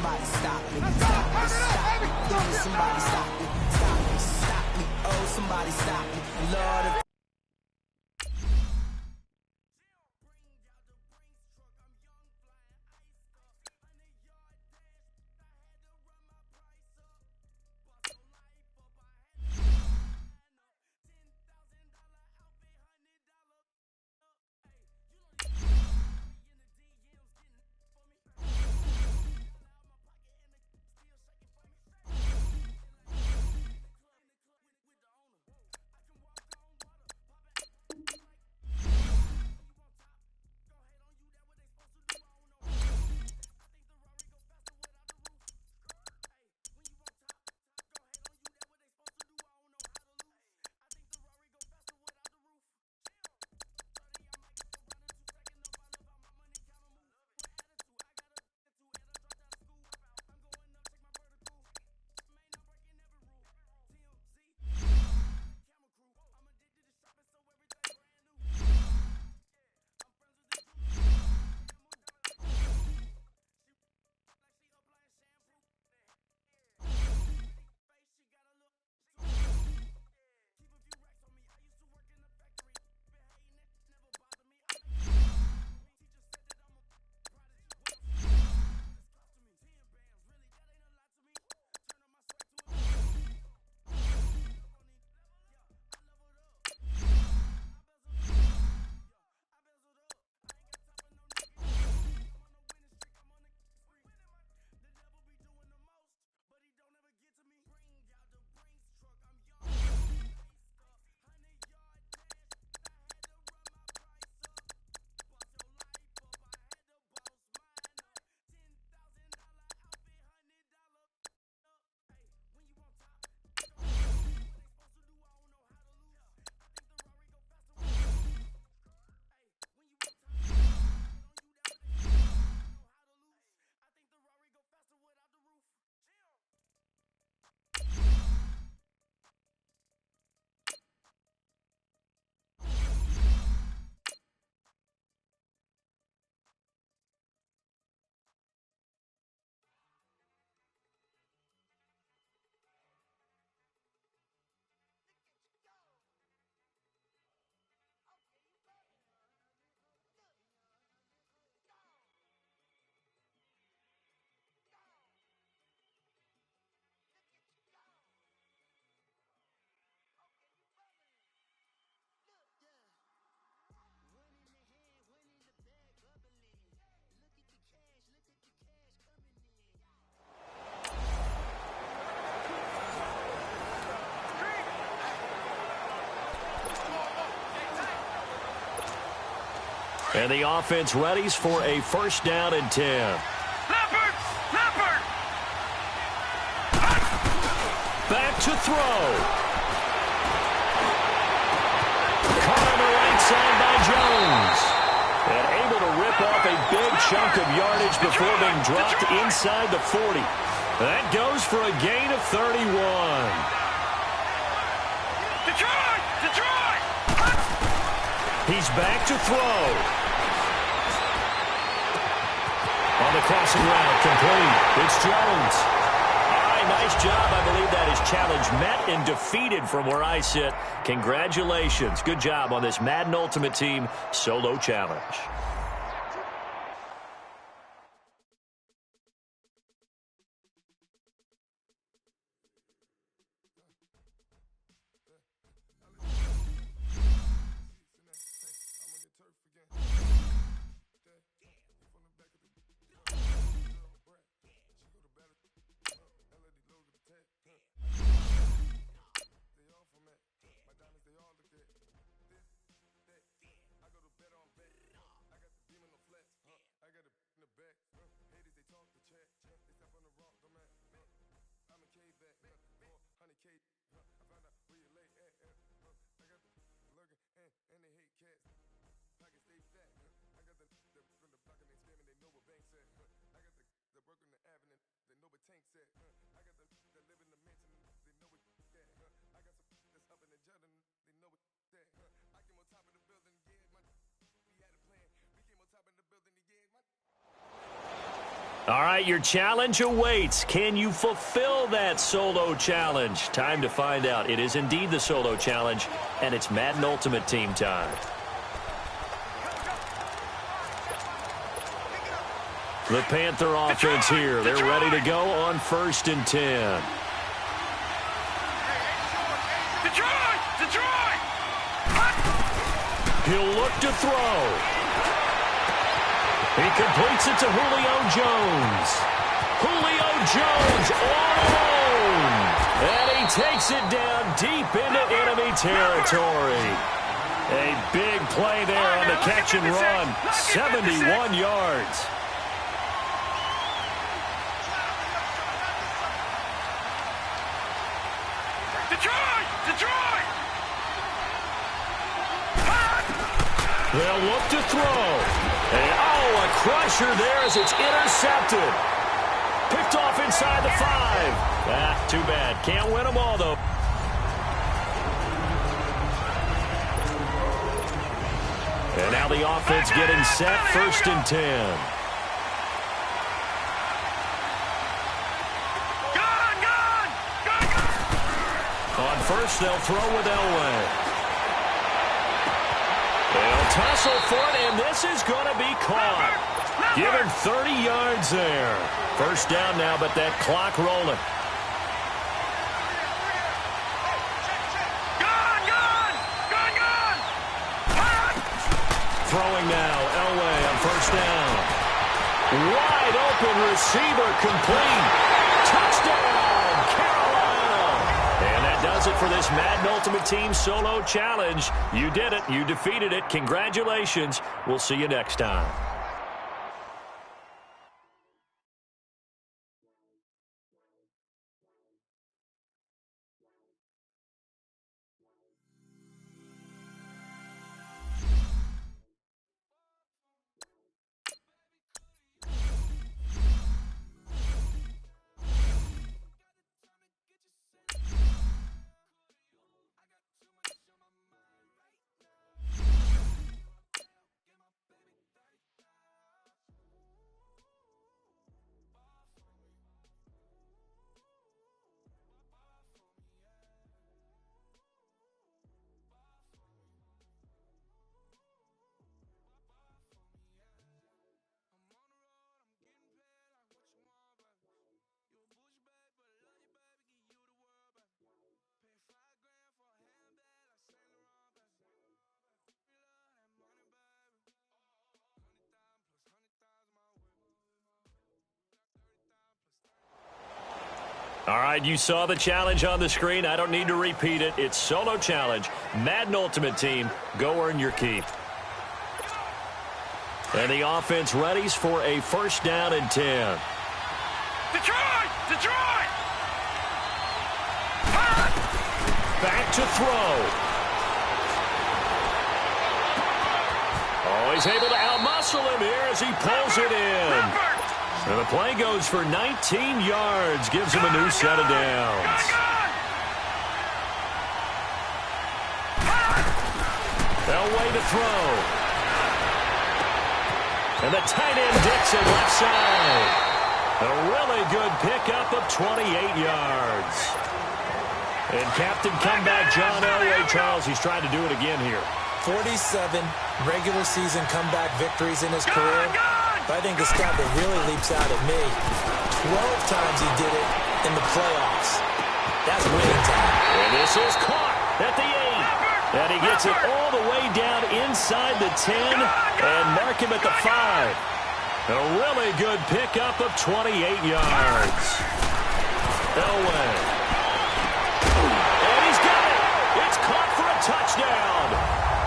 somebody stop me. Stop me, stop me. Please, somebody stop me. Stop me, stop me. Oh, somebody stop me. Lord, if and the offense readies for a first down and 10. Leopard! Leopard! Back to throw. Caught on the right side by Jones. And able to rip off a big chunk of yardage before being dropped inside the 40. That goes for a gain of 31. Detroit! Detroit! He's back to throw. On the crossing route, complete. It's Jones. All right, nice job. I believe that is challenge met and defeated from where I sit. Congratulations. Good job on this Madden Ultimate Team solo challenge. All right, your challenge awaits. Can you fulfill that solo challenge? Time to find out. It is indeed the solo challenge, and it's Madden Ultimate Team time. The Panther offense here. They're ready to go on 1st and 10. Detroit! He'll look to throw. He completes it to Julio Jones. Julio Jones all alone. And he takes it down deep into enemy territory. A big play there on the catch and run. 71 yards. Detroit! They'll look to throw. And, a crusher there as it's intercepted. Picked off inside the 5. Too bad. Can't win them all, though. And now the offense getting set. 1st and 10. On 1st, they'll throw with Elway. They'll tussle for it, and this is going to be caught. Given 30 yards there. 1st down now, but that clock rolling. Throwing now, Elway on 1st down. Wide open receiver complete. Touchdown, Carolina. And that does it for this Madden Ultimate Team Solo Challenge. You did it. You defeated it. Congratulations. We'll see you next time. All right, you saw the challenge on the screen. I don't need to repeat it. It's Solo Challenge. Madden Ultimate Team. Go earn your keep. And the offense readies for a 1st down and 10. Detroit! Back to throw. Oh, he's able to outmuscle him here as he pulls it in. And the play goes for 19 yards. Gives him a new set of downs. Elway to throw. And the tight end Dixon left side. A really good pickup of 28 yards. And captain comeback John Elway. Charles, he's trying to do it again here. 47 regular season comeback victories in his career. But I think the stat that really leaps out at me, 12 times he did it in the playoffs. That's winning time. And this is caught at the 8. And he gets it all the way down inside the 10 and mark him at the 5. A really good pickup of 28 yards. Elway. And he's got it. It's caught for a touchdown.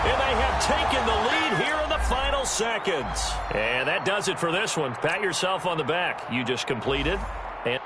And they have taken the lead here in the final seconds. And that does it for this one. Pat yourself on the back. You just completed. And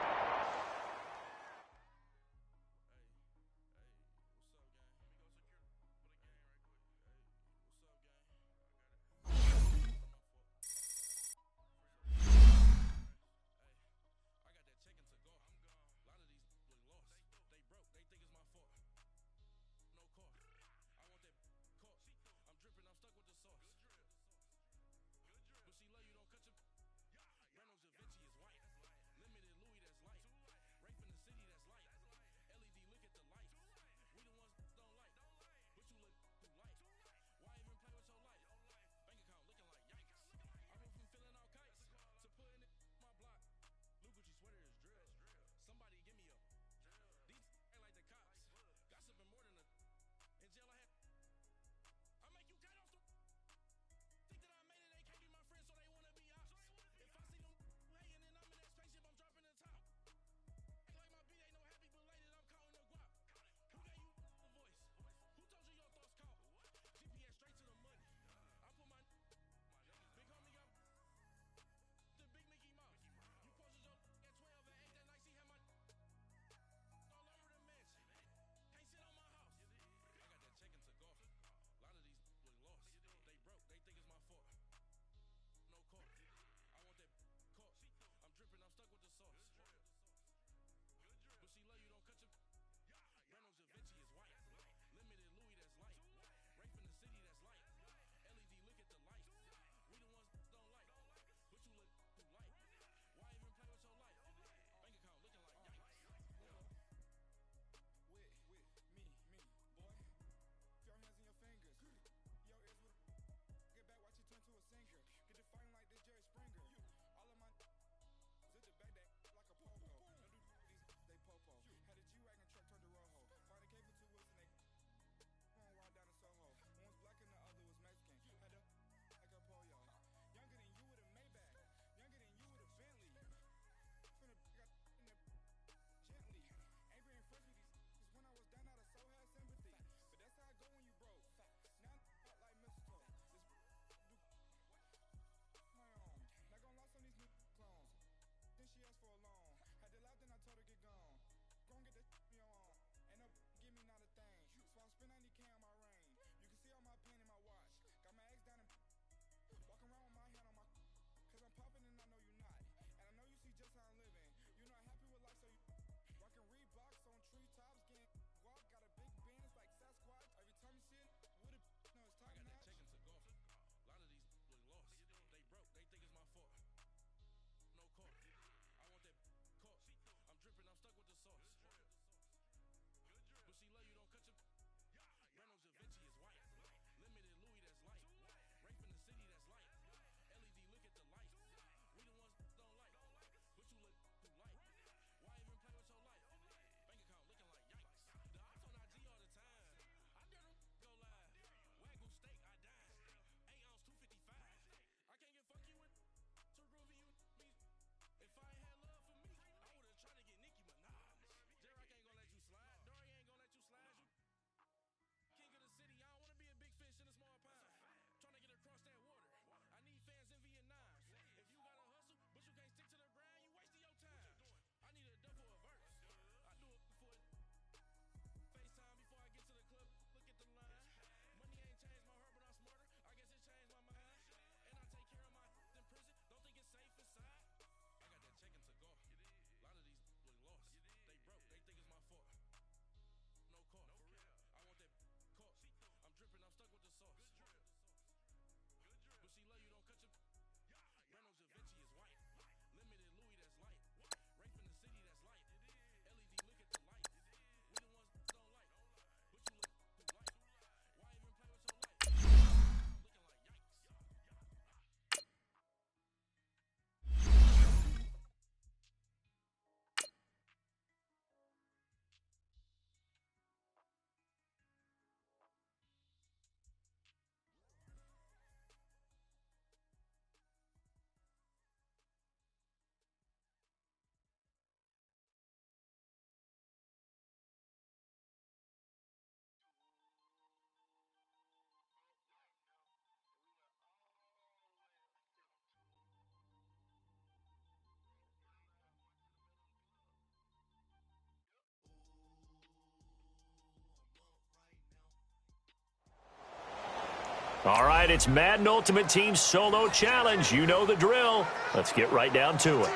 All right, it's Madden Ultimate Team Solo Challenge. You know the drill. Let's get right down to it.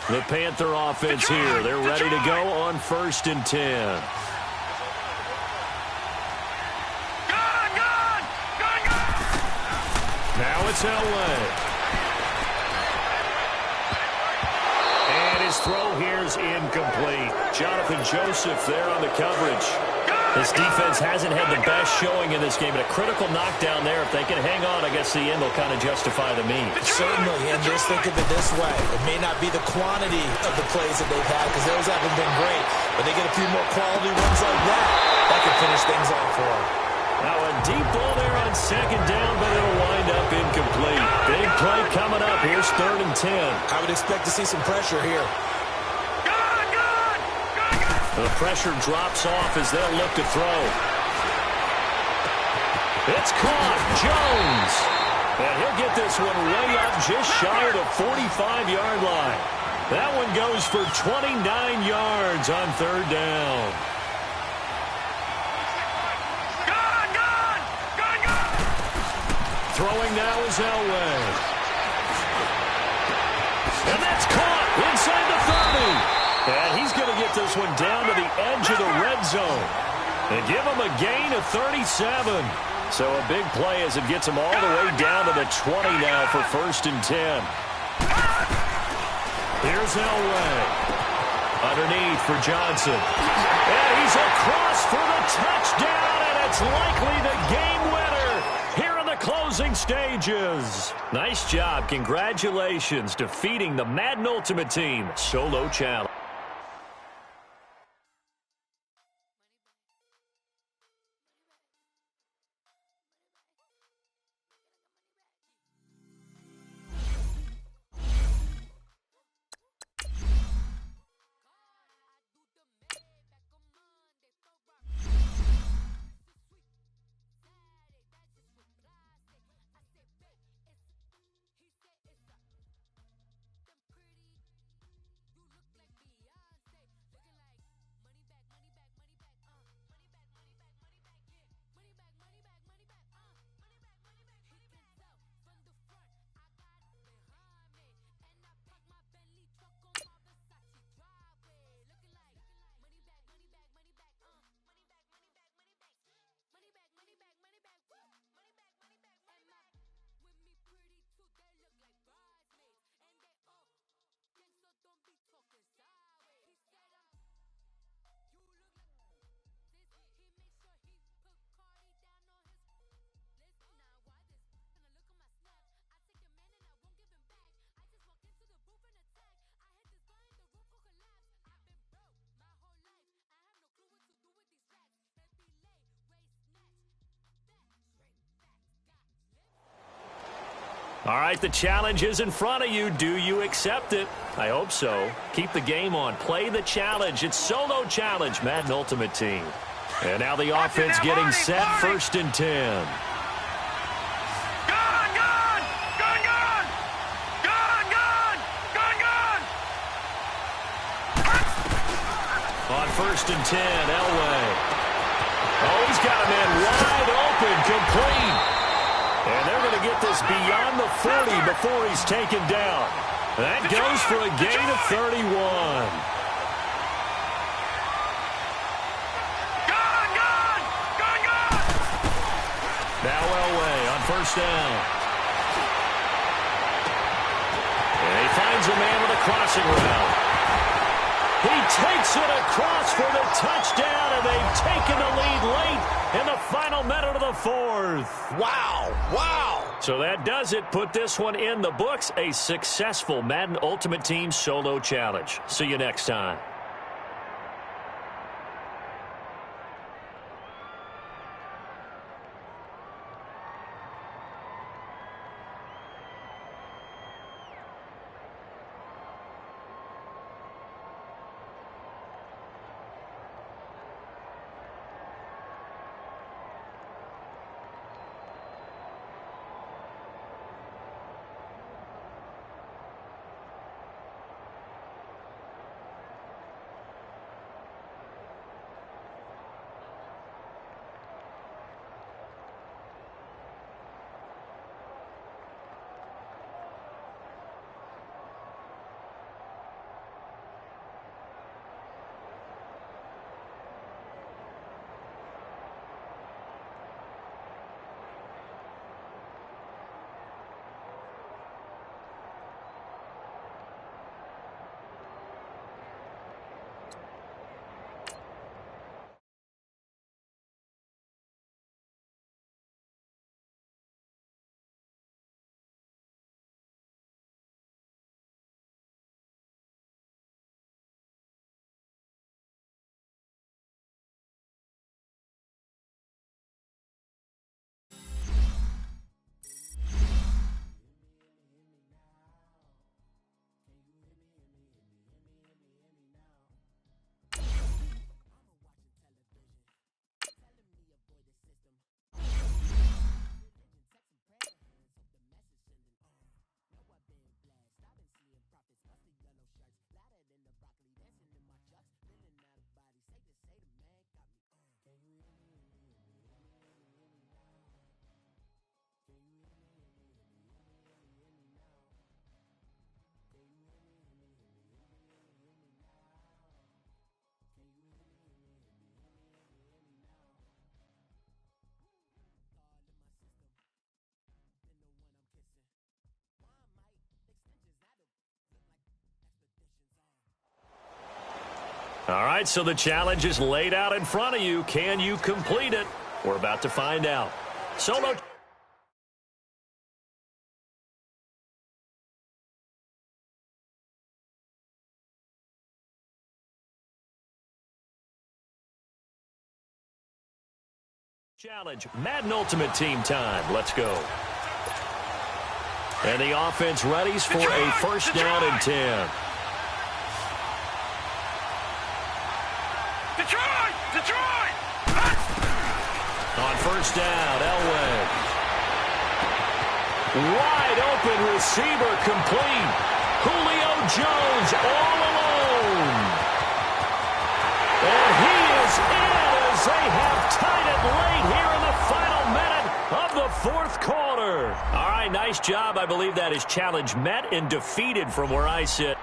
The Panther offense here. They're ready to go on 1st and 10. Now it's Elway. And his throw here is incomplete. Jonathan Joseph there on the coverage. This defense hasn't had the best showing in this game, but a critical knockdown there. If they can hang on, I guess the end will kind of justify the means. Certainly, and just think of it this way. It may not be the quantity of the plays that they've had because those haven't been great, but they get a few more quality ones like that. That could finish things off for them. Now a deep ball there on 2nd down, but it'll wind up incomplete. Big play coming up. Here's 3rd and 10. I would expect to see some pressure here. The pressure drops off as they'll look to throw. It's caught. Jones. And he'll get this one way up just shy of the 45-yard line. That one goes for 29 yards on 3rd down. Throwing now is Elway. And that's caught inside the 30. And he's going to get this one down to the edge of the red zone and give him a gain of 37. So a big play as it gets him all the way down to the 20 now for 1st and 10. Here's Elway. Underneath for Johnson. And he's across for the touchdown, and it's likely the game winner here in the closing stages. Nice job. Congratulations, defeating the Madden Ultimate Team Solo Challenge. All right, the challenge is in front of you. Do you accept it? I hope so. Keep the game on. Play the challenge. It's Solo Challenge, Madden Ultimate Team. And now the offense getting set, 1st and 10. On 1st and 10, Elway. Oh, he's got a man wide open, complete. And they're going to get this beyond the 40 before he's taken down. That goes for a gain of 31. Now Elway on 1st down. And he finds a man with a crossing route. He takes it across for the touchdown, and they've taken the lead late in the final minute of the 4th. Wow, wow. So that does it. Put this one in the books. A successful Madden Ultimate Team Solo Challenge. See you next time. All right, so the challenge is laid out in front of you. Can you complete it? We're about to find out. Solo challenge, Madden Ultimate Team time. Let's go. And the offense readies for a first down and 10. Detroit! On first down, Elway. Wide open receiver complete. Julio Jones all alone. And he is in as they have tied it late here in the final minute of the fourth quarter. All right, nice job. I believe that is challenge met and defeated from where I sit.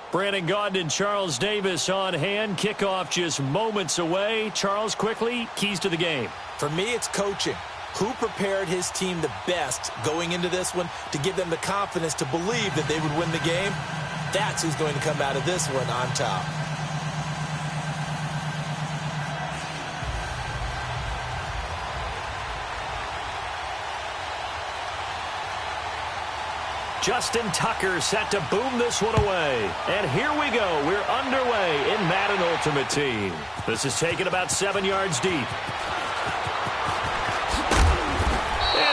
Brandon Gaudin and Charles Davis on hand. Kickoff just moments away. Charles, quickly, keys to the game. For me, it's coaching. Who prepared his team the best going into this one to give them the confidence to believe that they would win the game? That's who's going to come out of this one on top. Justin Tucker set to boom this one away. And here we go. We're underway in Madden Ultimate Team. This is taken about 7 yards deep. And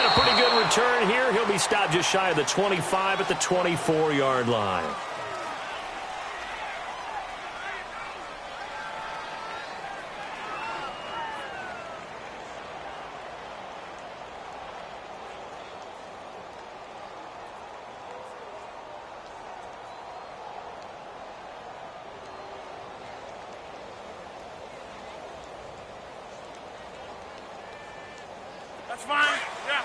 a pretty good return here. He'll be stopped just shy of the 25 at the 24-yard line. That's fine. Yeah.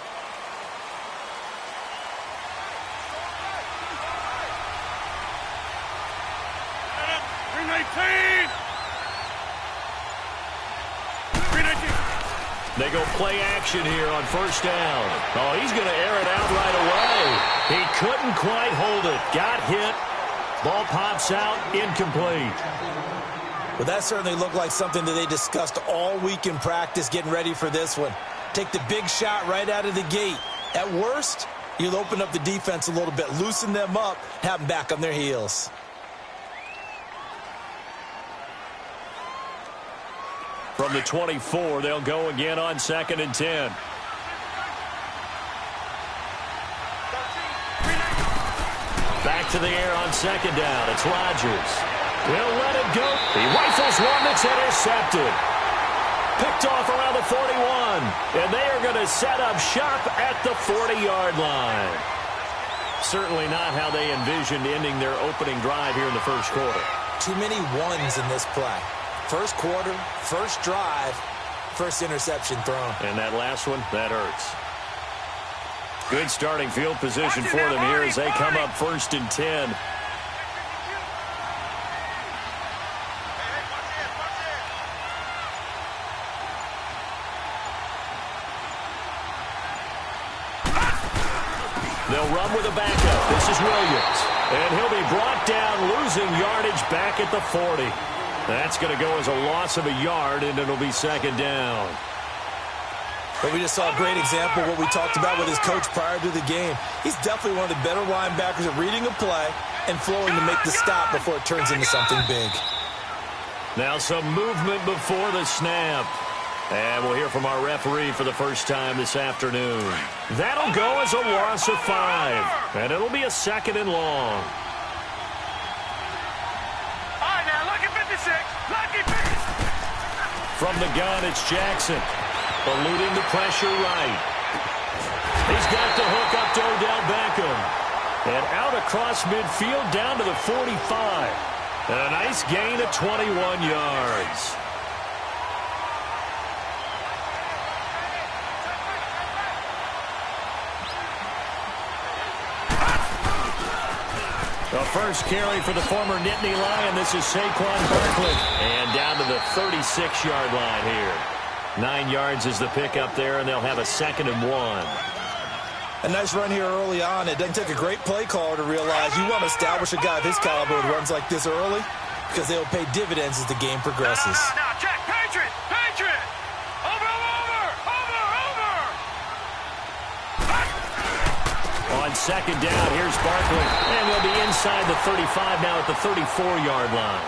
Green 18. Green 18. They go play action here on first down. Oh, he's going to air it out right away. He couldn't quite hold it. Got hit. Ball pops out. Incomplete. Well, that certainly looked like something that they discussed all week in practice getting ready for this one. Take the big shot right out of the gate. At worst, you'll open up the defense a little bit, loosen them up, have them back on their heels. From the 24, they'll go again on 2nd and 10. Back to the air on 2nd down. It's Rodgers. He'll let it go. He rifles one that's intercepted. Picked off around the 41. And they are going to set up shop at the 40-yard line. Certainly not how they envisioned ending their opening drive here in the first quarter. Too many ones in this play. First quarter, first drive, first interception thrown. And that last one, that hurts. Good starting field position for them here as they come up 1st and 10. They'll run with a backup. This is Williams. And he'll be brought down, losing yardage back at the 40. That's going to go as a loss of a yard, and it'll be 2nd down. But we just saw a great example of what we talked about with his coach prior to the game. He's definitely one of the better linebackers at reading a play and flowing to make the stop before it turns into something big. Now some movement before the snap. And we'll hear from our referee for the first time this afternoon. That'll go as a loss of 5. And it'll be a 2nd and long. All right, now, lucky 56. Lucky 56. From the gun, it's Jackson. Eluding the pressure right. He's got the hook up to Odell Beckham. And out across midfield down to the 45. And a nice gain of 21 yards. The first carry for the former Nittany Lion. This is Saquon Barkley. And down to the 36-yard line here. 9 yards is the pickup there, and they'll have a 2nd and 1. A nice run here early on. It doesn't take a great play caller to realize you want to establish a guy of his caliber with runs like this early because they'll pay dividends as the game progresses. Now, check. Patriot. Patriot. Over. On 2nd down, here's Barkley. And they'll be inside the 35 now at the 34-yard line.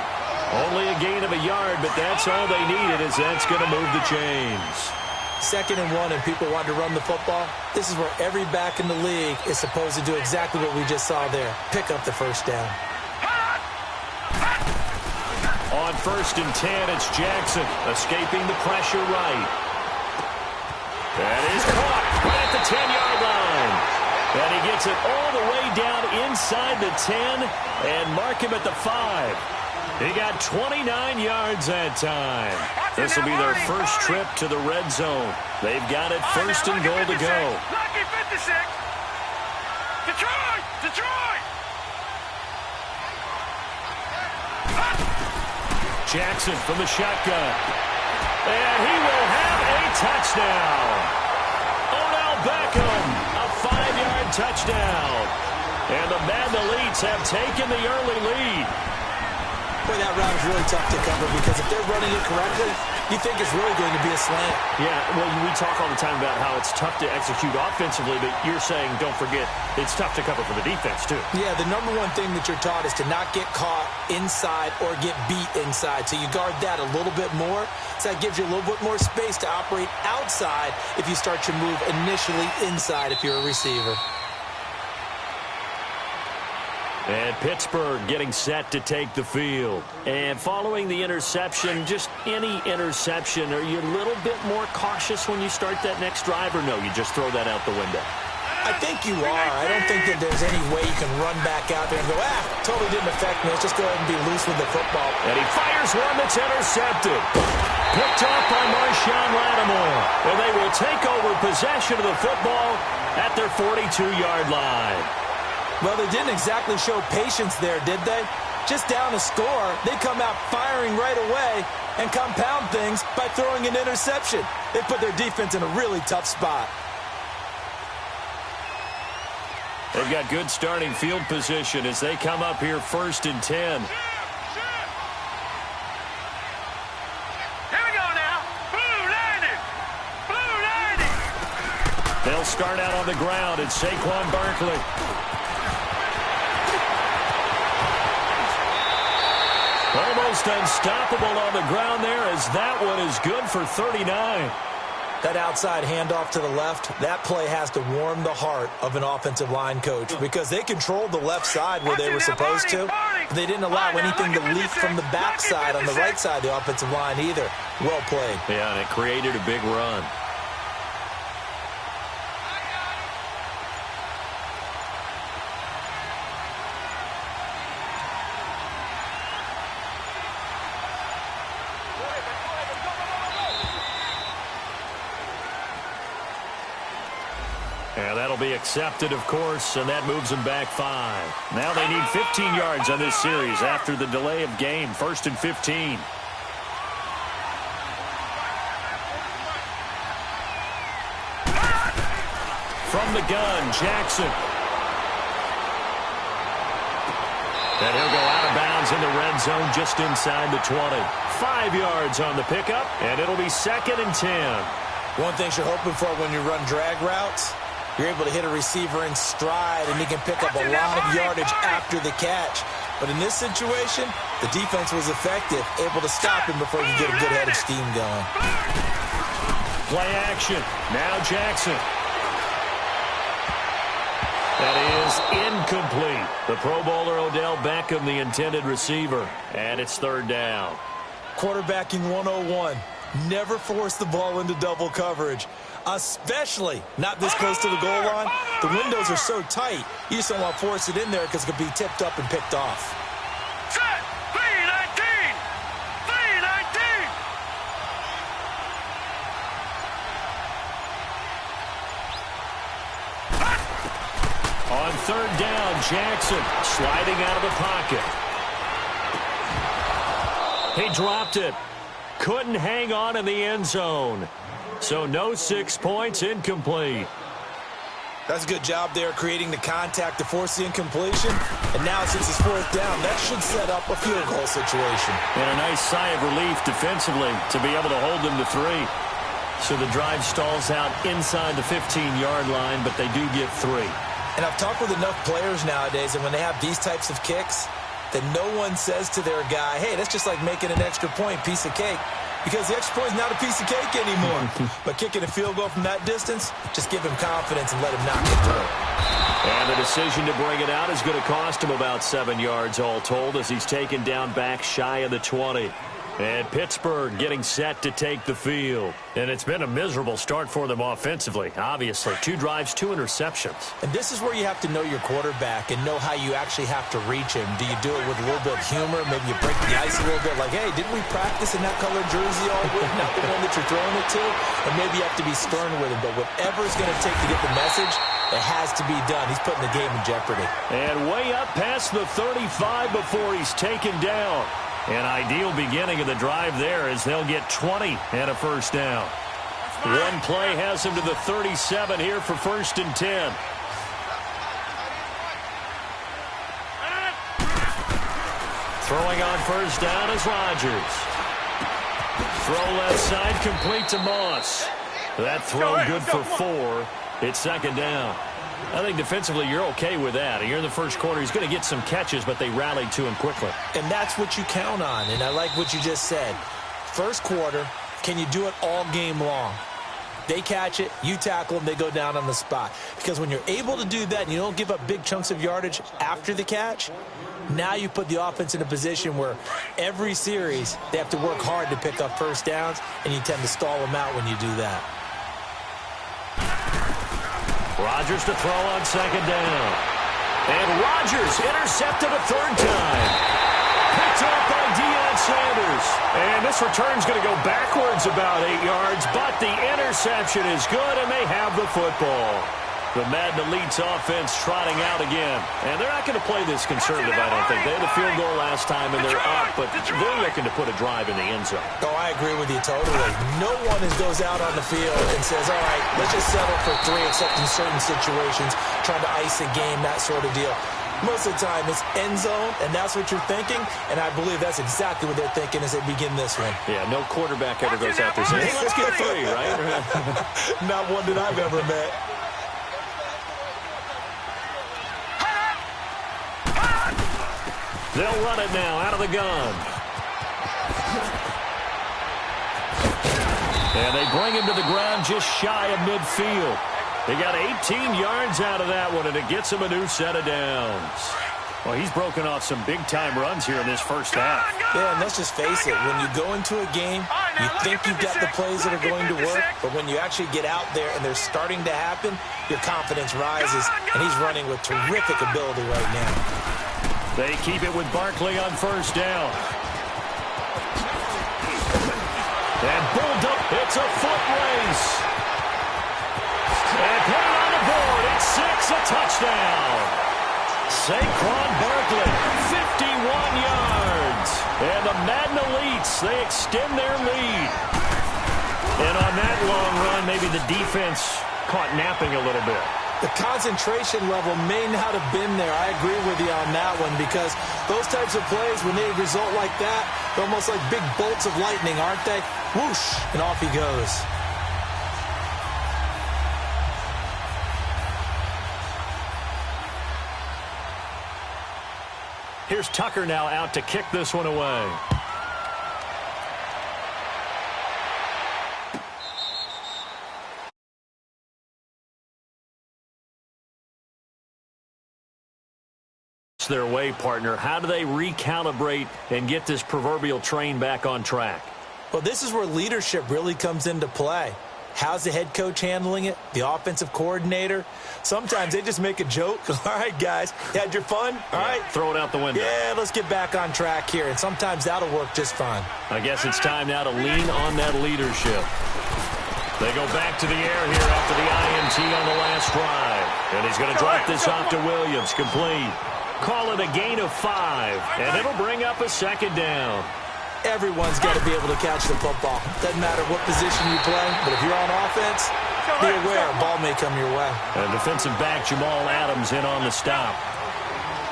Only a gain of a yard, but that's all they needed, as that's going to move the chains. 2nd and 1 and people want to run the football. This is where every back in the league is supposed to do exactly what we just saw there. Pick up the first down. On 1st and 10, it's Jackson escaping the pressure right. That is caught right at the 10-yard line. And he gets it all the way down inside the 10 and mark him at the 5. He got 29 yards that time. This will be their first trip to the red zone. They've got it 1st and goal to go. Lucky 56. Detroit. Jackson from the shotgun. And he will have a touchdown. Odell Beckham, a 5-yard touchdown. And the Madden Elites have taken the early lead. Boy, that route is really tough to cover because if they're running it correctly, you think it's really going to be a slant. Yeah, well, we talk all the time about how it's tough to execute offensively, but you're saying, don't forget, it's tough to cover for the defense, too. Yeah, the number one thing that you're taught is to not get caught inside or get beat inside. So you guard that a little bit more. So that gives you a little bit more space to operate outside if you start your move initially inside if you're a receiver. And Pittsburgh getting set to take the field. And following the interception, just any interception, are you a little bit more cautious when you start that next drive, or no, you just throw that out the window? I think you are. I don't think that there's any way you can run back out there and go, totally didn't affect me. Let's just go ahead and be loose with the football. And he fires one that's intercepted. Picked off by Marshawn Lattimore. And they will take over possession of the football at their 42-yard line. Well, they didn't exactly show patience there, did they? Just down a score, they come out firing right away and compound things by throwing an interception. They put their defense in a really tough spot. They've got good starting field position as they come up here 1st and 10. Here we go now. Blue 90. Blue 90. They'll start out on the ground at Saquon Barkley. Almost unstoppable on the ground there as that one is good for 39. That outside handoff to the left, that play has to warm the heart of an offensive line coach because they controlled the left side where they were supposed to. They didn't allow anything to leak from the backside on the right side of the offensive line either. Well played. Yeah, and it created a big run. And that'll be accepted, of course, and that moves them back 5. Now they need 15 yards on this series after the delay of game. 1st and 15. From the gun, Jackson. And he'll go out of bounds in the red zone just inside the 20. 5 yards on the pickup, and it'll be 2nd and 10. One thing you're hoping for when you run drag routes, you're able to hit a receiver in stride, and he can pick up a lot of yardage after the catch. But in this situation, the defense was effective, able to stop him before he could get a good head of steam going. Play action. Now Jackson. That is incomplete. The Pro Bowler Odell Beckham, the intended receiver. And it's 3rd down. Quarterbacking 101. Never force the ball into double coverage, especially not this close to the goal line. The windows are so tight, you just don't want to force it in there because it could be tipped up and picked off. Set. 319. 319. On 3rd down, Jackson sliding out of the pocket. He dropped it. Couldn't hang on in the end zone. So no 6 points, incomplete. That's a good job there creating the contact to force the incompletion. And now since it's 4th down, that should set up a field goal situation. And a nice sigh of relief defensively to be able to hold them to 3. So the drive stalls out inside the 15-yard line, but they do get 3. And I've talked with enough players nowadays, and when they have these types of kicks, that no one says to their guy, hey, that's just like making an extra point, piece of cake. Because the extra point is not a piece of cake anymore. But kicking a field goal from that distance, just give him confidence and let him knock it through. And the decision to bring it out is going to cost him about 7 yards all told as he's taken down back shy of the 20. And Pittsburgh getting set to take the field. And it's been a miserable start for them offensively, obviously. 2 drives, 2 interceptions. And this is where you have to know your quarterback and know how you actually have to reach him. Do you do it with a little bit of humor? Maybe you break the ice a little bit like, hey, didn't we practice in that colored jersey all week? Not the one that you're throwing it to? And maybe you have to be stern with him. But whatever it's going to take to get the message, it has to be done. He's putting the game in jeopardy. And way up past the 35 before he's taken down. An ideal beginning of the drive there as they'll get 20 and a first down. One play has them to the 37 here for 1st and 10. Throwing on first down is Rodgers. Throw left side, complete to Moss. That throw good for 4. It's 2nd down. I think defensively you're okay with that. Here in the first quarter, he's going to get some catches, but they rallied to him quickly. And that's what you count on, and I like what you just said. First quarter, can you do it all game long? They catch it, you tackle them, they go down on the spot. Because when you're able to do that and you don't give up big chunks of yardage after the catch, now you put the offense in a position where every series they have to work hard to pick up first downs, and you tend to stall them out when you do that. Rodgers to throw on 2nd down. And Rodgers intercepted a 3rd time. Picked up by Deion Sanders. And this return's going to go backwards about 8 yards, but the interception is good, and they have the football. The Madden Elites offense trotting out again. And they're not going to play this conservative, I don't think. They had a field goal last time, and they're up, but they're looking to put a drive in the end zone. Oh, I agree with you totally. No one goes out on the field and says, all right, let's just settle for 3, except in certain situations, trying to ice a game, that sort of deal. Most of the time, it's end zone, and that's what you're thinking, and I believe that's exactly what they're thinking as they begin this one. Yeah, no quarterback ever goes out there saying, hey, let's get 3, right? Not one that I've ever met. They'll run it now out of the gun. And they bring him to the ground just shy of midfield. They got 18 yards out of that one, and it gets him a new set of downs. Well, he's broken off some big-time runs here in this first half. Yeah, and let's just face it. When you go into a game, you think you've got the plays that are going to work, but when you actually get out there and they're starting to happen, your confidence rises, and he's running with terrific ability right now. They keep it with Barkley on first down. And pulled up. It's a foot race. And put it on the board. It's 6, a touchdown. Saquon Barkley, 51 yards. And the Madden Elites, they extend their lead. And on that long run, maybe the defense caught napping a little bit. The concentration level may not have been there. I agree with you on that one, because those types of plays, when they result like that, they're almost like big bolts of lightning, aren't they? Whoosh, and off he goes. Here's Tucker now out to kick this one away. Their way, partner. How do they recalibrate and get this proverbial train back on track? Well, this is where leadership really comes into play. How's the head coach handling it? The offensive coordinator? Sometimes they just make a joke. All right, guys, you had your fun? All right. Throw it out the window. Yeah, let's get back on track here. And sometimes that'll work just fine. I guess it's time now to lean on that leadership. They go back to the air here after the INT on the last drive. And he's going to drop this off to Williams. Complete. Call it a gain of 5, and it'll bring up a 2nd down. Everyone's got to be able to catch the football. Doesn't matter what position you play, but if you're on offense, be aware a ball may come your way. And defensive back Jamal Adams in on the stop.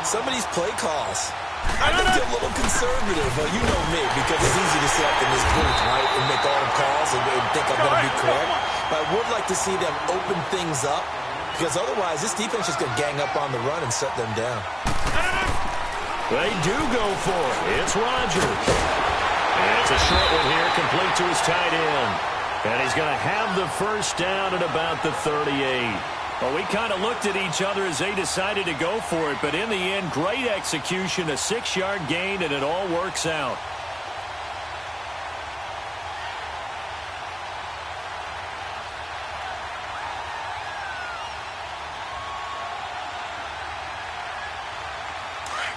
Some of these play calls, I think they're a little conservative. Well, you know me, because it's easy to sit up in this booth, right, and make all the calls and think I'm going to be correct. But I would like to see them open things up, because otherwise this defense is going to gang up on the run and set them down. They do go for it. It's Rodgers. And it's a short one here, complete to his tight end. And he's going to have the first down at about the 38. Well, we kind of looked at each other as they decided to go for it, but in the end, great execution, a 6-yard gain, and it all works out.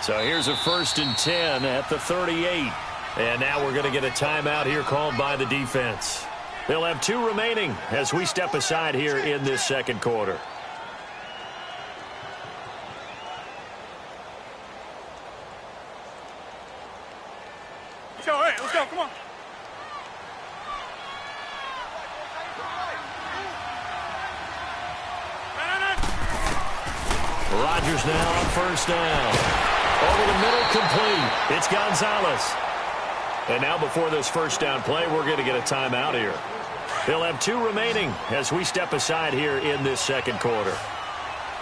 So here's a 1st and 10 at the 38. And now we're going to get a timeout here called by the defense. They'll have 2 remaining as we step aside here in this second quarter. Let's go, all right, let's go, come on. Rodgers now on first down. Over the middle, complete. It's Gonzalez. And now before this first down play, we're going to get a timeout here. They'll have 2 remaining as we step aside here in this second quarter.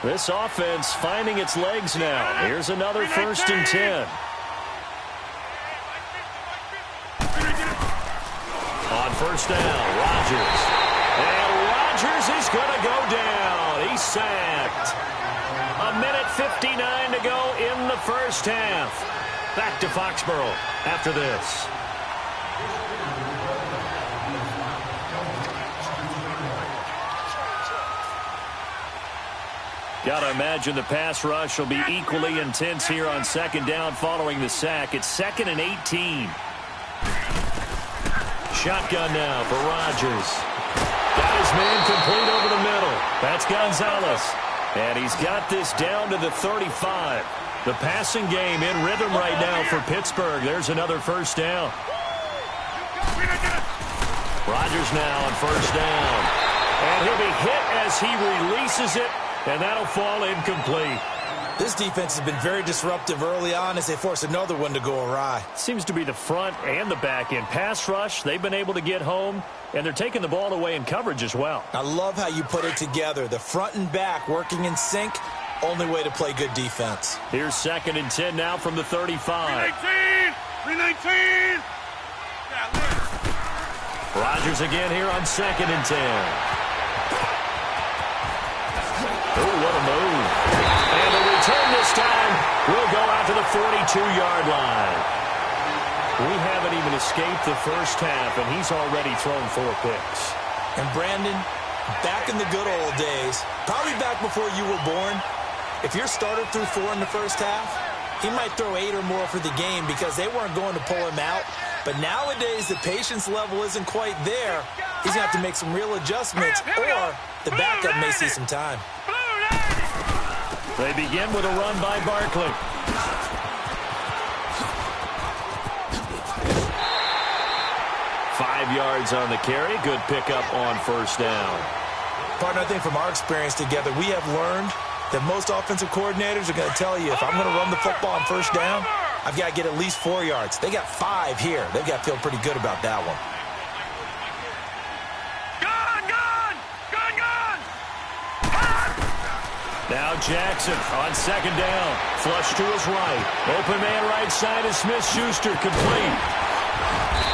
This offense finding its legs now. Here's another 1st and 10. On first down, Rodgers. And Rodgers is going to go down. He's sacked. 1:59 to go in the first half. Back to Foxborough after this. Got to imagine the pass rush will be equally intense here on second down following the sack. It's 2nd and 18. Shotgun now for Rodgers. Got his man complete over the middle. That's Gonzalez. And he's got this down to the 35. The passing game in rhythm right now for Pittsburgh. There's another first down. Rodgers now on first down. And he'll be hit as he releases it, and that'll fall incomplete. This defense has been very disruptive early on as they force another one to go awry. Seems to be the front and the back end. Pass rush, they've been able to get home, and they're taking the ball away in coverage as well. I love how you put it together. The front and back working in sync, only way to play good defense. Here's 2nd and 10 now from the 35. 319! Rodgers again here on 2nd and 10. Oh, what a move. And the return this time will go out to the 42-yard line. We haven't even escaped the first half, and he's already thrown 4 picks. And Brandon, back in the good old days, probably back before you were born, if your starter threw 4 in the first half, he might throw 8 or more for the game because they weren't going to pull him out. But nowadays, the patience level isn't quite there. He's going to have to make some real adjustments, or the backup may see some time. They begin with a run by Barkley. Five yards on the carry. Good pickup on first down. Partner, I think from our experience together, we have learned that most offensive coordinators are going to tell you, if I'm going to run the football on first down, I've got to get at least 4 yards. They got 5 here. They've got to feel pretty good about that one. Now Jackson on second down. Flush to his right. Open man right side is Smith-Schuster, complete.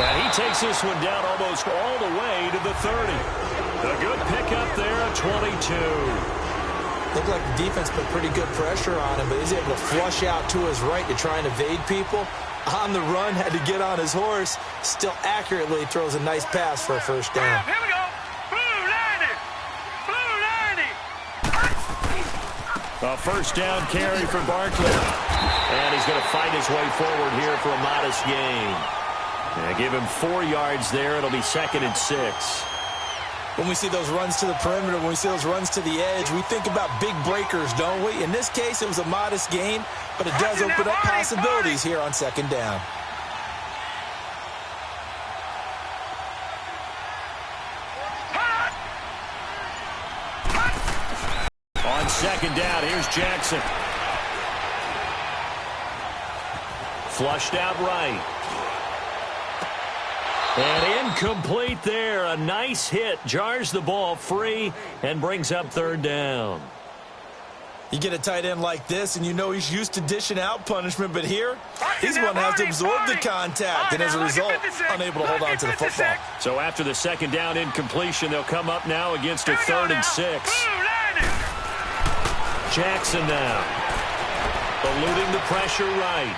And he takes this one down almost all the way to the 30. A good pickup there at 22. Looked like the defense put pretty good pressure on him, but he's able to flush out to his right to try and evade people. On the run, had to get on his horse. Still accurately throws a nice pass for a first down. Here we go. A first down carry for Barkley. And he's going to fight his way forward here for a modest gain. And give him 4 yards there. It'll be 2nd and 6. When we see those runs to the perimeter, when we see those runs to the edge, we think about big breakers, don't we? In this case, it was a modest gain, but it does open up possibilities here on second down. On second down, here's Jackson. Flushed out right. And incomplete there. A nice hit. Jars the ball free and brings up third down. You get a tight end like this, and you know he's used to dishing out punishment, but here, he's going to have to absorb the contact, and as a result, unable to hold on to the football. So after the second down incompletion, they'll come up now against a 3rd and 6. Jackson now. Eluding the pressure right.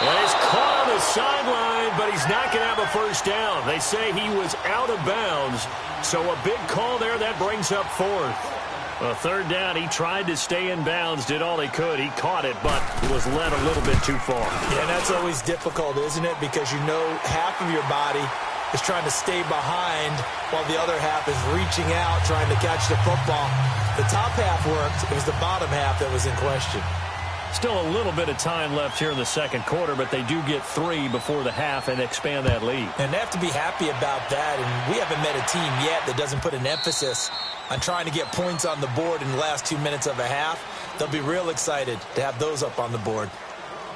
Well, he's caught on the sideline, but he's not going to have a first down. They say he was out of bounds, so a big call there. That brings up 4th. A third down, he tried to stay in bounds, did all he could. He caught it, but was led a little bit too far. Yeah, that's always difficult, isn't it? Because you know half of your body is trying to stay behind while the other half is reaching out, trying to catch the football. The top half worked. It was the bottom half that was in question. Still a little bit of time left here in the second quarter, but they do get 3 before the half and expand that lead. And they have to be happy about that, and we haven't met a team yet that doesn't put an emphasis on trying to get points on the board in the last 2 minutes of a half. They'll be real excited to have those up on the board.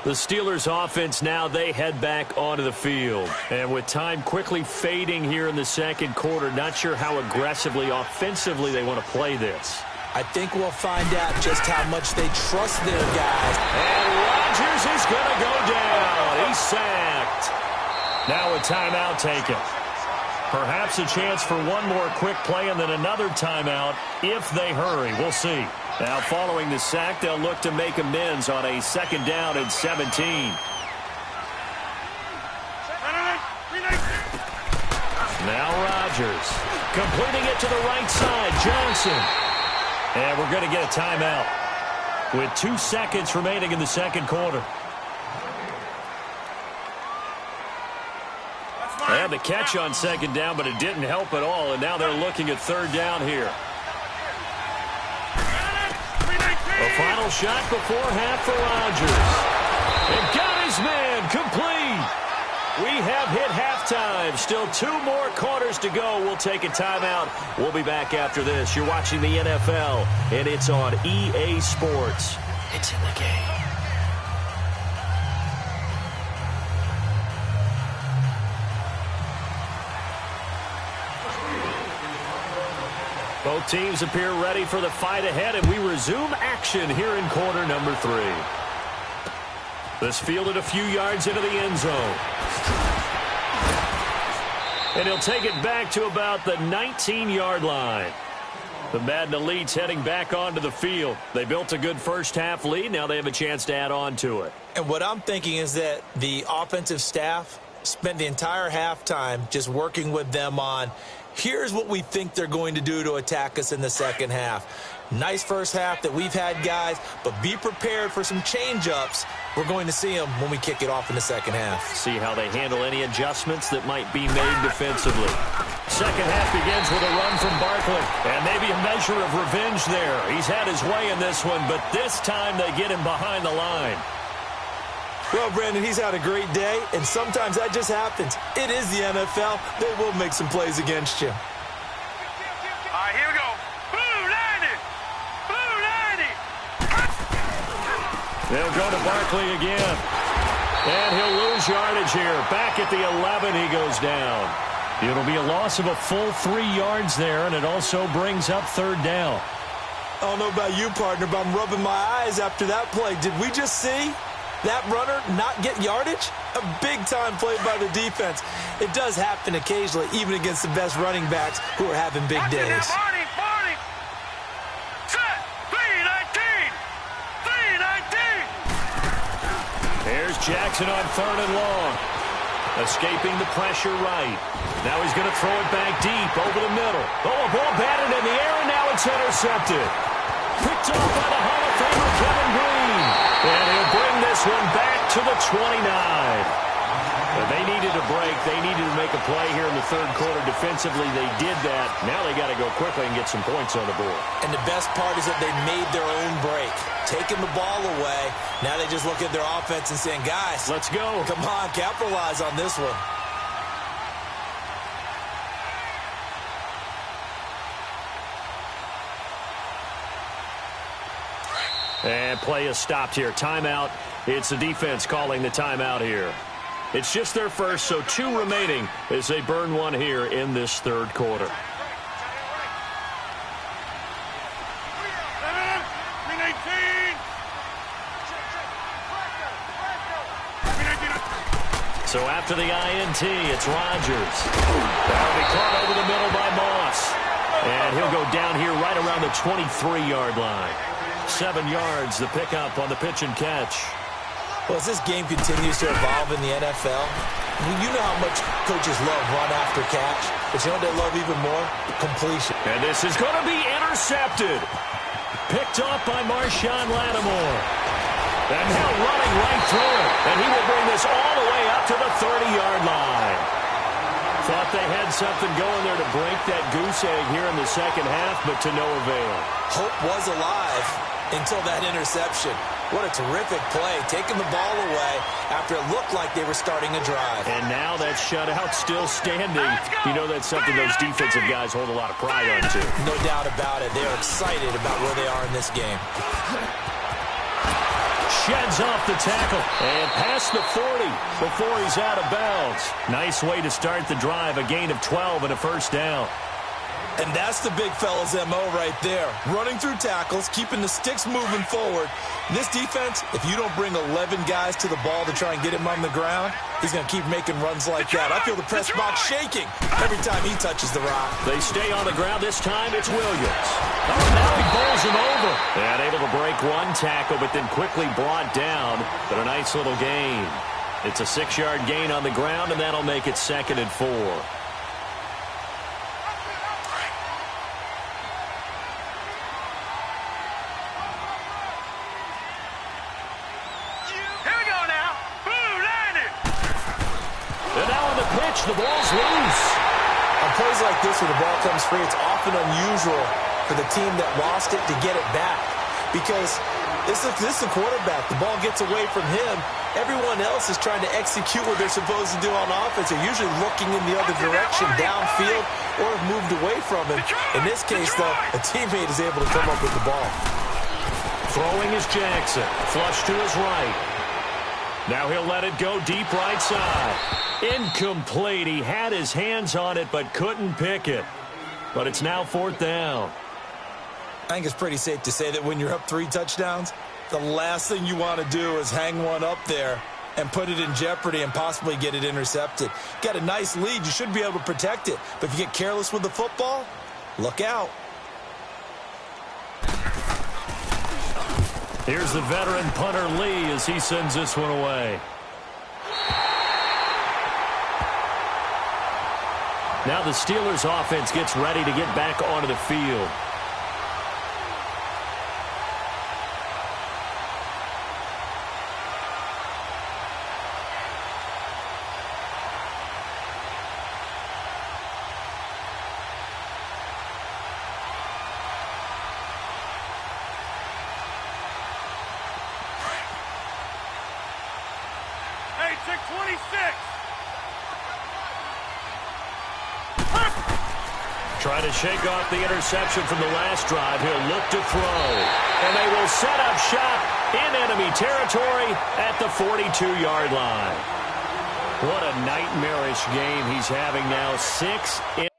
The Steelers offense now, they head back onto the field. And with time quickly fading here in the second quarter, not sure how aggressively, offensively they want to play this. I think we'll find out just how much they trust their guys. And Rodgers is going to go down. He's sacked. Now a timeout taken. Perhaps a chance for one more quick play and then another timeout if they hurry. We'll see. Now following the sack, they'll look to make amends on a 2nd down and 17. Now Rodgers completing it to the right side. Johnson. And we're going to get a timeout with 2 seconds remaining in the second quarter. They had the catch on 2nd down, but it didn't help at all, and now they're looking at 3rd down here. A final shot before half for Rodgers. And got his man complete. We have hit halftime. Still 2 more quarters to go. We'll take a timeout. We'll be back after this. You're watching the NFL, and it's on EA Sports. It's in the game. Both teams appear ready for the fight ahead, and we resume action here in quarter number 3. This fielded a few yards into the end zone. And he'll take it back to about the 19-yard line. The Madden Elites heading back onto the field. They built a good first-half lead. Now they have a chance to add on to it. And what I'm thinking is that the offensive staff spent the entire halftime just working with them on, here's what we think they're going to do to attack us in the second half. Nice first half that we've had, guys, but be prepared for some change-ups. We're going to see them when we kick it off in the second half. See how they handle any adjustments that might be made defensively. Second half begins with a run from Barkley, and maybe a measure of revenge there. He's had his way in this one, but this time they get him behind the line. Well, Brandon, he's had a great day, and sometimes that just happens. It is the NFL. They will make some plays against you. All right, here we go. Blue 90! Blue 90! They'll go to Barkley again. And he'll lose yardage here. Back at the 11, he goes down. It'll be a loss of a full 3 yards there, and it also brings up 3rd down. I don't know about you, partner, but I'm rubbing my eyes after that play. Did we just see that runner not get yardage? A big-time play by the defense. It does happen occasionally, even against the best running backs who are having big days. 40, 40. Set. 319. 319. Here's Jackson on 3rd and long. Escaping the pressure right. Now he's going to throw it back deep over the middle. Oh, a ball batted in the air, and now it's intercepted. Picked off by the Hall of Famer Kevin Green. And he'll bring this one back to the 29. But they needed a break. They needed to make a play here in the 3rd quarter. Defensively, they did that. Now they got to go quickly and get some points on the board. And the best part is that they made their own break. Taking the ball away. Now they just look at their offense and saying, guys, let's go. Come on, capitalize on this one. And play is stopped here. Timeout. It's the defense calling the timeout here. It's just their first, so 2 remaining as they burn one here in this 3rd quarter. So after the INT, it's Rodgers. That'll be caught over the middle by Moss. And he'll go down here right around the 23-yard line. 7 yards, the pickup on the pitch and catch. Well, as this game continues to evolve in the NFL, you know how much coaches love run after catch, but you know what they love even more? Completion. And this is going to be intercepted. Picked off by Marshawn Lattimore. And now running right through it. And he will bring this all the way up to the 30-yard line. Thought they had something going there to break that goose egg here in the second half, but to no avail. Hope was alive until that interception. What a terrific play, taking the ball away after it looked like they were starting a drive. And now that shutout still standing. You know that's something those defensive guys hold a lot of pride on, too. No doubt about it. They're excited about where they are in this game. Sheds off the tackle and past the 40 before he's out of bounds. Nice way to start the drive, a gain of 12 and a first down. And that's the big fella's MO right there. Running through tackles, keeping the sticks moving forward. This defense, if you don't bring 11 guys to the ball to try and get him on the ground, he's going to keep making runs like that. I feel the press box shaking every time he touches the rock. They stay on the ground. This time it's Williams. Oh, now he bowls him over. And able to break one tackle, but then quickly brought down. But a nice little gain. It's a 6-yard gain on the ground, and that'll make it 2nd and 4. The ball's loose. On plays like this where the ball comes free, it's often unusual for the team that lost it to get it back. Because this is a quarterback. The ball gets away from him. Everyone else is trying to execute what they're supposed to do on offense. They're usually looking in the other direction, downfield, or have moved away from him. In this case, though, a teammate is able to come up with the ball. Throwing is Jackson. Flush to his right. Now he'll let it go deep right side. Incomplete. He had his hands on it but couldn't pick it. But it's now 4th down. I think it's pretty safe to say that when you're up 3 touchdowns, the last thing you want to do is hang one up there and put it in jeopardy and possibly get it intercepted. Got a nice lead. You should be able to protect it. But if you get careless with the football, look out. Here's the veteran punter Lee as he sends this one away. Now the Steelers offense gets ready to get back onto the field. Hey, check 26. Trying to shake off the interception from the last drive. He'll look to throw. And they will set up shop in enemy territory at the 42-yard line. What a nightmarish game he's having now. 6 in.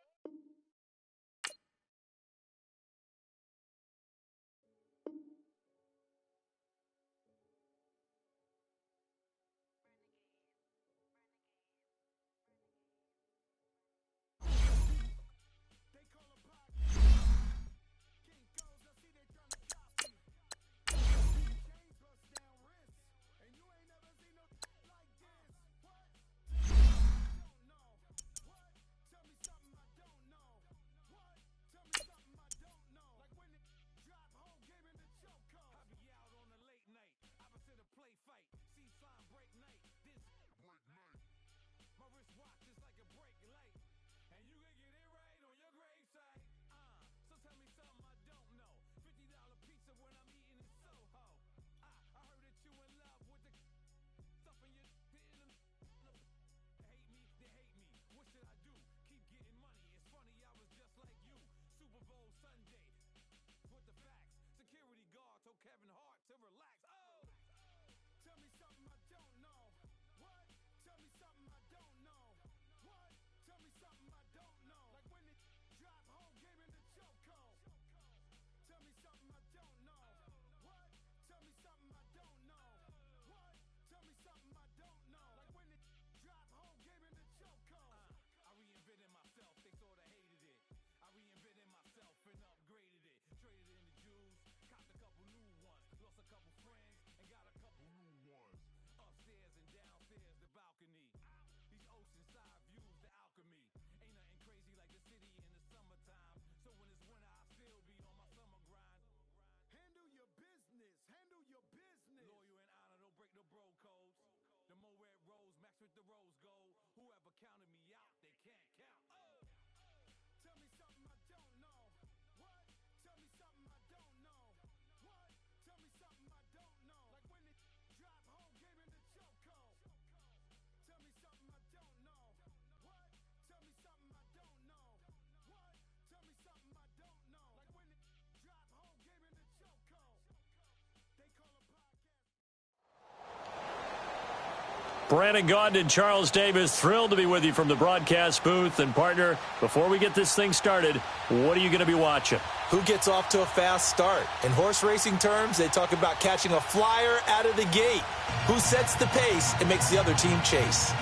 Brandon Gaudin and Charles Davis, thrilled to be with you from the broadcast booth. And, partner, before we get this thing started, what are you going to be watching? Who gets off to a fast start? In horse racing terms, they talk about catching a flyer out of the gate. Who sets the pace and makes the other team chase?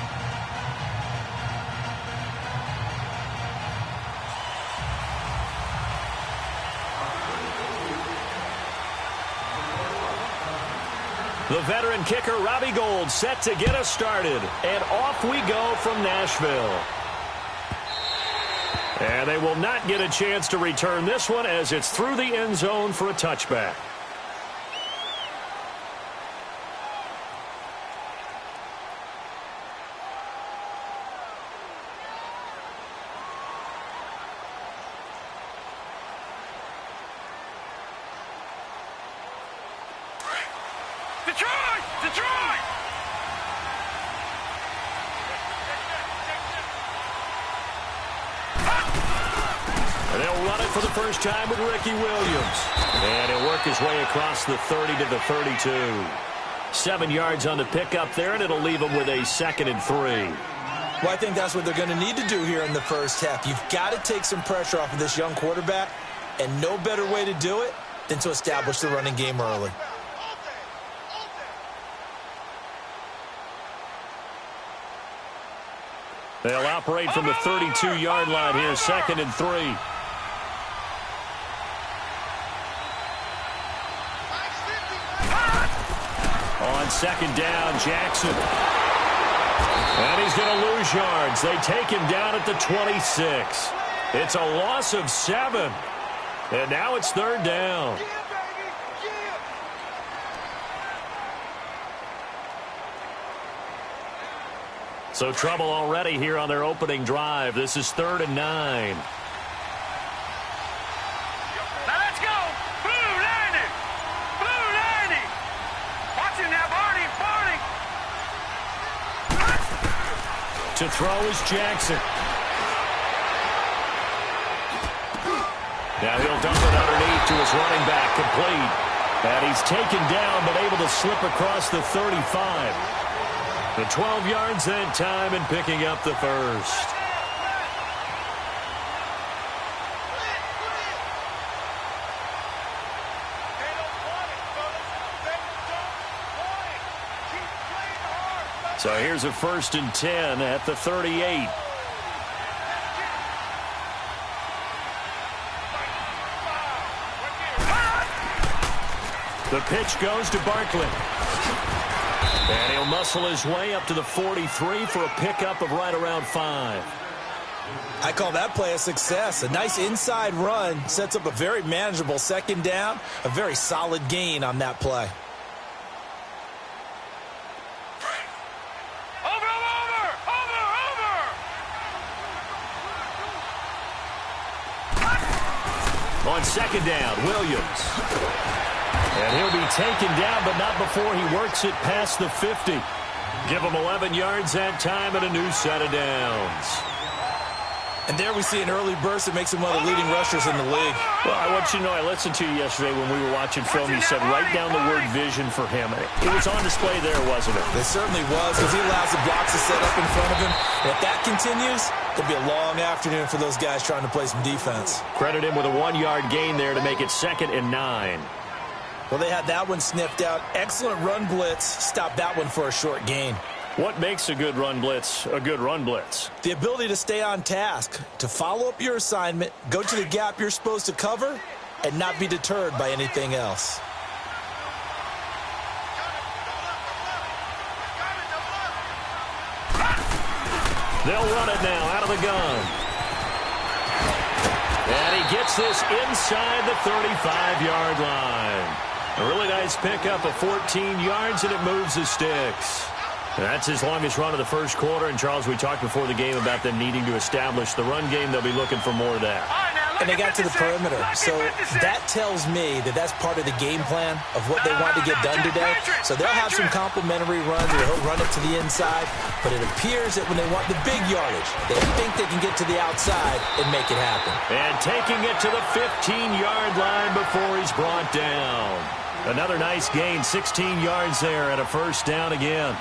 The veteran kicker, Robbie Gould, set to get us started. And off we go from Nashville. And they will not get a chance to return this one as it's through the end zone for a touchback. Detroit! And they'll run it for the first time with Ricky Williams. And he'll work his way across the 30 to the 32. 7 yards on the pickup there, and it'll leave him with a 2nd and 3. Well, I think that's what they're going to need to do here in the first half. You've got to take some pressure off of this young quarterback, and no better way to do it than to establish the running game early. They'll operate from the 32-yard line here, 2nd and 3. On 2nd down, Jackson. And he's going to lose yards. They take him down at the 26. It's a loss of 7. And now it's 3rd down. So trouble already here on their opening drive. This is 3rd and 9. Now let's go. Blue 90. Blue 90. Watching that Barney. To throw is Jackson. Now he'll dump it underneath to his running back, complete. And he's taken down but able to slip across the 35. The 12 yards that time and picking up the first. So here's a 1st and 10 at the 38. The pitch goes to Barkley. And he'll muscle his way up to the 43 for a pickup of right around 5. I call that play a success. A nice inside run sets up a very manageable 2nd down. A very solid gain on that play. On 2nd down, Williams. And he'll be taken down, but not before he works it past the 50. Give him 11 yards that time and a new set of downs. And there we see an early burst that makes him one of the leading rushers in the league. Well, I want you to know, I listened to you yesterday when we were watching film. You said write down the word vision for him. It was on display there, wasn't it? It certainly was, because he allows the blocks to set up in front of him. And if that continues, it'll be a long afternoon for those guys trying to play some defense. Credit him with a 1-yard gain there to make it 2nd and 9. Well, they had that one sniffed out. Excellent run blitz. Stopped that one for a short gain. What makes a good run blitz a good run blitz? The ability to stay on task, to follow up your assignment, go to the gap you're supposed to cover, and not be deterred by anything else. They'll run it now out of the gun. And he gets this inside the 35-yard line. A really nice pickup of 14 yards, and it moves the sticks. That's his longest run of the first quarter. And, Charles, we talked before the game about them needing to establish the run game. They'll be looking for more of that. And they got to the perimeter. So that tells me that that's part of the game plan of what they want to get done today. So they'll have some complimentary runs where he'll run it to the inside. But it appears that when they want the big yardage, they think they can get to the outside and make it happen. And taking it to the 15-yard line before he's brought down. Another nice gain, 16 yards there, and a 1st down again.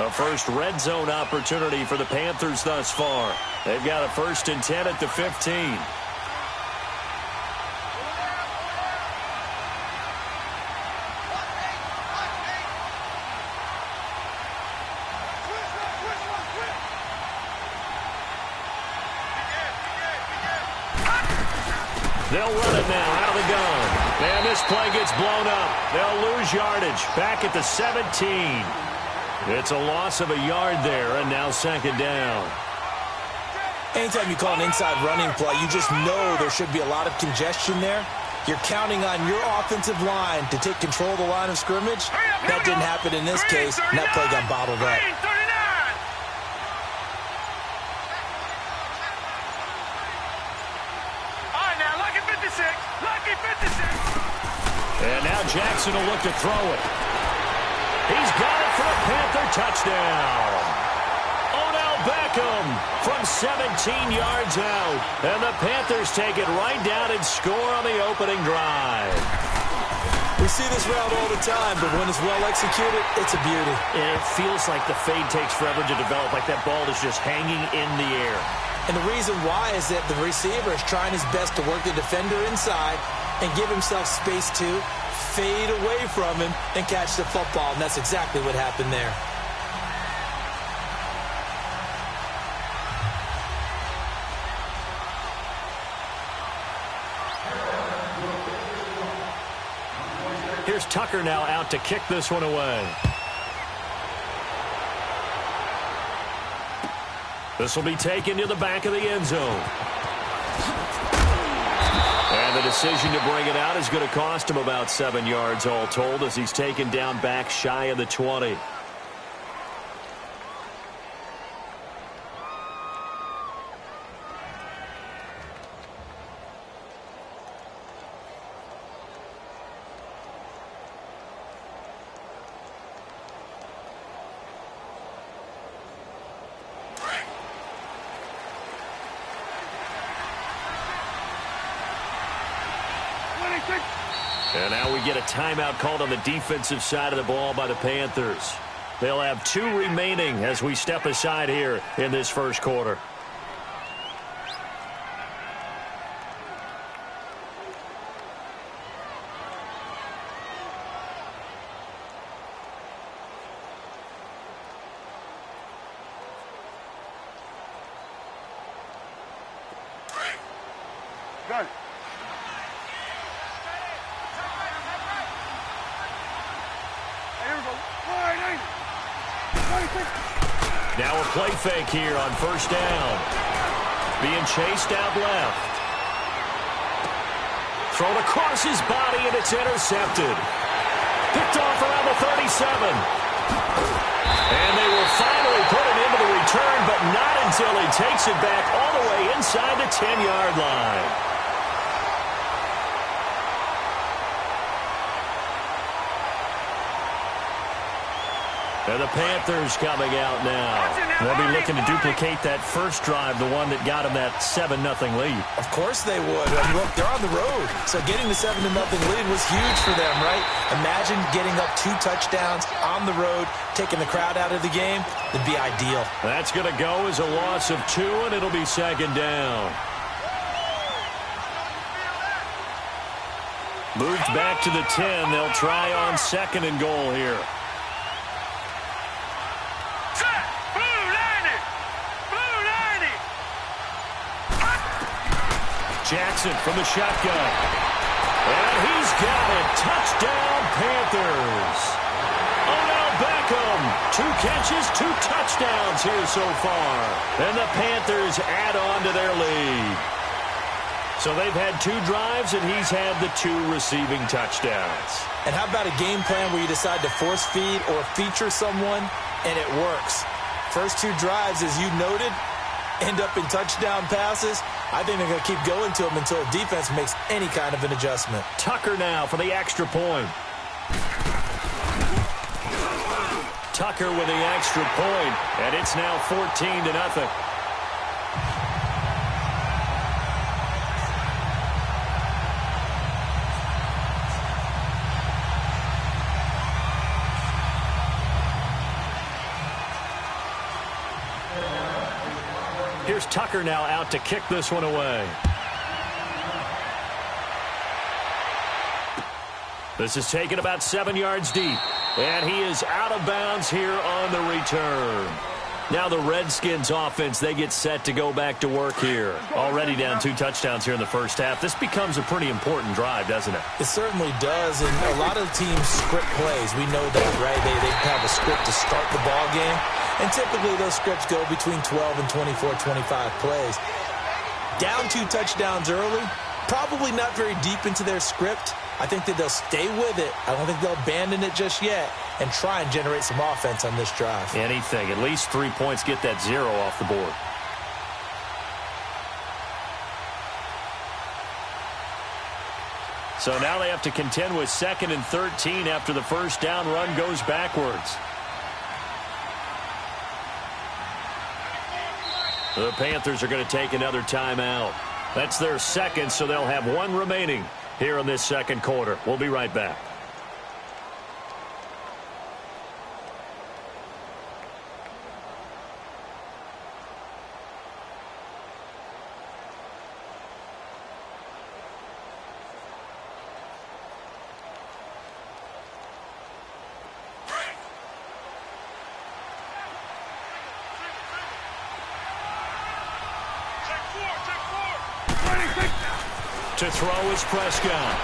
A first red zone opportunity for the Panthers thus far. They've got a 1st and 10 at the 15. They'll run it now out of the gun. And this play gets blown up. They'll lose yardage back at the 17. It's a loss of a yard there, and now 2nd down. Anytime you call an inside running play, you just know there should be a lot of congestion there. You're counting on your offensive line to take control of the line of scrimmage. That didn't happen in this case, and that play got bottled up. And now Jackson will look to throw it. He's got it for a Panther touchdown. Odell Beckham from 17 yards out. And the Panthers take it right down and score on the opening drive. We see this route all the time, but when it's well executed, it's a beauty. And it feels like the fade takes forever to develop, like that ball is just hanging in the air. And the reason why is that the receiver is trying his best to work the defender inside and give himself space to fade away from him and catch the football. And that's exactly what happened there. Here's Tucker now out to kick this one away. This will be taken to the back of the end zone. And the decision to bring it out is going to cost him about 7 yards all told as he's taken down back shy of the 20. And now we get a timeout called on the defensive side of the ball by the Panthers. They'll have 2 remaining as we step aside here in this first quarter. Got it. Now a play fake here on 1st down. Being chased out left. Thrown across his body, and it's intercepted. Picked off around the 37. And they will finally put it into the return, but not until he takes it back all the way inside the 10-yard line. And the Panthers coming out now. They'll be looking to duplicate that first drive, the one that got them that 7-0 lead. Of course they would. I mean, look, they're on the road. So getting the 7-0 lead was huge for them, right? Imagine getting up 2 touchdowns on the road, taking the crowd out of the game. It'd be ideal. That's going to go as a loss of 2, and it'll be 2nd down. Moved back to the 10. They'll try on 2nd and goal here. Jackson from the shotgun. And he's got it. Touchdown, Panthers. Odell Beckham. 2 catches, 2 touchdowns here so far. And the Panthers add on to their lead. So they've had 2 drives, and he's had the 2 receiving touchdowns. And how about a game plan where you decide to force feed or feature someone, and it works? First 2 drives, as you noted, end up in touchdown passes. I think they're going to keep going to him until the defense makes any kind of an adjustment. Tucker now for the extra point. Tucker with the extra point, and it's now 14-0. Here's Tucker now out to kick this one away. This is taken about 7 yards deep. And he is out of bounds here on the return. Now the Redskins offense, they get set to go back to work here. Already down 2 touchdowns here in the first half. This becomes a pretty important drive, doesn't it? It certainly does, and a lot of teams script plays. We know that, right? They have a script to start the ball game, and typically those scripts go between 12 and 24, 25 plays. Down 2 touchdowns early, probably not very deep into their script. I think that they'll stay with it. I don't think they'll abandon it just yet and try and generate some offense on this drive. Anything. At least 3 points, get that 0 off the board. So now they have to contend with 2nd and 13 after the first down run goes backwards. The Panthers are going to take another timeout. That's their second, so they'll have 1 remaining here in this second quarter. We'll be right back. To throw is Prescott.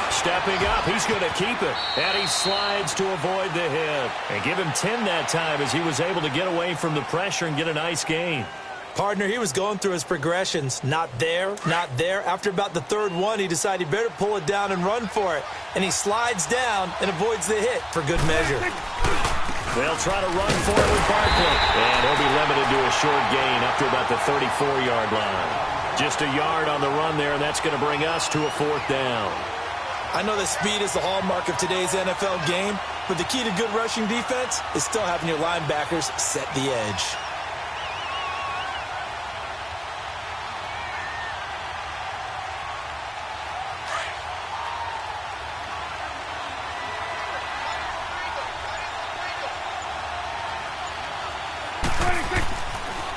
Stepping up, he's going to keep it. And he slides to avoid the hit. And give him 10 that time as he was able to get away from the pressure and get a nice gain. Partner, he was going through his progressions. Not there, not there. After about the 3rd one, he decided he better pull it down and run for it. And he slides down and avoids the hit for good measure. They'll try to run for it with Barkley. And he'll be limited to a short gain up to about the 34-yard line. Just a yard on the run there, and that's going to bring us to a 4th down. I know that speed is the hallmark of today's NFL game, but the key to good rushing defense is still having your linebackers set the edge.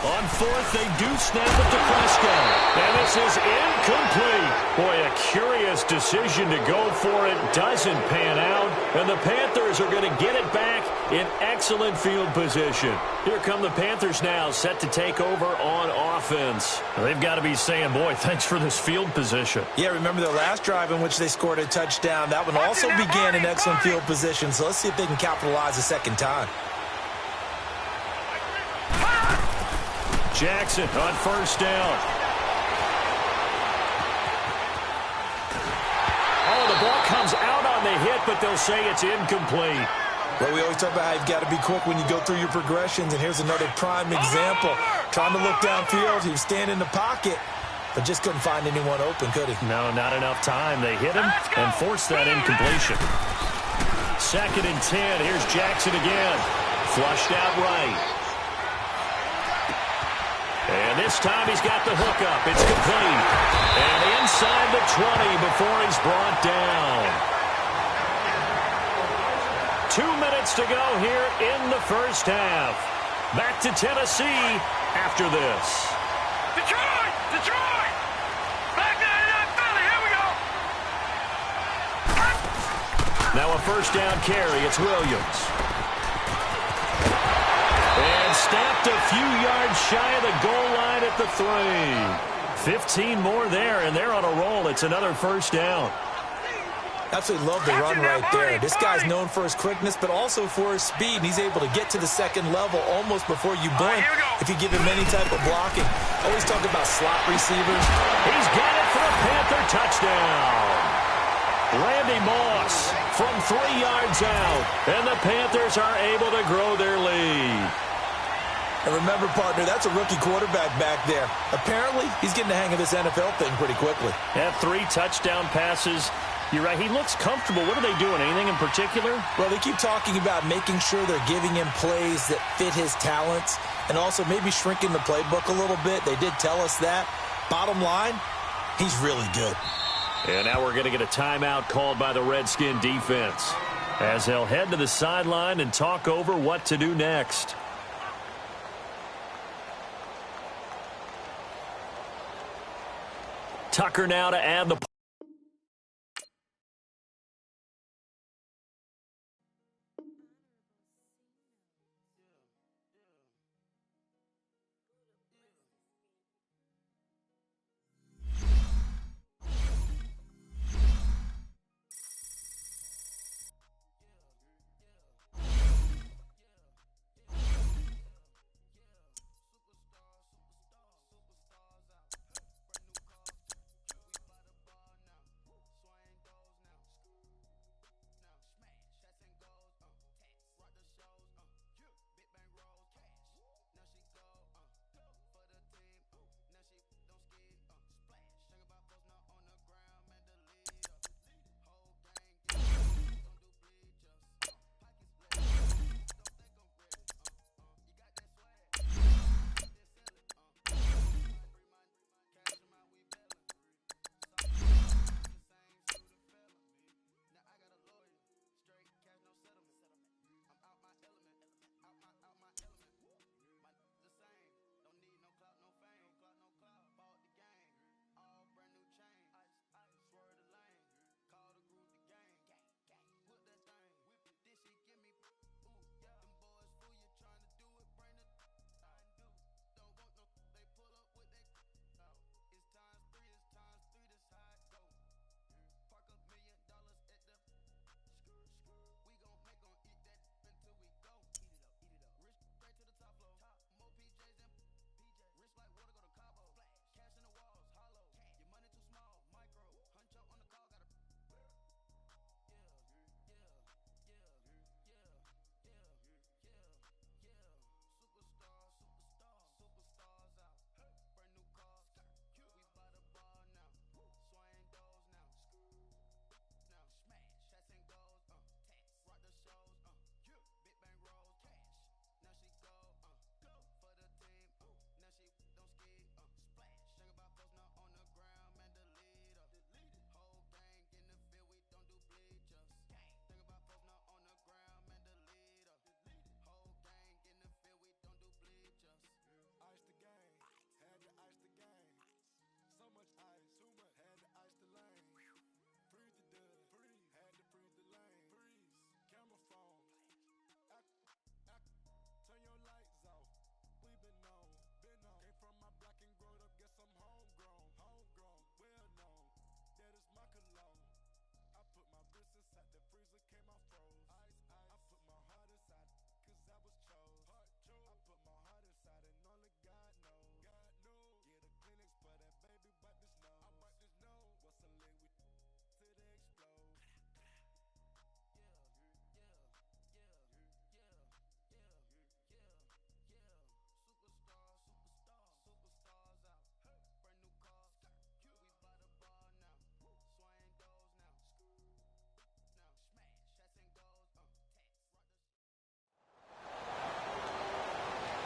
On 4th, they do snap it to Prescott. And this is incomplete. Boy, a curious decision to go for it. Doesn't pan out. And the Panthers are going to get it back in excellent field position. Here come the Panthers now, set to take over on offense. They've got to be saying, boy, thanks for this field position. Yeah, remember their last drive in which they scored a touchdown. That one also began in excellent field position. So let's see if they can capitalize a second time. Jackson on 1st down. Oh, the ball comes out on the hit, but they'll say it's incomplete. Well, we always talk about how you've got to be quick when you go through your progressions, and here's another prime example. Trying to look downfield, he was standing in the pocket, but just couldn't find anyone open, could he? No, not enough time. They hit him and forced that incompletion. 2nd and 10. Here's Jackson again. Flushed out right. And this time he's got the hookup. It's complete. And inside the 20 before he's brought down. 2 minutes to go here in the first half. Back to Tennessee after this. Detroit! Detroit! Back to Philly. Here we go. Now a first down carry. It's Williams. And snapped a few yards shy of the goal line at the 3. 15 more there, and they're on a roll. It's another first down. Absolutely love the run right there. This guy's known for his quickness, but also for his speed. And he's able to get to the 2nd level almost before you blink if you give him any type of blocking. Always talk about slot receivers. He's got it for a Panther touchdown. Randy Moss from 3 yards out, and the Panthers are able to grow their lead. And remember, partner, that's a rookie quarterback back there. Apparently, he's getting the hang of this NFL thing pretty quickly. Had 3 touchdown passes. You're right, he looks comfortable. What are they doing? Anything in particular? Well, they keep talking about making sure they're giving him plays that fit his talents and also maybe shrinking the playbook a little bit. They did tell us that. Bottom line, he's really good. And now we're going to get a timeout called by the Redskin defense as they'll head to the sideline and talk over what to do next. Tucker now to add the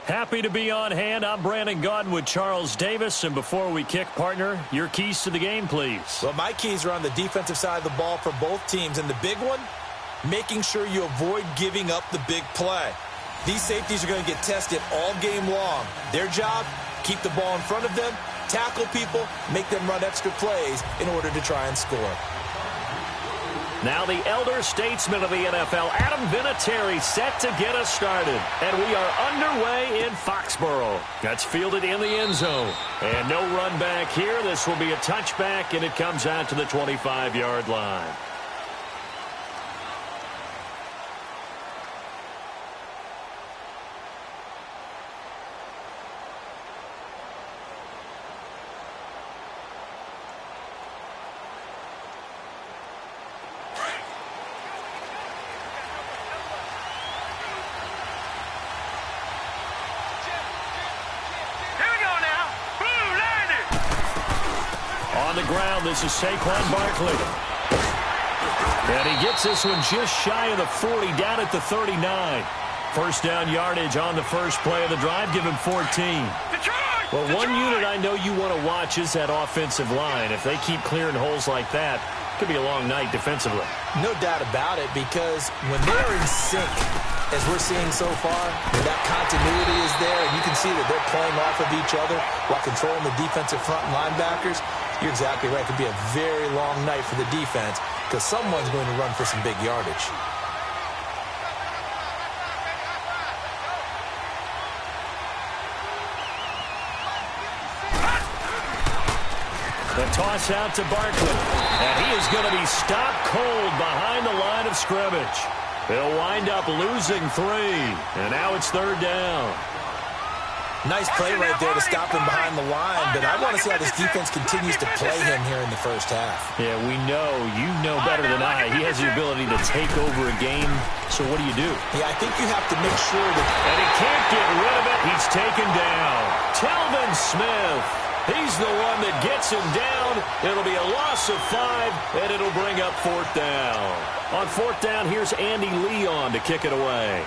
Happy to be on hand. I'm Brandon Gaudin with Charles Davis. And before we kick, partner, your keys to the game, please. Well, my keys are on the defensive side of the ball for both teams. And the big one, making sure you avoid giving up the big play. These safeties are going to get tested all game long. Their job, keep the ball in front of them, tackle people, make them run extra plays in order to try and score. Now the elder statesman of the NFL, Adam Vinatieri, set to get us started. And we are underway in Foxborough. That's fielded in the end zone. And no run back here. This will be a touchback, and it comes out to the 25-yard line. This is Saquon Barkley. And he gets this one just shy of the 40, down at the 39. First down yardage on the first play of the drive, give him 14. Well, one unit I know you want to watch is that offensive line. If they keep clearing holes like that, it could be a long night defensively. No doubt about it, because when they're in sync, as we're seeing so far, that continuity is there, and you can see that they're playing off of each other while controlling the defensive front and linebackers. You're exactly right. It could be a very long night for the defense because someone's going to run for some big yardage. The toss out to Barkley. And he is going to be stopped cold behind the line of scrimmage. He'll wind up losing 3. And now it's 3rd down. Nice play right there to stop him behind the line, but I want to see how this defense continues to play him here in the first half. Yeah, we know. You know better than I. He has the ability to take over a game. So what do? Yeah, I think you have to make sure that... And he can't get rid of it. He's taken down. Telvin Smith. He's the one that gets him down. It'll be a loss of 5, and it'll bring up 4th down. On 4th down, here's Andy Leon to kick it away.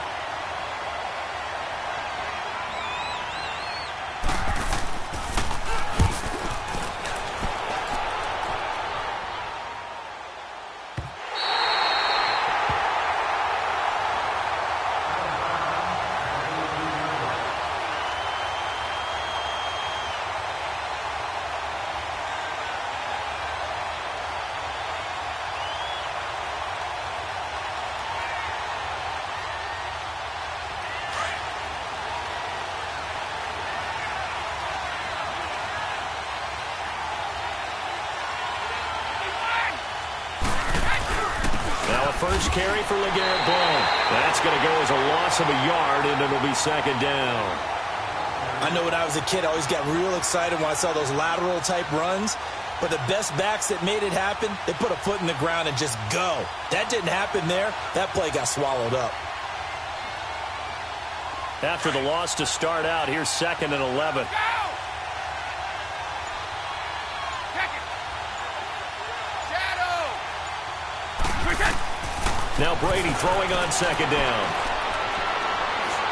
First carry for LeGarrette Blount. That's going to go as a loss of a yard, and it'll be 2nd down. I know when I was a kid, I always got real excited when I saw those lateral-type runs. But the best backs that made it happen, they put a foot in the ground and just go. That didn't happen there. That play got swallowed up. After the loss to start out, here's 2nd and 11. Now Brady throwing on 2nd down.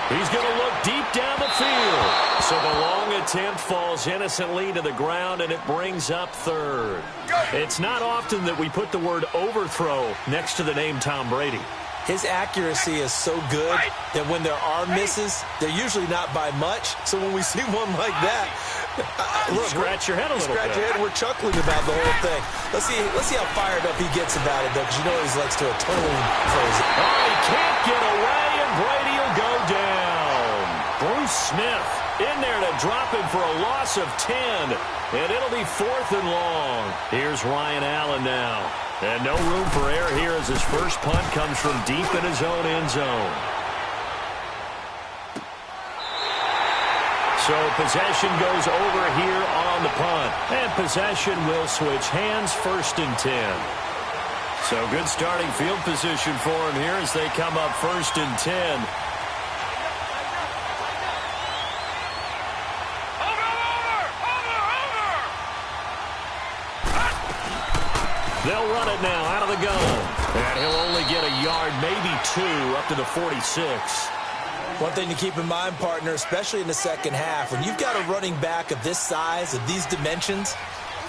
He's going to look deep down the field. So the long attempt falls innocently to the ground, and it brings up 3rd. It's not often that we put the word overthrow next to the name Tom Brady. His accuracy is so good that when there are misses, they're usually not by much. So when we see one like that, look, scratch your head a little bit. Scratch your head, and we're chuckling about the whole thing. Let's see how fired up he gets about it, though, because you know he likes to atone for his... Oh, he can't get away, and Brady will go down. Bruce Smith in there to drop him for a loss of 10, and it'll be 4th and long. Here's Ryan Allen now. And no room for error here as his first punt comes from deep in his own end zone. So possession goes over here on the punt. And possession will switch hands, 1st and 10. So good starting field position for him here as they come up 1st and 10. They'll run it now out of the gun. And he'll only get a yard, maybe 2, up to the 46. One thing to keep in mind, partner, especially in the second half, when you've got a running back of this size, of these dimensions,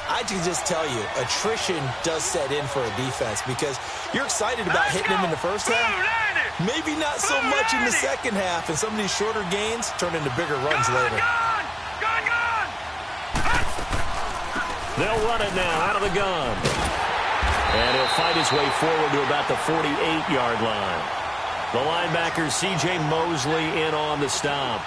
I can just tell you, attrition does set in for a defense because you're excited about hitting him in the first half. Maybe not so much in the second half, and some of these shorter gains turn into bigger runs later. They'll run it now out of the gun. And he'll fight his way forward to about the 48-yard line. The linebacker, C.J. Mosley, in on the stop.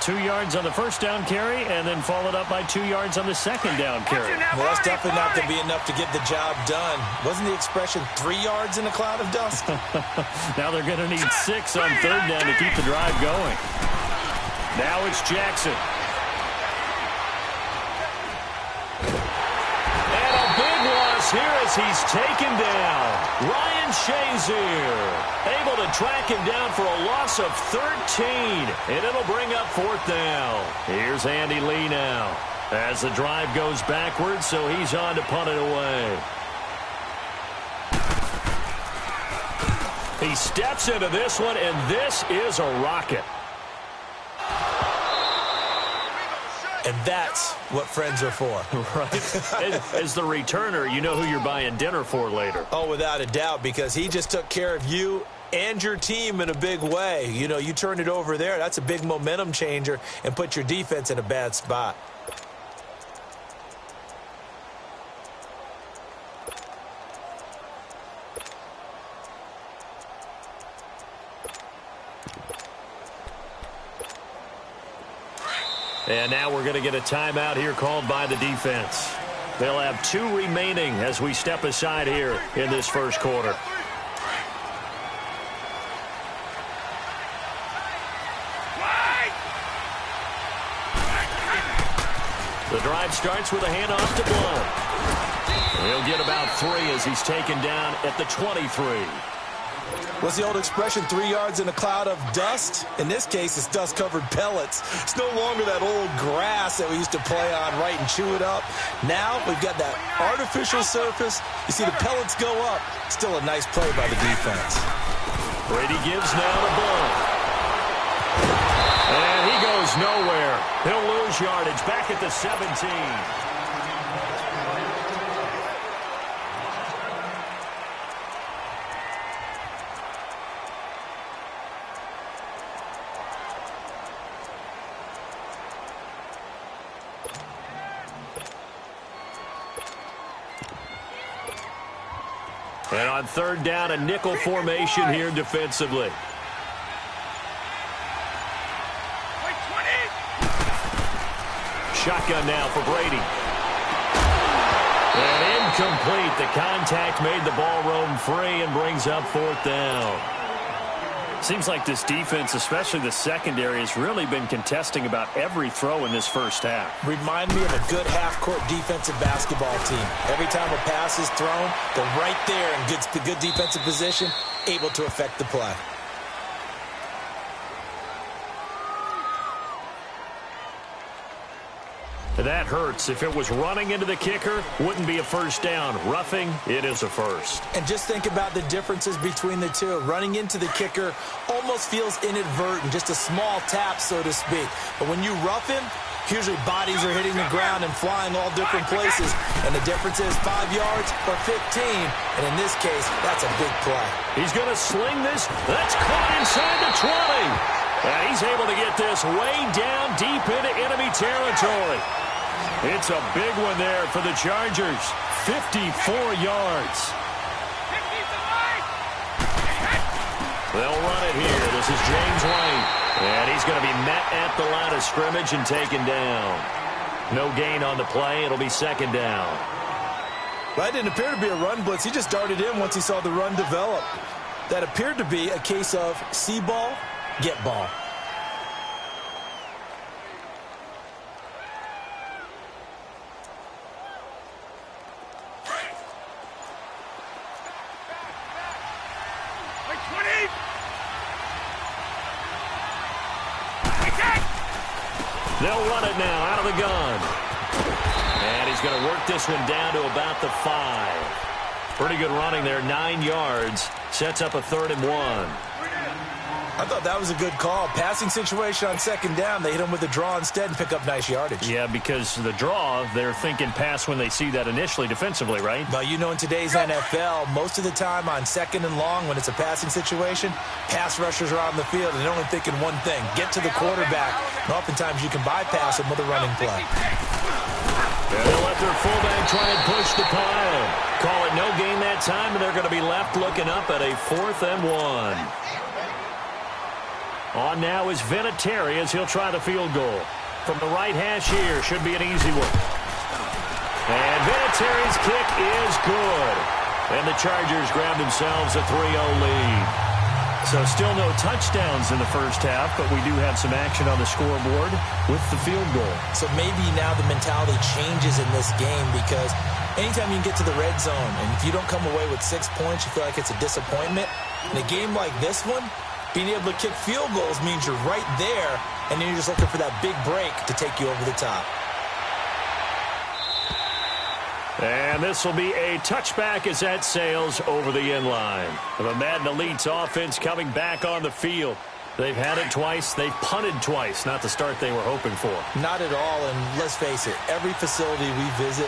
2 yards on the first down carry, and then followed up by 2 yards on the second down carry. Well, that's definitely not going to be enough to get the job done. Wasn't the expression 3 yards in a cloud of dust? Now they're going to need 6 on 3rd down to keep the drive going. Now it's Jackson. Here as he's taken down. Ryan Shazier able to track him down for a loss of 13. And it'll bring up 4th down. Here's Andy Lee now as the drive goes backwards, so he's on to punt it away. He steps into this one, and this is a rocket. And that's what friends are for. Right. As the returner, you know who you're buying dinner for later. Oh, without a doubt, because he just took care of you and your team in a big way. You know, you turned it over there. That's a big momentum changer and put your defense in a bad spot. And now we're going to get a timeout here called by the defense. They'll have 2 remaining as we step aside here in this first quarter. The drive starts with a handoff to Blount. He'll get about 3 as he's taken down at the 23. What's the old expression, 3 yards in a cloud of dust? In this case, it's dust-covered pellets. It's no longer that old grass that we used to play on, right, and chew it up. Now we've got that artificial surface. You see the pellets go up. Still a nice play by the defense. Brady gives now to Blount. And he goes nowhere. He'll lose yardage back at the 17. And on 3rd down, a nickel formation here defensively. Shotgun now for Brady. And incomplete. The contact made the ball roam free and brings up 4th down. Seems like this defense, especially the secondary, has really been contesting about every throw in this first half. Remind me of a good half-court defensive basketball team. Every time a pass is thrown, they're right there in good defensive position, able to affect the play. That hurts. If it was running into the kicker, wouldn't be a first down. Roughing, it is a first. And just think about the differences between the two. Running into the kicker almost feels inadvertent, just a small tap, so to speak. But when you rough him, usually bodies are hitting the ground and flying all different places. And the difference is 5 yards or 15. And in this case, that's a big play. He's going to sling this. That's caught inside the 20. And he's able to get this way down deep into enemy territory. It's a big one there for the Chargers. 54 yards. They'll run it here. This is James White. And he's going to be met at the line of scrimmage and taken down. No gain on the play. It'll be 2nd down. Well, that didn't appear to be a run blitz. He just darted in once he saw the run develop. That appeared to be a case of see ball, get ball. They'll run it now out of the gun. And he's going to work this one down to about the 5. Pretty good running there, 9 yards. Sets up a 3rd and 1. I thought that was a good call. Passing situation on 2nd down. They hit him with a draw instead and pick up nice yardage. Yeah, because the draw, they're thinking pass when they see that initially defensively, right? Well, you know, in today's NFL, most of the time on 2nd and long, when it's a passing situation, pass rushers are on the field, and they're only thinking one thing, get to the quarterback. And oftentimes you can bypass them with a running play. And they'll let their fullback try and push the pile. Call it no gain that time, and they're going to be left looking up at a 4th and 1. On now is Vinatieri as he'll try the field goal. From the right hash here, should be an easy one. And Vinatieri's kick is good. And the Chargers grab themselves a 3-0 lead. So still no touchdowns in the first half, but we do have some action on the scoreboard with the field goal. So maybe now the mentality changes in this game because anytime you can get to the red zone, and if you don't come away with 6 points, you feel like it's a disappointment. In a game like this one, being able to kick field goals means you're right there, and then you're just looking for that big break to take you over the top. And this will be a touchback as that sails over the end line. The Madden Elite's offense coming back on the field. They've had it twice. They've punted twice. Not the start they were hoping for. Not at all, and let's face it, every facility we visit,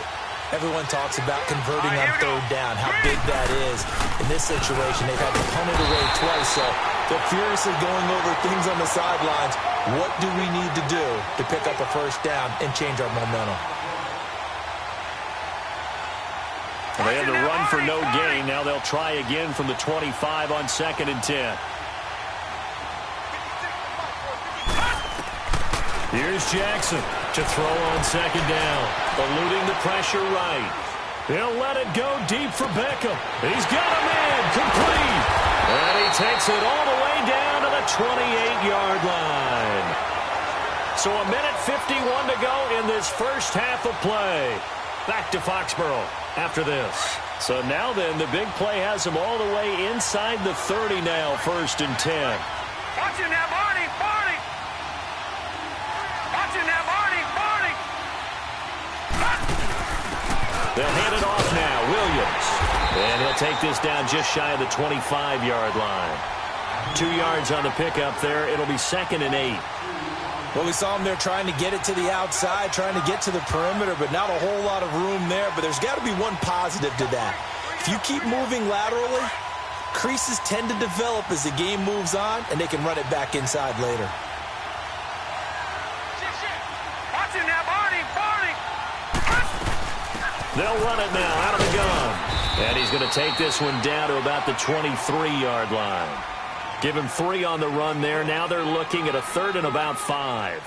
everyone talks about converting on 3rd down, how big that is. In this situation, they've had to punt it away twice, so they're furiously going over things on the sidelines. What do we need to do to pick up a 1st down and change our momentum? They had to run for no gain. Now they'll try again from the 25 on 2nd and 10. Here's Jackson to throw on second down. Eluding the pressure right. He'll let it go deep for Beckham. He's got a man complete. And he takes it all the way down to the 28-yard line. So a minute 51 to go in this first half of play. Back to Foxborough after this. So now then, the big play has him all the way inside the 30 now, 1st and 10. Watching that, Barney, Barney. Watching that, Barney, Barney. They'll hand it off now, Williams. And he'll take this down just shy of the 25-yard line. 2 yards on the pickup there. It'll be 2nd and 8. Well, we saw him there trying to get it to the outside, trying to get to the perimeter, but not a whole lot of room there. But there's got to be one positive to that. If you keep moving laterally, creases tend to develop as the game moves on, and they can run it back inside later. Watching that, Barney, Barney. They'll run it now out of the gun. And he's going to take this one down to about the 23-yard line. Give him 3 on the run there. Now they're looking at a 3rd and about 5.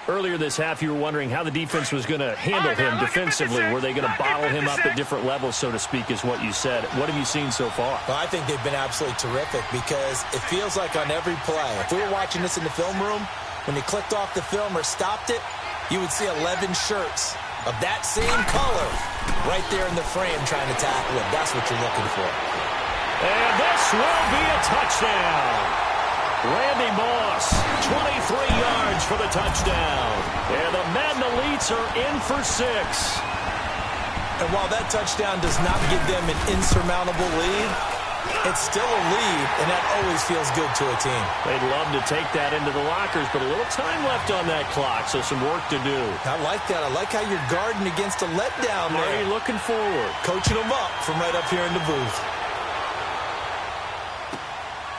Earlier this half, you were wondering how the defense was going to handle him defensively. Were they going to bottle him up at different levels, so to speak, is what you said. What have you seen so far? Well, I think they've been absolutely terrific because it feels like on every play, if we were watching this in the film room, when they clicked off the film or stopped it, you would see 11 shirts of that same color right there in the frame trying to tackle him. That's what you're looking for. And this will be a touchdown. Randy Moss, 23 yards for the touchdown. And the Madden Elites are in for 6. And while that touchdown does not give them an insurmountable lead, it's still a lead, and that always feels good to a team. They'd love to take that into the lockers, but a little time left on that clock, so some work to do. I like that. I like how you're guarding against a letdown there. Marty looking forward. Coaching them up from right up here in the booth.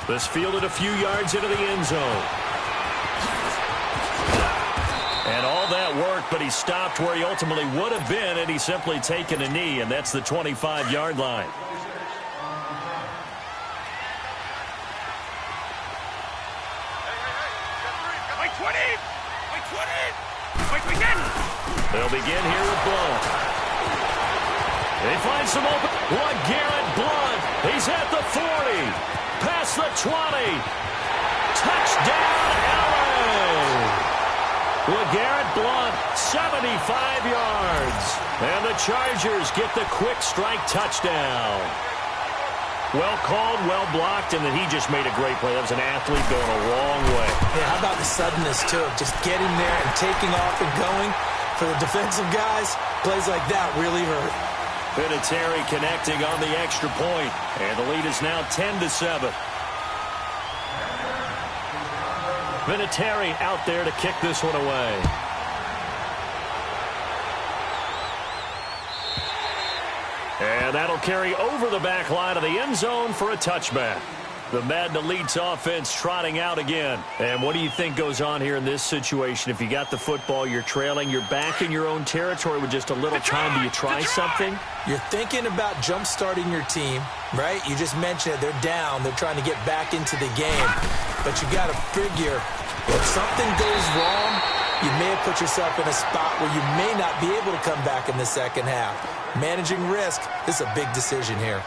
This fielded a few yards into the end zone. And all that work, but he stopped where he ultimately would have been, and he's simply taken a knee, and that's the 25-yard line. They'll begin here with Blunt. They find some open. LeGarrette Blunt. He's at the 40. Past the 20. Touchdown, LA. LeGarrette Blunt, 75 yards. And the Chargers get the quick strike touchdown. Well called, well blocked, and then he just made a great play. That was an athlete going a long way. Yeah, how about the suddenness, too? Just getting there and taking off and going. For the defensive guys, plays like that really hurt. Vinatieri connecting on the extra point, and the lead is now 10-7. Vinatieri out there to kick this one away. And that'll carry over the back line of the end zone for a touchback. The Madden Elites offense trotting out again. And what do you think goes on here in this situation? If you got the football, you're trailing, you're back in your own territory with just a little time. Do you try something? You're thinking about jump-starting your team, right? You just mentioned it. They're down. They're trying to get back into the game. But you got to figure if something goes wrong, you may have put yourself in a spot where you may not be able to come back in the second half. Managing risk, this is a big decision here.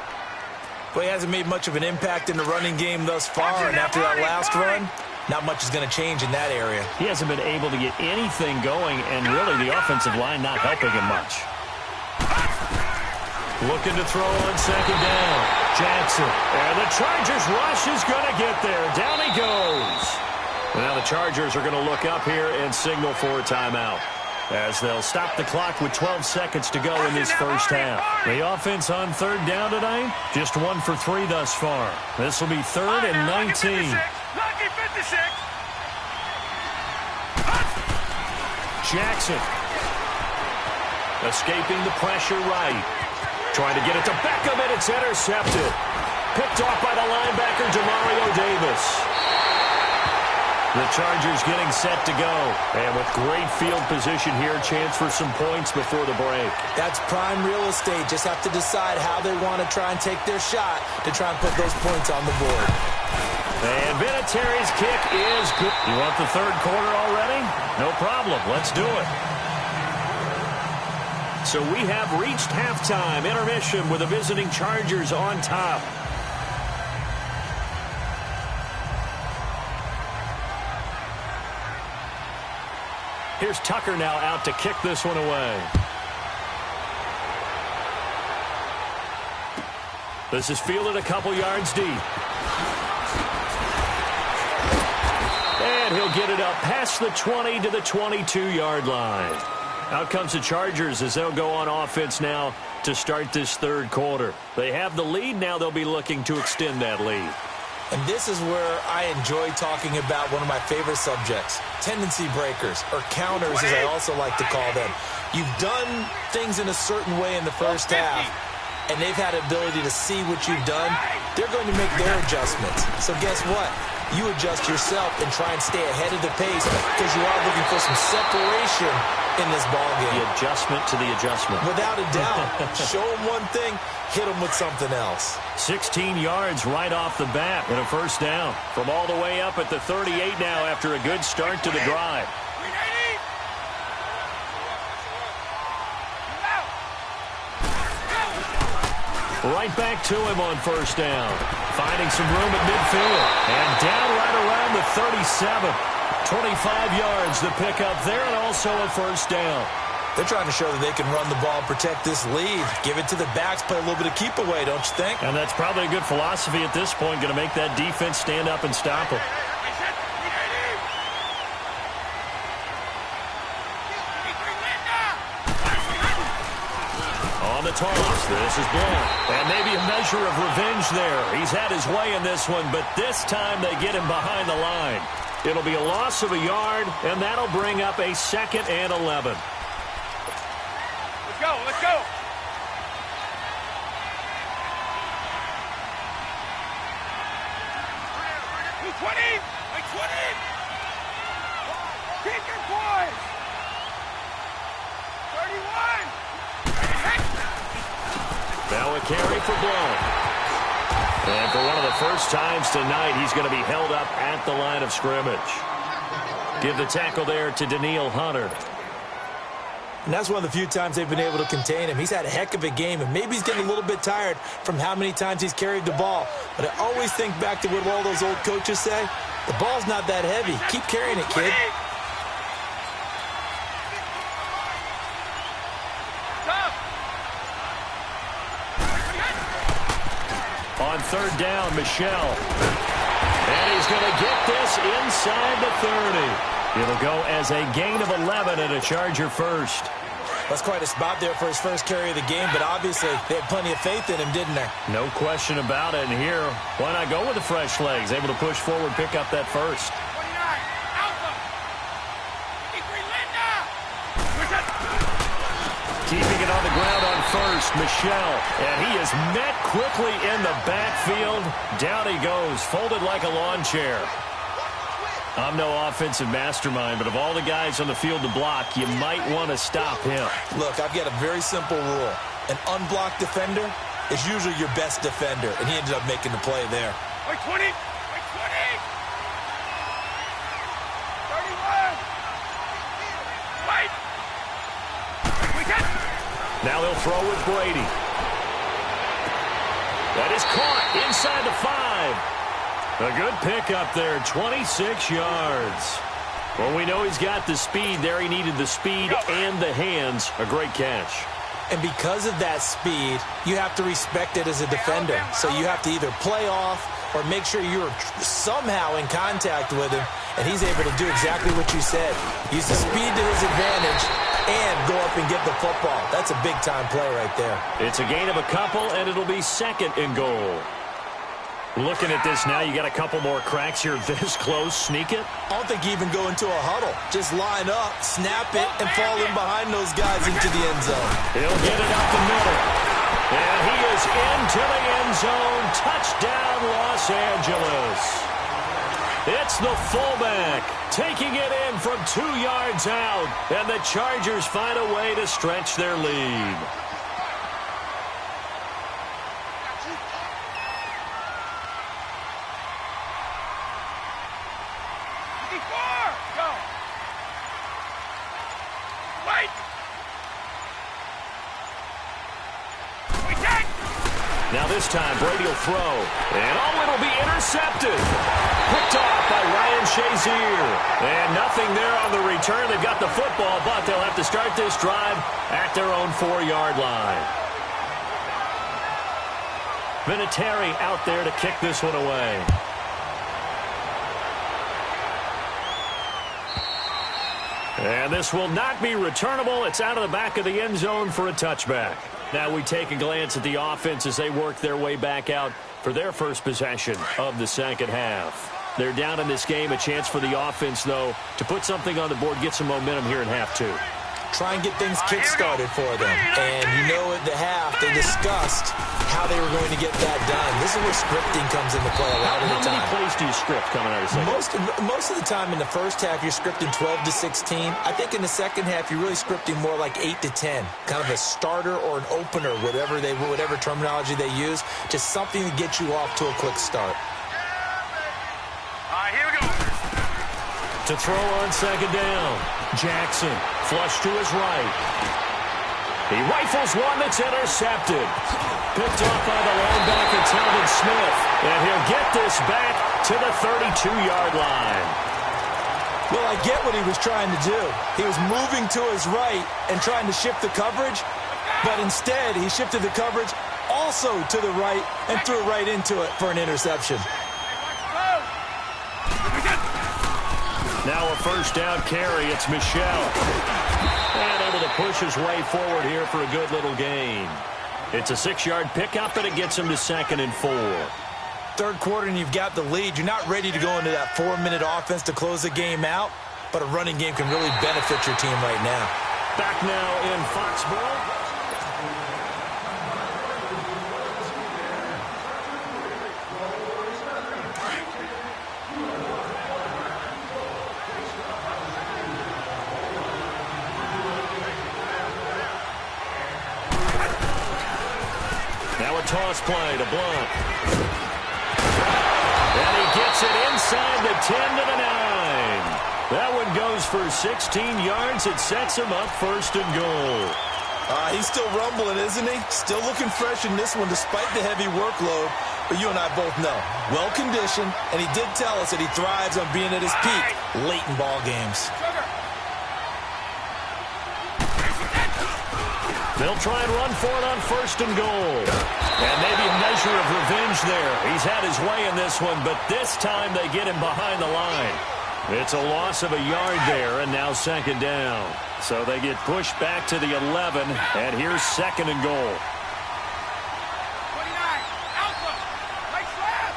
Well, he hasn't made much of an impact in the running game thus far, and after that last run, not much is going to change in that area. He hasn't been able to get anything going, and really the offensive line not helping him much. Looking to throw on second down. Jackson. And the Chargers rush is going to get there. Down he goes. Now the Chargers are going to look up here and signal for a timeout, as they'll stop the clock with 12 seconds to go in this first half. The offense on third down tonight, just 1 for 3 thus far. This will be 3rd and 19. Jackson escaping the pressure right. Trying to get it to Beckham, and it's intercepted. Picked off by the linebacker, Demario Davis. The Chargers getting set to go. And with great field position here, chance for some points before the break. That's prime real estate. Just have to decide how they want to try and take their shot to try and put those points on the board. And Vinatieri's kick is good. You want the third quarter already? No problem. Let's do it. So we have reached halftime. Intermission with the visiting Chargers on top. Here's Tucker now out to kick this one away. This is fielded a couple yards deep. And he'll get it up past the 20 to the 22-yard line. Out comes the Chargers as they'll go on offense now to start this third quarter. They have the lead. Now they'll be looking to extend that lead. And this is where I enjoy talking about one of my favorite subjects, tendency breakers, or counters as I also like to call them. You've done things in a certain way in the first half, and they've had the ability to see what you've done. They're going to make their adjustments. So guess what? You adjust yourself and try and stay ahead of the pace because you are looking for some separation in this ballgame. The adjustment to the adjustment. Without a doubt. Show them one thing, hit them with something else. 16 yards right off the bat and a first down. From all the way up at the 38 now after a good start to the drive. Right back to him on first down. Finding some room at midfield. And down right around the 37. 25 yards the pickup there and also a first down. They're trying to show that they can run the ball and protect this lead. Give it to the backs, play a little bit of keep away, don't you think? And that's probably a good philosophy at this point. Going to make that defense stand up and stop them. On the toss, this is blown. And maybe a measure of revenge there. He's had his way in this one, but this time they get him behind the line. It'll be a loss of a yard, and that'll bring up a 2nd and 11. Let's go, let's go. Who's 20? Like 20? Keep your poise. 31. Now a carry for Blown. And for one of the first times tonight, he's going to be held up at the line of scrimmage. Give the tackle there to Daniil Hunter. And that's one of the few times they've been able to contain him. He's had a heck of a game, and maybe he's getting a little bit tired from how many times he's carried the ball. But I always think back to what all those old coaches say. The ball's not that heavy. Keep carrying it, kid. On third down, Michel. And he's going to get this inside the 30. It'll go as a gain of 11 and a Charger first. That's quite a spot there for his first carry of the game, but obviously they had plenty of faith in him, didn't they? No question about it. And here, why not go with the fresh legs? Able to push forward, pick up that first. 29. Alpha. 53. Linda. Keeping it on the ground on first, Michel. And he is met quickly in the backfield. Down he goes, folded like a lawn chair. I'm no offensive mastermind, but of all the guys on the field to block, you might want to stop him. Look, I've got a very simple rule. An unblocked defender is usually your best defender, and he ended up making the play there. Wait, 20. Wait, 20. 31. Wait. We got. Now they'll throw with Brady. That is caught inside the 5. A good pickup there, 26 yards. Well, we know he's got the speed there. He needed the speed and the hands. A great catch. And because of that speed, you have to respect it as a defender. So you have to either play off or make sure you're somehow in contact with him. And he's able to do exactly what you said. Use the speed to his advantage and go up and get the football. That's a big-time play right there. It's a gain of a couple, and it'll be 2nd and goal. Looking at this now, you got a couple more cracks here this close. Sneak it. I don't think you even go into a huddle. Just line up, snap it, and fall in behind those guys into the end zone. He'll get it up the middle. And he is into the end zone. Touchdown, Los Angeles. It's the fullback taking it in from 2 yards out. And the Chargers find a way to stretch their lead. this time Brady will throw. And it'll be intercepted. Picked off by Ryan Shazier. And nothing there on the return. They've got the football, but they'll have to start this drive at their own 4-yard line. Vinatieri out there to kick this one away. And this will not be returnable. It's out of the back of the end zone for a touchback. Now we take a glance at the offense as they work their way back out for their first possession of the second half. They're down in this game. A chance for the offense, though, to put something on the board, get some momentum here in half two. Try and get things kick-started for them. And you know at the half, they discussed how they were going to get that done. This is where scripting comes into play a lot of the time. How many plays do you script coming out of second? Most of the time in the first half, you're scripting 12 to 16. I think in the second half, you're really scripting more like 8 to 10. Kind of a starter or an opener, whatever terminology they use. Just something to get you off to a quick start. All right, here we go. To throw on second down. Jackson, flush to his right. He rifles one that's intercepted. Picked off by the linebacker, Telvin Smith. And he'll get this back to the 32-yard line. Well, I get what he was trying to do. He was moving to his right and trying to shift the coverage. But instead, he shifted the coverage also to the right and threw it right into it for an interception. Now a first down carry. It's Michel. And able to push his way forward here for a good little gain. It's a 6-yard pickup, and it gets him to 2nd and 4. Third quarter, and you've got the lead. You're not ready to go into that 4-minute offense to close the game out, but a running game can really benefit your team right now. Back now in Foxborough. Now a toss play to Blunt. And he gets it inside the 10 to the 9. That one goes for 16 yards. It sets him up 1st and goal. He's still rumbling, isn't he? Still looking fresh in this one despite the heavy workload. But you and I both know, well-conditioned, and he did tell us that he thrives on being at his peak late in ball games. They'll try and run for it on 1st and goal. And maybe a measure of revenge there. He's had his way in this one, but this time they get him behind the line. It's a loss of a yard there, and now 2nd down. So they get pushed back to the 11, and here's 2nd and goal. 29, Alpha, right slap.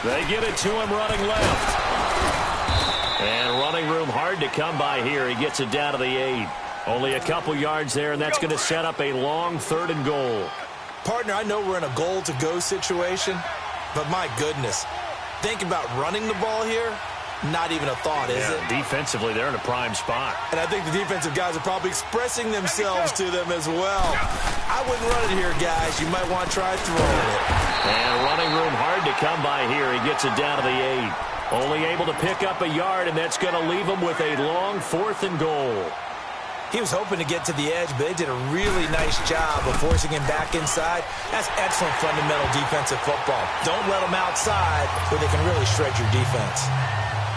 They get it to him running left. And running room hard to come by here. He gets it down to the 8. Only a couple yards there, and that's going to set up a long 3rd and goal. Partner, I know we're in a goal-to-go situation, but my goodness, think about running the ball here. Not even a thought, is it? Defensively, they're in a prime spot. And I think the defensive guys are probably expressing themselves to them as well. I wouldn't run it here, guys. You might want to try throwing it. And running room hard to come by here. He gets it down to the 8. Only able to pick up a yard, and that's going to leave him with a long 4th and goal. He was hoping to get to the edge, but they did a really nice job of forcing him back inside. That's excellent fundamental defensive football. Don't let them outside where they can really shred your defense.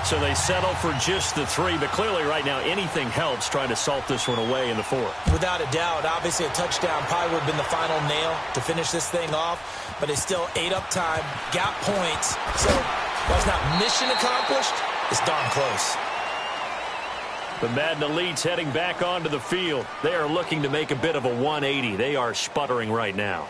So they settle for just the 3, but clearly right now anything helps trying to salt this one away in the 4th. Without a doubt, obviously a touchdown probably would have been the final nail to finish this thing off, but they still ate up time, got points. So while it's not mission accomplished, it's darn close. The Madden Elites heading back onto the field. They are looking to make a bit of a 180. They are sputtering right now.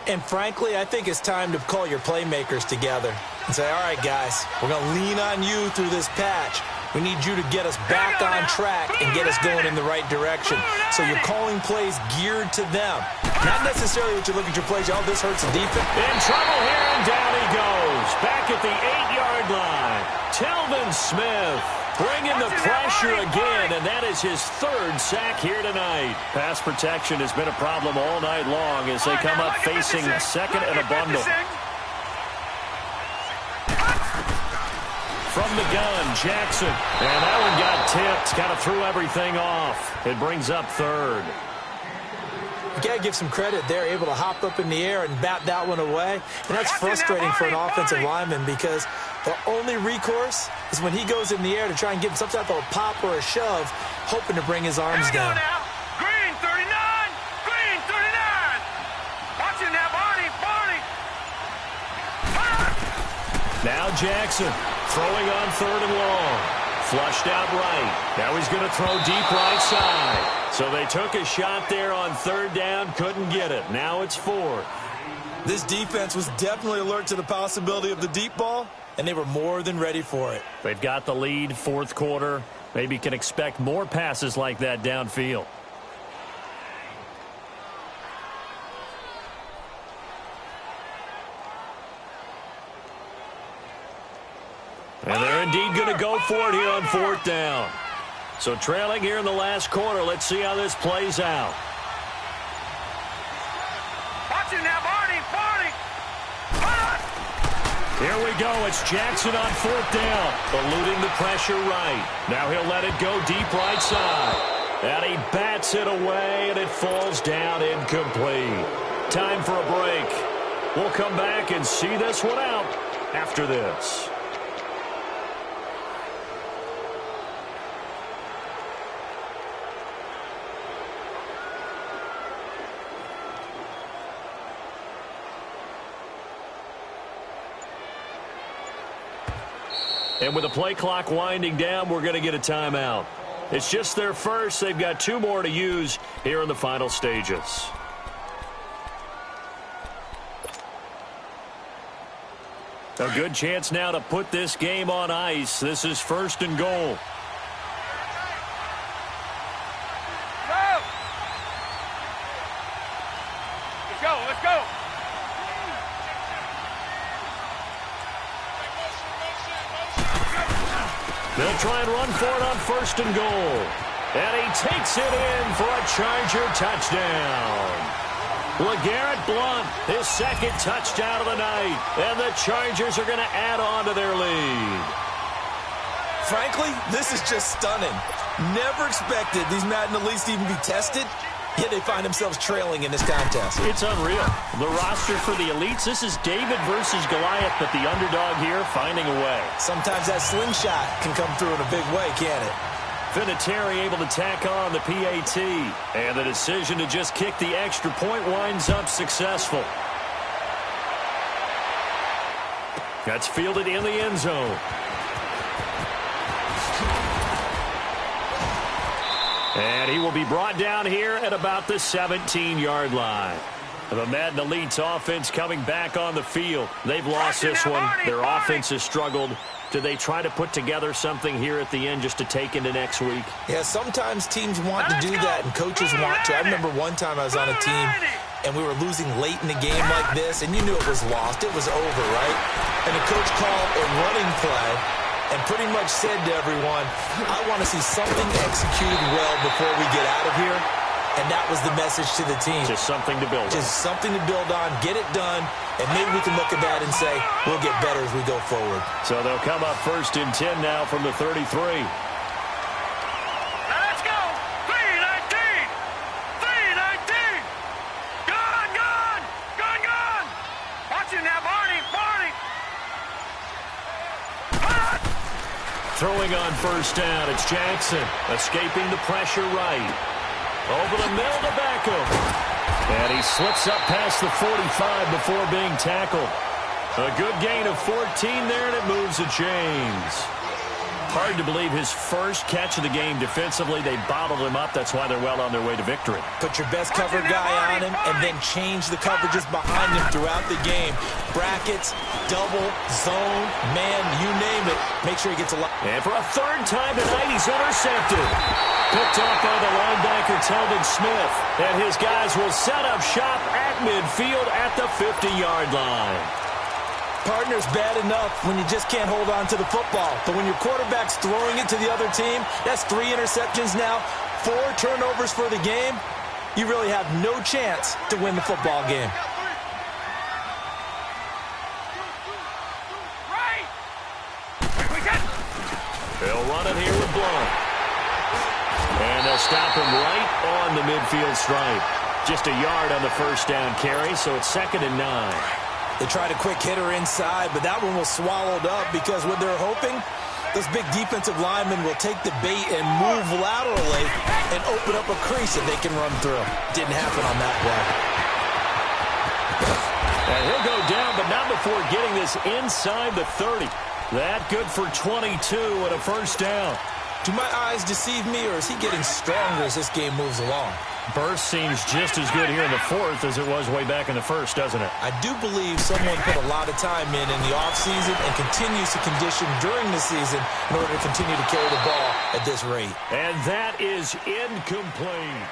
And frankly, I think it's time to call your playmakers together and say, all right, guys, we're going to lean on you through this patch. We need you to get us back on track and get us going in the right direction. So you're calling plays geared to them. Not necessarily that you look at your plays, oh, this hurts the defense. In trouble here, and down he goes. Back at the 8-yard line. Telvin Smith bringing the pressure again, and that is his 3rd sack here tonight. Pass protection has been a problem all night long as they come up facing 2nd and a bundle. From the gun, Jackson. And that one got tipped. Kind of threw everything off. It brings up third. You got to give some credit. They're able to hop up in the air and bat that one away. And that's frustrating for an offensive lineman because the only recourse is when he goes in the air to try and give him some type of a pop or a shove, hoping to bring his arms down. Green 39! Green 39! Watch it now, Barney! Barney! Now Jackson throwing on third and long. Flushed out right. Now he's going to throw deep right side. So they took a shot there on third down, couldn't get it. Now it's fourth. This defense was definitely alert to the possibility of the deep ball, and they were more than ready for it. They've got the lead, fourth quarter. Maybe can expect more passes like that downfield. And they're indeed going to go for it here on fourth down. So trailing here in the last quarter. Let's see how this plays out. Watch it now, Barney! Barney! Here we go. It's Jackson on fourth down. Eluding the pressure right. Now he'll let it go deep right side. And he bats it away, and it falls down incomplete. Time for a break. We'll come back and see this one out after this. And with the play clock winding down, we're going to get a timeout. It's just their first. They've got two more to use here in the final stages. A good chance now to put this game on ice. This is first and goal. Go! Let's go, let's go! They'll try and run for it on first and goal. And he takes it in for a Charger touchdown. LeGarrette Blount, his second touchdown of the night. And the Chargers are going to add on to their lead. Frankly, this is just stunning. Never expected these Madden elites to even be tested, yet they find themselves trailing in this contest. It's unreal. The roster for the elites, this is David versus Goliath, but the underdog here finding a way. Sometimes that slingshot can come through in a big way, can't it? Vinatieri able to tack on the PAT. And the decision to just kick the extra point winds up successful. That's fielded in the end zone. And he will be brought down here at about the 17-yard line. The Madden Elites offense coming back on the field. They've lost this one. Their offense has struggled. Do they try to put together something here at the end just to take into next week? Yeah, sometimes teams want to do that and coaches want to. I remember one time I was on a team and we were losing late in the game like this, and you knew it was lost. It was over, right? And the coach called a running play and pretty much said to everyone, I want to see something executed well before we get out of here. And that was the message to the team. Just something to build on. Just something to build on, get it done, and maybe we can look at that and say, we'll get better as we go forward. So they'll come up first and 10 now from the 33. Let's go! 319! 319! Gone, gone! Gone, gone! Watch it now, Barney! Barney! Throwing on first down, it's Jackson. Escaping the pressure right. Over the middle to Beckham. And he slips up past the 45 before being tackled. A good gain of 14 there, and it moves the chains. Hard to believe his first catch of the game defensively. They bottled him up. That's why they're well on their way to victory. Put your best cover guy on him and then change the coverages behind him throughout the game. Brackets, double, zone, man, you name it. Make sure he gets a lot. And for a third time tonight, he's intercepted. Picked off by the linebacker, Telvin Smith. And his guys will set up shop at midfield at the 50-yard line. Partner's bad enough when you just can't hold on to the football. But when your quarterback's throwing it to the other team, that's 3 interceptions now, 4 turnovers for the game. You really have no chance to win the football game. Right! We got They'll run it here with Blount. And they'll stop him right on the midfield stripe. Just a yard on the first down carry, so it's 2nd and 9. They tried a quick hitter inside, but that one was swallowed up because what they're hoping, those big defensive linemen will take the bait and move laterally and open up a crease that they can run through. Didn't happen on that play. And he'll go down, but not before getting this inside the 30. That good for 22 and a first down. Do my eyes deceive me, or is he getting stronger as this game moves along? Burst seems just as good here in the 4th as it was way back in the 1st, doesn't it? I do believe someone put a lot of time in the offseason and continues to condition during the season in order to continue to carry the ball at this rate. And that is incomplete.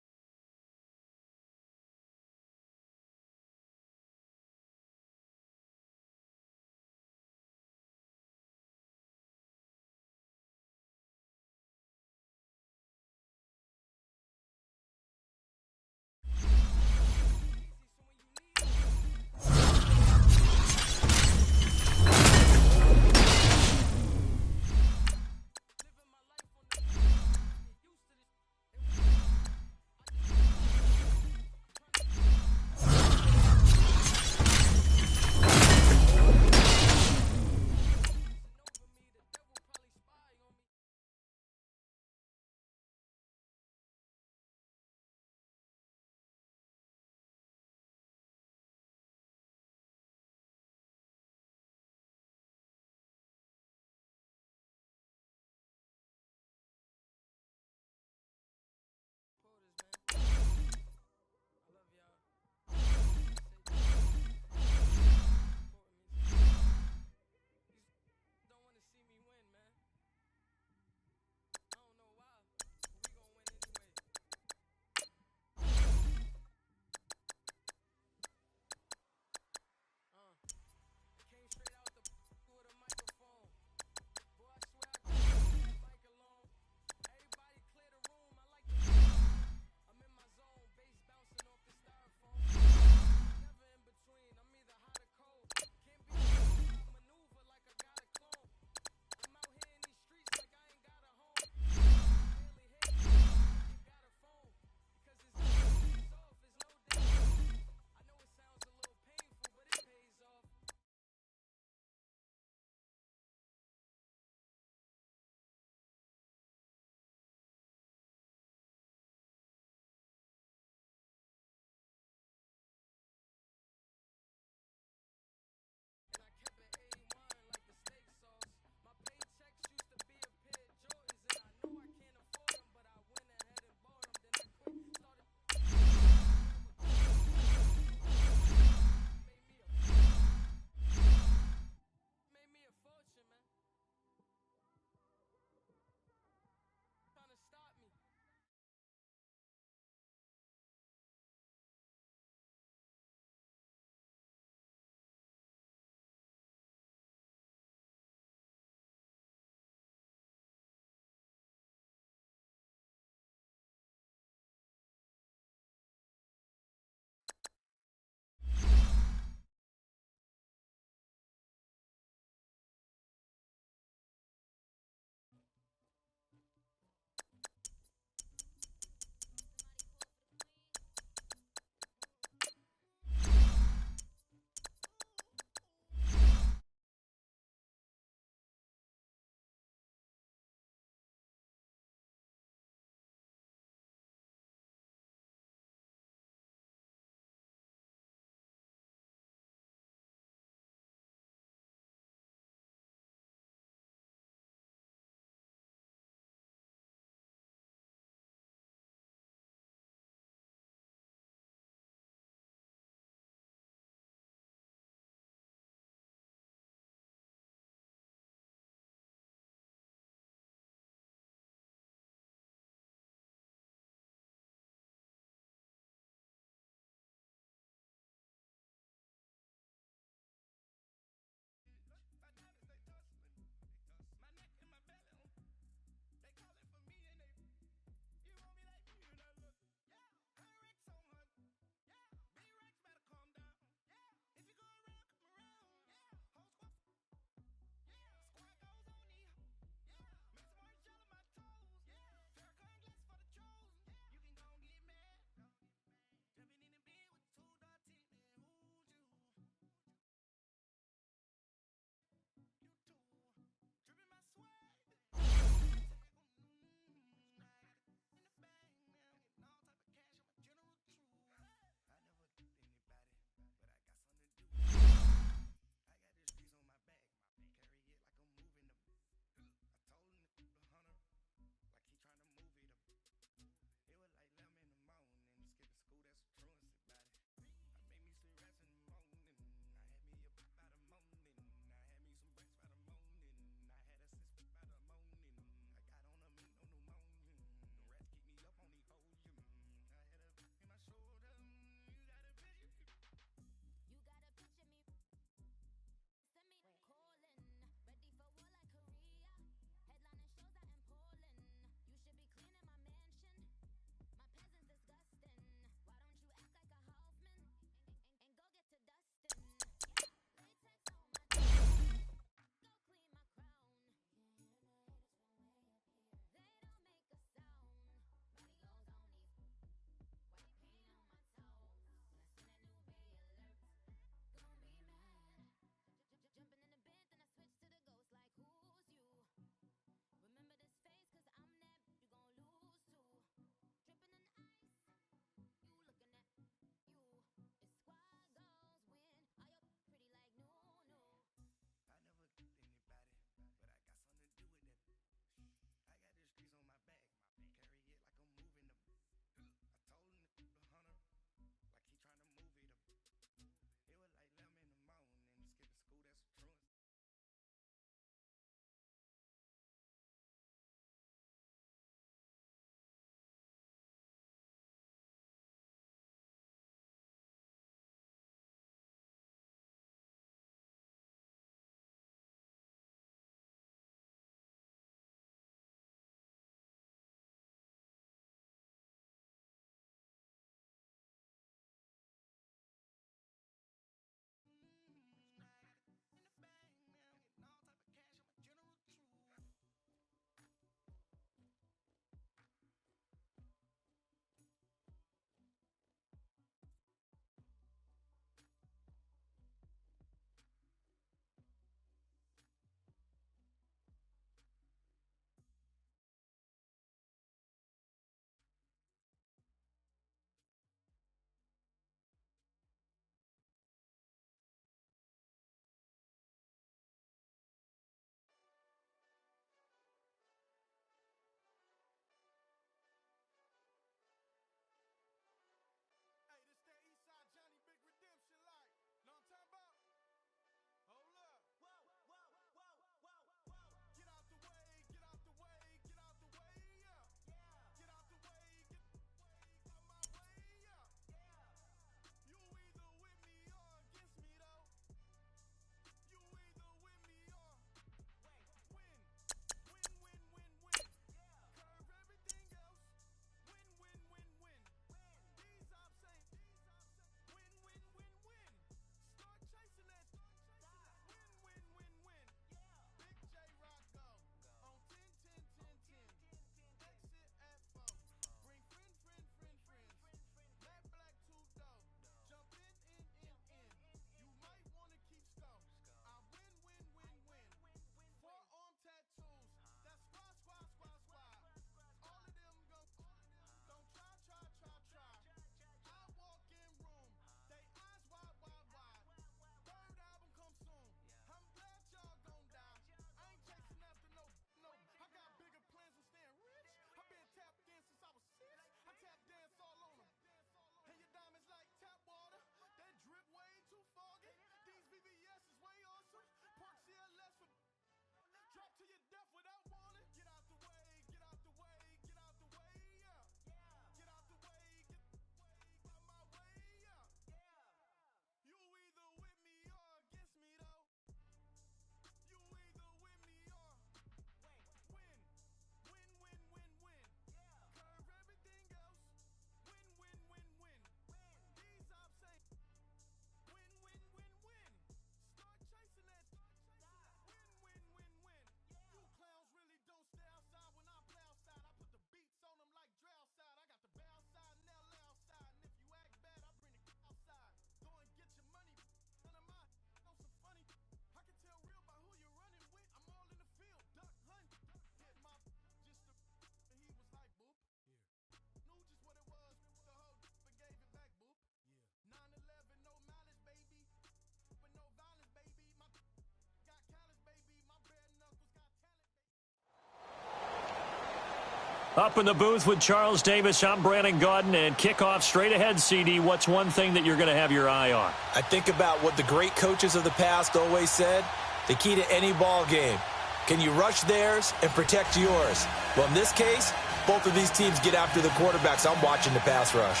Up in the booth with Charles Davis, I'm Brandon Gaudin, and kickoff straight ahead, CD. What's one thing that you're going to have your eye on? I think about what the great coaches of the past always said. The key to any ball game. Can you rush theirs and protect yours? Well, in this case, both of these teams get after the quarterbacks. I'm watching the pass rush.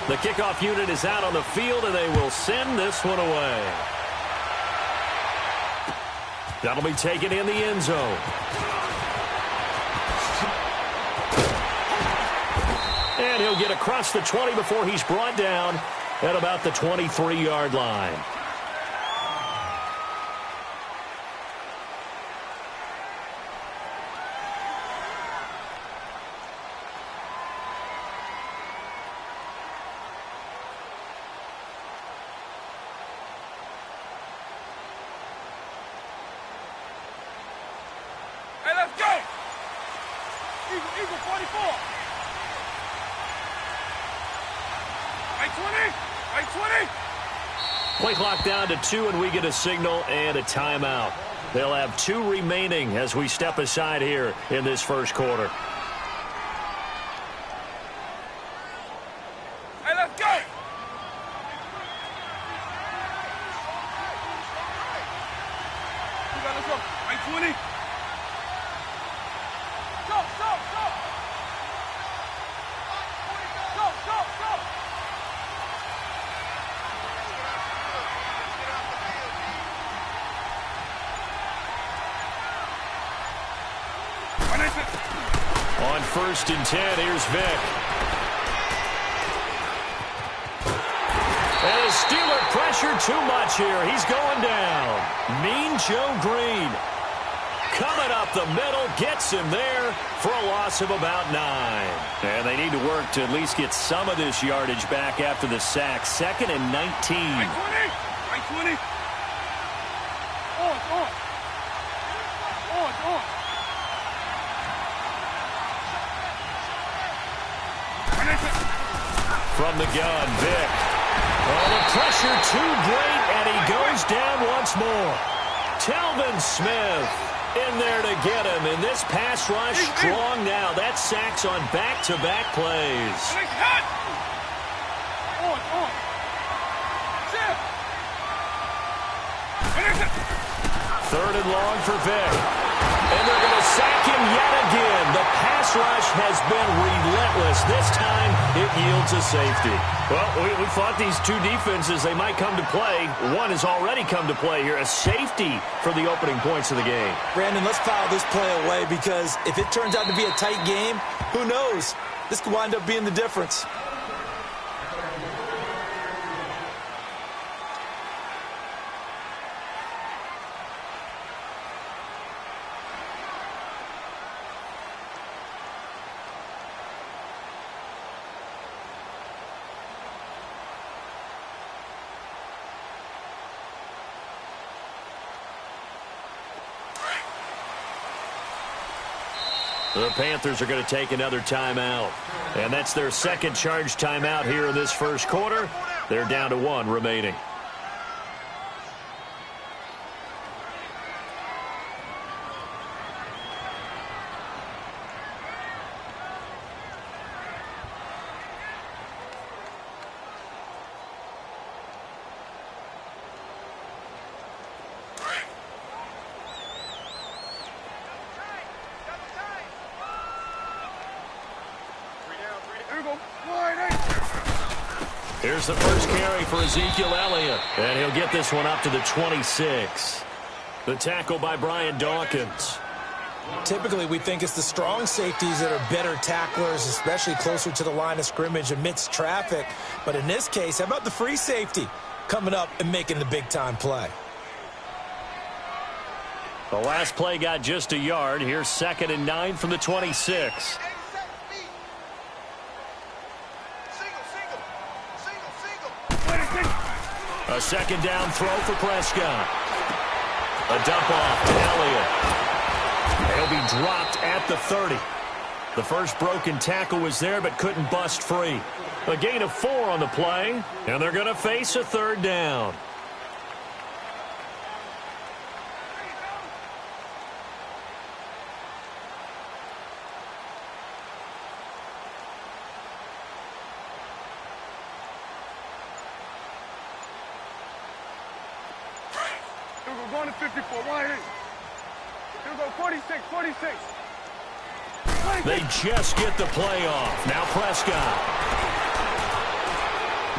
The kickoff unit is out on the field, and they will send this one away. That'll be taken in the end zone. And he'll get across the 20 before he's brought down at about the 23-yard line. Hey, let's go! Eagle 44! Right 20! Play clock down to 2, and we get a signal and a timeout. They'll have 2 remaining as we step aside here in this first quarter. Hey, let's go! Let's go. Right 20. Go! On 1st and 10, here's Vic. And the Steeler pressure too much here. He's going down. Mean Joe Green coming up the middle, gets him there for a loss of about 9. And they need to work to at least get some of this yardage back after the sack. 2nd and 19. Right 20. On. From the gun, Vic. Oh, the pressure too great, and he goes down once more. Telvin Smith in there to get him, and this pass rush strong now. That sacks on back-to-back plays. On. 3rd and long for Vic. And they're going to sack him yet again. The pass rush has been relentless. This time, it yields a safety. Well, we thought these two defenses, they might come to play. One has already come to play here. A safety for the opening points of the game. Brandon, let's file this play away because if it turns out to be a tight game, who knows? This could wind up being the difference. The Panthers are going to take another timeout. And that's their second charge timeout here in this first quarter. They're down to 1 remaining. Here's the first carry for Ezekiel Elliott, and he'll get this one up to the 26. The tackle by Brian Dawkins. Typically, we think it's the strong safeties that are better tacklers, especially closer to the line of scrimmage amidst traffic. But in this case, how about the free safety coming up and making the big-time play? The last play got just a yard. Here's 2nd and 9 from the 26. A second down throw for Prescott. A dump off to Elliott. He'll be dropped at the 30. The first broken tackle was there but couldn't bust free. A gain of 4 on the play, and they're going to face a 3rd down. going to 54. 188. Here we go, 46, 46. They just get the play off. Now Prescott.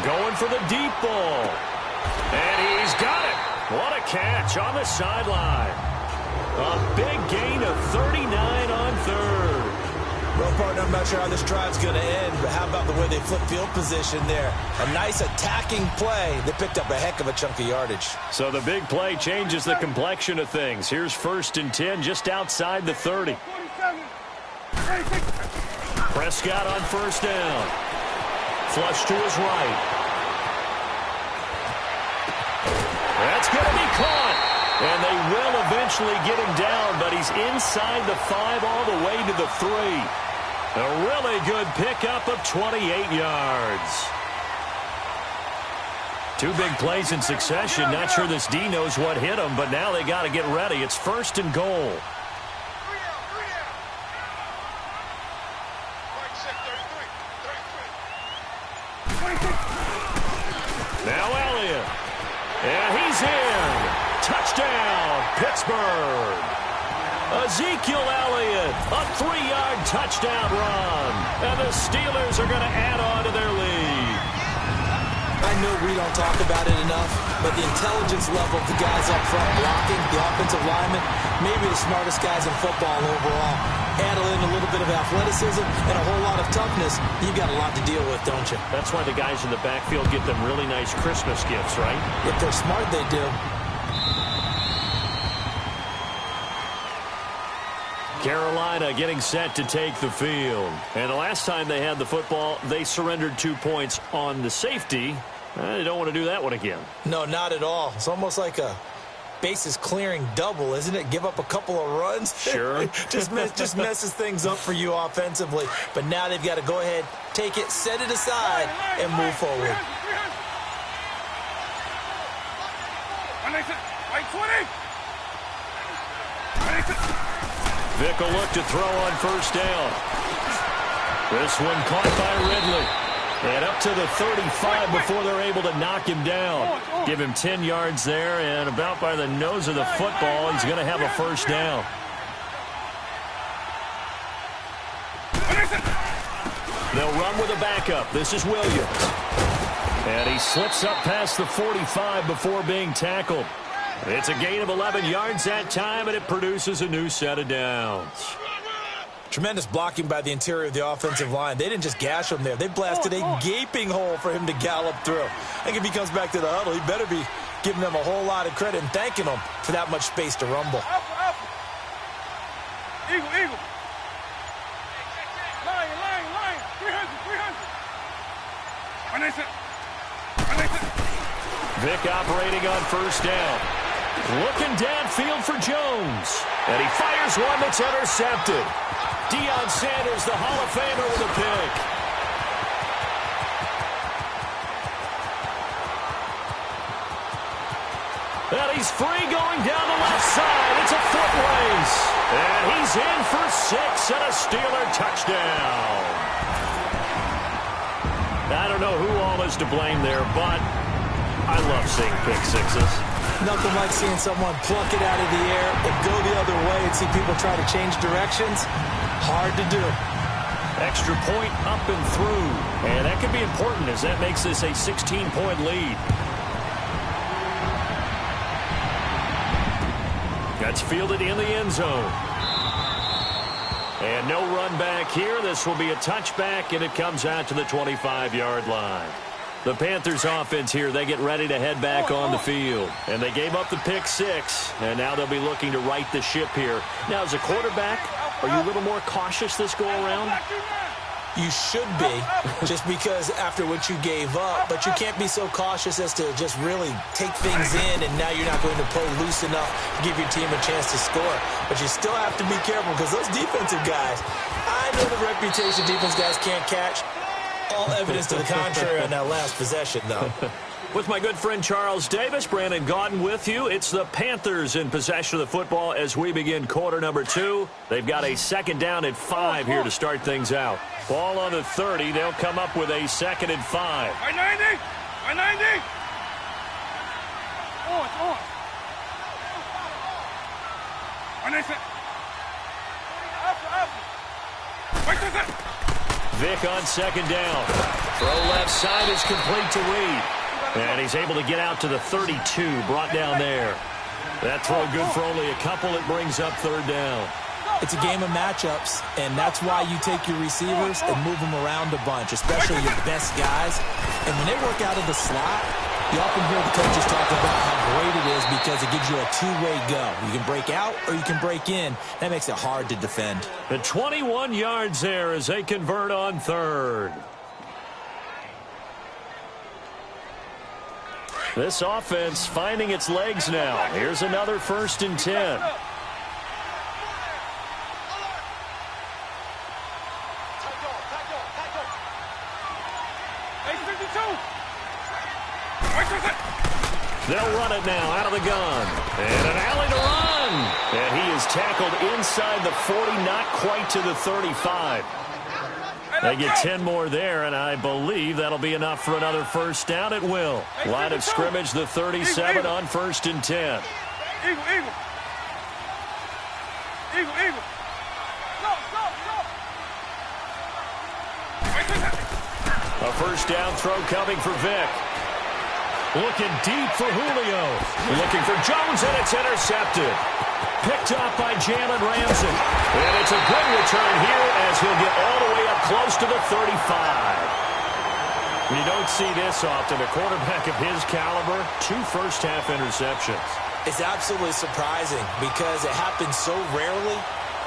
Going for the deep ball. And he's got it. What a catch on the sideline. A big gain of 39 on third. Well, partner, I'm not sure how this drive's going to end, but how about the way they flip field position there? A nice attacking play. They picked up a heck of a chunk of yardage. So the big play changes the complexion of things. Here's 1st and 10 just outside the 30. Prescott on 1st down. Flush to his right. That's going to be caught. And they will eventually get him down, but he's inside the 5 all the way to the 3. A really good pickup of 28 yards. 2 big plays in succession. Not sure this D knows what hit him, but now they got to get ready. It's 1st and goal. Now Elliott. And he's in. Touchdown, Pittsburgh. Ezekiel Elliott, a 3-yard touchdown run. And the Steelers are going to add on to their lead. I know we don't talk about it enough, but the intelligence level of the guys up front blocking, the offensive linemen, maybe the smartest guys in football overall. Add in a little bit of athleticism and a whole lot of toughness. You've got a lot to deal with, don't you? That's why the guys in the backfield get them really nice Christmas gifts, right? If they're smart, they do. Carolina getting set to take the field. And the last time they had the football, they surrendered 2 points on the safety. They don't want to do that one again. No, not at all. It's almost like a bases clearing double, isn't it? Give up a couple of runs. Sure. just messes things up for you offensively. But now they've got to go ahead, take it, set it aside, and move forward. Vick will look to throw on 1st down. This one caught by Ridley. And up to the 35 before they're able to knock him down. Give him 10 yards there, and about by the nose of the football, he's going to have a 1st down. They'll run with a backup. This is Williams. And he slips up past the 45 before being tackled. It's a gain of 11 yards that time, and it produces a new set of downs. Tremendous blocking by the interior of the offensive line. They didn't just gash him there. They blasted a gaping hole for him to gallop through. I think if he comes back to the huddle, he better be giving them a whole lot of credit and thanking them for that much space to rumble. Eagle, eagle. Lion. 300. Vick operating on 1st down. Looking downfield for Jones. And he fires one that's intercepted. Deion Sanders, the Hall of Famer, with a pick. And he's free going down the left side. It's a foot race. And he's in for 6 and a Steeler touchdown. I don't know who all is to blame there, but I love seeing pick sixes. Nothing like seeing someone pluck it out of the air and go the other way and see people try to change directions. Hard to do. Extra point up and through. And that could be important as that makes this a 16-point lead. That's fielded in the end zone. And no run back here. This will be a touchback, and it comes out to the 25-yard line. The Panthers offense here, they get ready to head back on the field. And they gave up the pick 6, and now they'll be looking to right the ship here. Now, as a quarterback, are you a little more cautious this go-around? You should be, just because after what you gave up, but you can't be so cautious as to just really take things in, and now you're not going to play loose enough to give your team a chance to score. But you still have to be careful because those defensive guys, I know the reputation defense guys can't catch. All evidence to the contrary on that last possession, though. With my good friend Charles Davis, Brandon Gaudin with you. It's the Panthers in possession of the football as we begin quarter number 2. They've got a 2nd down and 5 here to start things out. Ball on the 30. They'll come up with a 2nd and 5. 190. 190. On. Vic on second down. Throw left side is complete to Reed. And he's able to get out to the 32, brought down there. That throw good for only a couple. It brings up third down. It's a game of matchups, and that's why you take your receivers and move them around a bunch, especially your best guys. And when they work out of the slot, you often hear the coaches talk about how great it is because it gives you a two-way go. You can break out or you can break in. That makes it hard to defend. The 21 yards there as they convert on third. This offense finding its legs now. Here's another 1st and 10. They'll run it now out of the gun. And an alley to run. And he is tackled inside the 40, not quite to the 35. They get 10 more there, and I believe that'll be enough for another first down. It will. Line of scrimmage, the 37 on 1st and 10. A first down throw coming for Vic. Looking deep for Julio. Looking for Jones, and it's intercepted. Picked off by Jalen Ramsey. And it's a good return here as he'll get all the way up close to the 35. You don't see this often. A quarterback of his caliber, 2 first-half interceptions. It's absolutely surprising because it happens so rarely.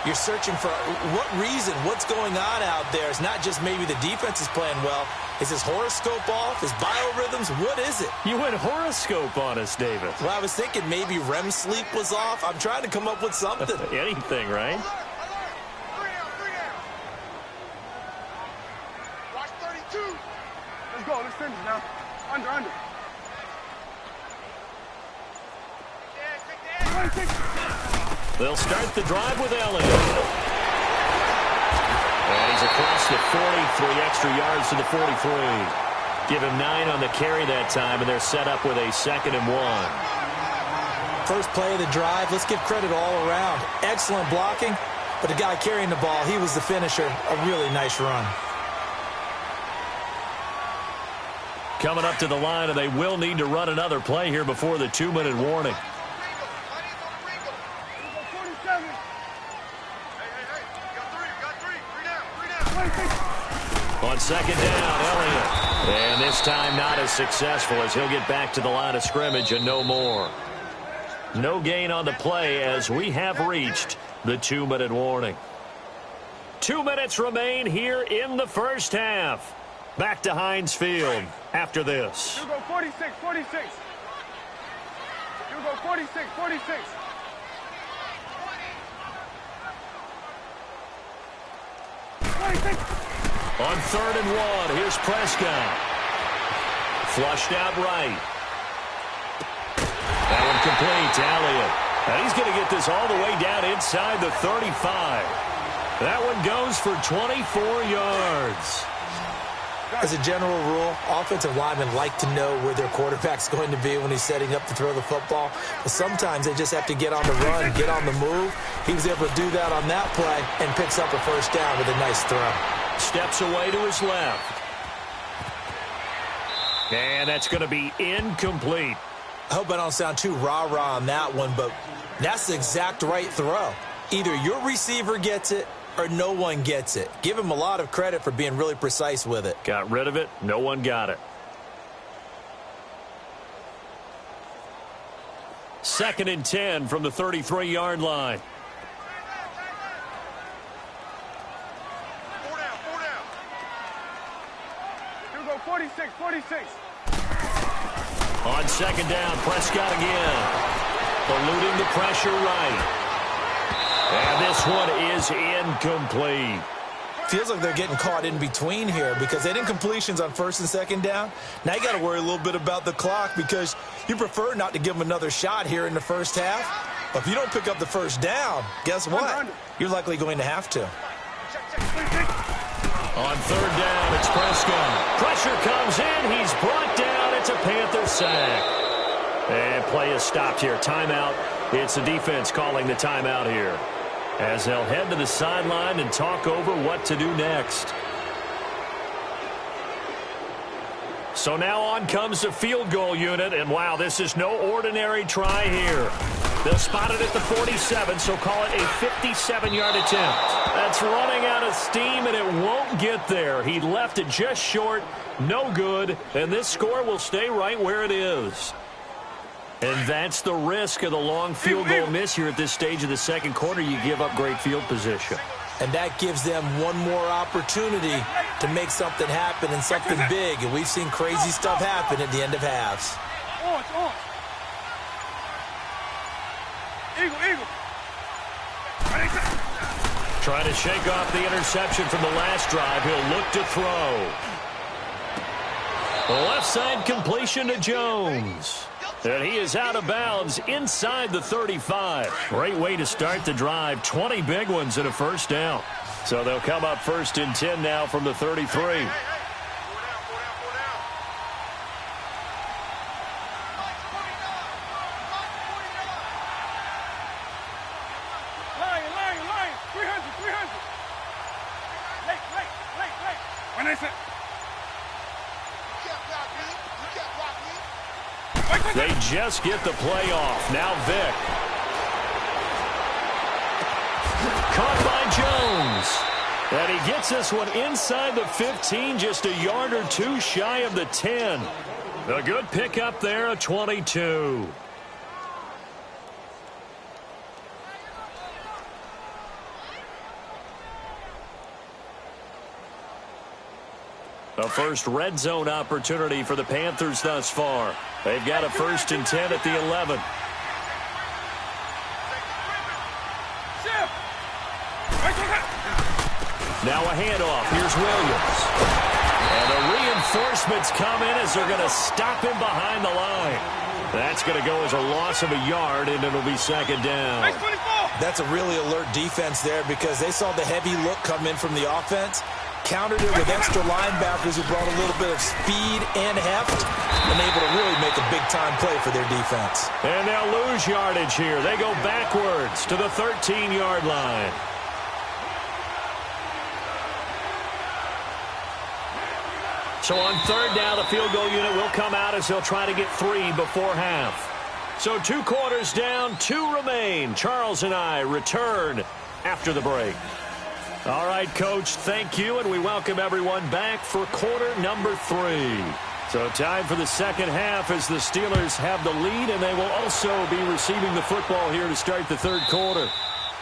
You're searching for what reason, what's going on out there. It's not just maybe the defense is playing well. Is his horoscope off? His biorhythms? What is it? You went horoscope on us, David. Well, I was thinking maybe REM sleep was off. I'm trying to come up with something. Anything, right? Watch 32. Let's go. Let's finish now. Under. They'll start the drive with Elliott. And he's across the 40, 3 extra yards to the 43. Give him 9 on the carry that time, and they're set up with a 2nd and 1. First play of the drive, let's give credit all around. Excellent blocking, but the guy carrying the ball, he was the finisher. A really nice run. Coming up to the line, and they will need to run another play here before the 2-minute warning. On second down, Elliott. And this time not as successful as he'll get back to the line of scrimmage and no more. No gain on the play as we have reached the 2-minute warning. 2 minutes remain here in the first half. Back to Heinz Field after this. You go 46. You go 46. On 3rd and 1, here's Prescott. Flushed out right. That one complete to Elliott. And he's going to get this all the way down inside the 35. That one goes for 24 yards. As a general rule, offensive linemen like to know where their quarterback's going to be when he's setting up to throw the football. But sometimes they just have to get on the run, get on the move. He was able to do that on that play and picks up a first down with a nice throw. Steps away to his left. And that's going to be incomplete. I hope I don't sound too rah-rah on that one, but that's the exact right throw. Either your receiver gets it or no one gets it. Give him a lot of credit for being really precise with it. Got rid of it. No one got it. 2nd and 10 from the 33-yard line. 4 down. You go 46. On second down, Prescott again. Eluding the pressure right. And this one is incomplete. Feels like they're getting caught in between here because they didn't completions on 1st and 2nd down. Now you got to worry a little bit about the clock because you prefer not to give them another shot here in the first half. But if you don't pick up the first down, guess what? You're likely going to have to. On 3rd down, it's Prescott. Pressure comes in. He's brought down. It's a Panther sack. And play is stopped here. Timeout. It's the defense calling the timeout here, as they'll head to the sideline and talk over what to do next. So now on comes the field goal unit, and wow, this is no ordinary try here. They'll spot it at the 47, so call it a 57-yard attempt. That's running out of steam, and it won't get there. He left it just short, no good, and this score will stay right where it is. And that's the risk of the long field goal miss here at this stage of the second quarter. You give up great field position. And that gives them one more opportunity to make something happen and something big. And we've seen crazy stuff happen at the end of halves. Trying to shake off the interception from the last drive. He'll look to throw. The left side completion to Jones. And he is out of bounds inside the 35. Great way to start the drive. 20 big ones and a first down. So they'll come up 1st and 10 now from the 33. They just get the play off. Now Vick. Caught by Jones. And he gets this one inside the 15, just a yard or two shy of the 10. A good pickup there, a 22. The first red zone opportunity for the Panthers thus far. They've got a 1st and 10 at the 11. Now a handoff. Here's Williams. And the reinforcements come in as they're going to stop him behind the line. That's going to go as a loss of a yard, and it'll be 2nd down. That's a really alert defense there because they saw the heavy look come in from the offense. Countered it with extra linebackers who brought a little bit of speed and heft and able to really make a big-time play for their defense. And they'll lose yardage here. They go backwards to the 13-yard line. So on 3rd down, the field goal unit will come out as they'll try to get 3 before half. So 2 quarters down, 2 remain. Charles and I return after the break. All right, Coach, thank you, and we welcome everyone back for quarter number 3. So time for the second half as the Steelers have the lead, and they will also be receiving the football here to start the 3rd quarter.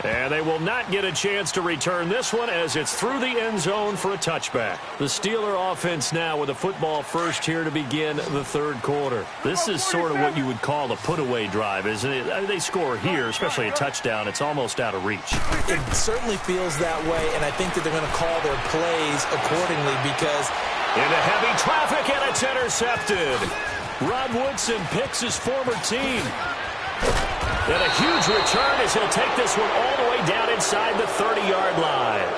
And they will not get a chance to return this one as it's through the end zone for a touchback. The Steeler offense now with a football first here to begin the 3rd quarter. This is sort of what you would call a put-away drive, isn't it? I mean, they score here, especially a touchdown. It's almost out of reach. It certainly feels that way, and I think that they're going to call their plays accordingly because into heavy traffic, and it's intercepted. Rod Woodson picks his former team. And a huge return as he'll take this one all the way down inside the 30-yard line.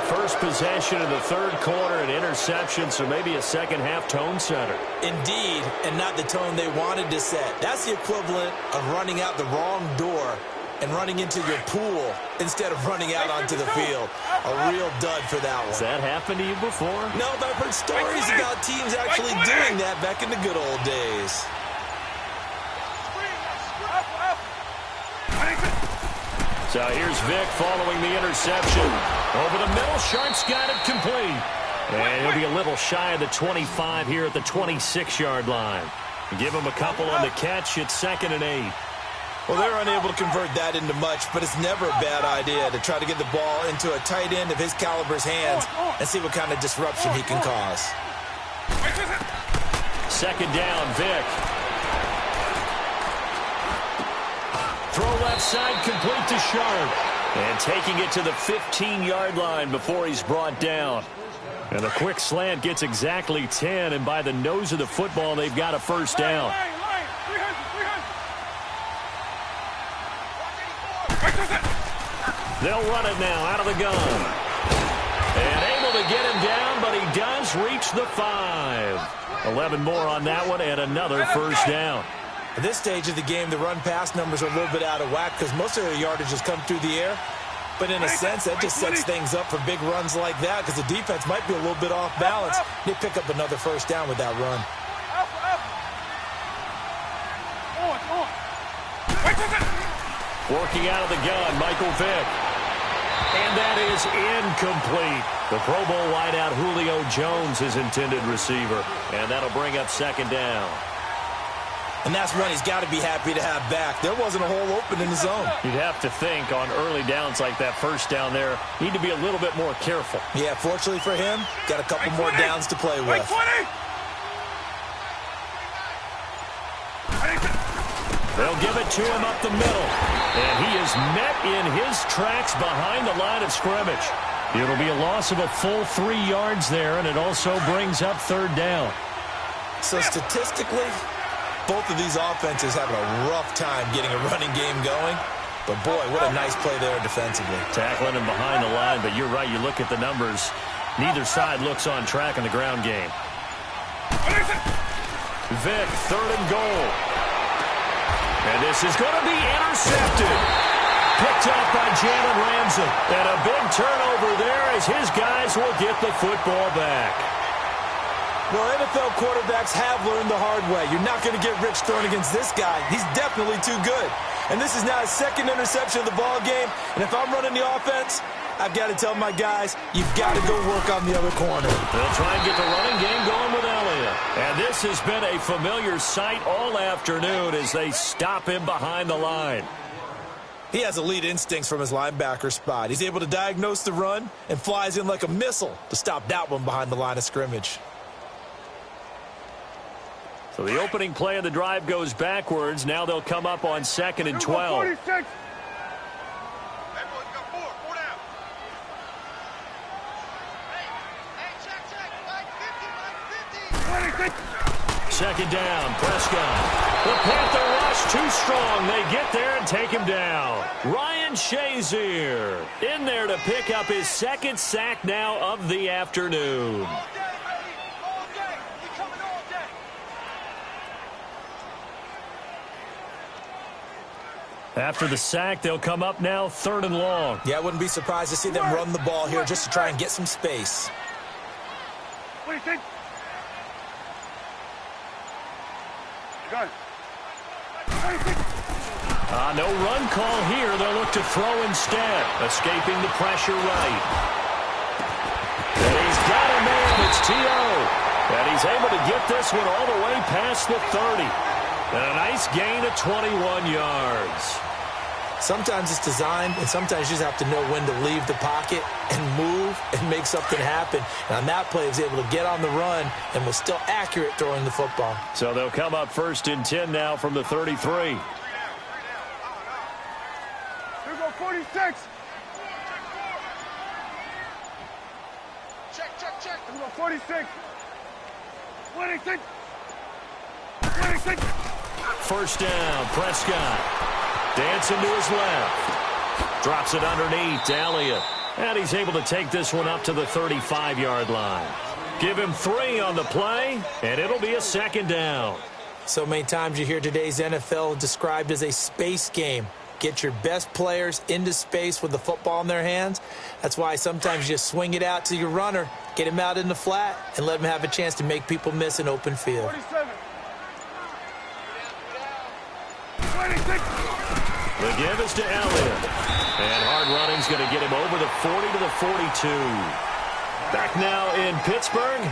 First possession of the 3rd quarter, an interception, so maybe a second-half tone setter. Indeed, and not the tone they wanted to set. That's the equivalent of running out the wrong door and running into your pool instead of running out onto the field. A real dud for that one. Has that happened to you before? No, but I've heard stories about teams actually doing that back in the good old days. So here's Vick following the interception. Over the middle, Sharp's got it complete. And he'll be a little shy of the 25 here at the 26-yard line. Give him a couple on the catch. It's 2nd and 8. Well, they're unable to convert that into much, but it's never a bad idea to try to get the ball into a tight end of his caliber's hands and see what kind of disruption he can cause. 2nd down, Vick. Throw left side complete to Sharp. And taking it to the 15-yard line before he's brought down. And a quick slant gets exactly 10, and by the nose of the football, they've got a first down. They'll run it now out of the gun. And able to get him down, but he does reach the 5. 11 more on that one, and another first down. At this stage of the game, the run-pass numbers are a little bit out of whack because most of their yardage has come through the air. But in a sense, that just sets things up for big runs like that because the defense might be a little bit off balance. They pick up another first down with that run. Working out of the gun, Michael Vick. And that is incomplete. The Pro Bowl wideout Julio Jones, his intended receiver. And that'll bring up second down. And that's one he's got to be happy to have back. There wasn't a hole open in the zone. You'd have to think on early downs like that first down there, need to be a little bit more careful. Yeah, fortunately for him, got a couple more downs to play with. They'll give it to him up the middle. And he is met in his tracks behind the line of scrimmage. It'll be a loss of a full 3 yards there, and it also brings up third down. So statistically, both of these offenses having a rough time getting a running game going. But, boy, what a nice play there defensively. Tackling him behind the line, but you're right. You look at the numbers. Neither side looks on track in the ground game. Vick, third and goal. And this is going to be intercepted. Picked up by Jalen Ramsey. And a big turnover there as his guys will get the football back. Well, NFL quarterbacks have learned the hard way. You're not going to get rich throwing against this guy. He's definitely too good. And this is now his second interception of the ball game. And if I'm running the offense, I've got to tell my guys, you've got to go work on the other corner. They'll try and get the running game going with Elliott. And this has been a familiar sight all afternoon as they stop him behind the line. He has elite instincts from his linebacker spot. He's able to diagnose the run and flies in like a missile to stop that one behind the line of scrimmage. So the opening play of the drive goes backwards. Now they'll come up on 2nd and 12. Second down, Prescott. The Panther rush too strong. They get there and take him down. Ryan Shazier in there to pick up his second sack now of the afternoon. After the sack, they'll come up now 3rd and long. Yeah, I wouldn't be surprised to see them run the ball here just to try and get some space. What do you think? Got it. No run call here. They'll look to throw instead. Escaping the pressure right. And he's got a man. It's T.O. And he's able to get this one all the way past the 30. And a nice gain of 21 yards. Sometimes it's designed, and sometimes you just have to know when to leave the pocket and move and make something happen. And on that play, he was able to get on the run and was still accurate throwing the football. So they'll come up 1st and 10 now from the 33. Here go 46. Check. Here go 46. 26. 26. First down, Prescott. Dancing to his left. Drops it underneath to Elliott. And he's able to take this one up to the 35-yard line. Give him 3 on the play, and it'll be a 2nd down. So many times you hear today's NFL described as a space game. Get your best players into space with the football in their hands. That's why sometimes you just swing it out to your runner, get him out in the flat, and let him have a chance to make people miss an open field. 47. 26. The give is to Elliott. And hard running's going to get him over the 40 to the 42. Back now in Pittsburgh.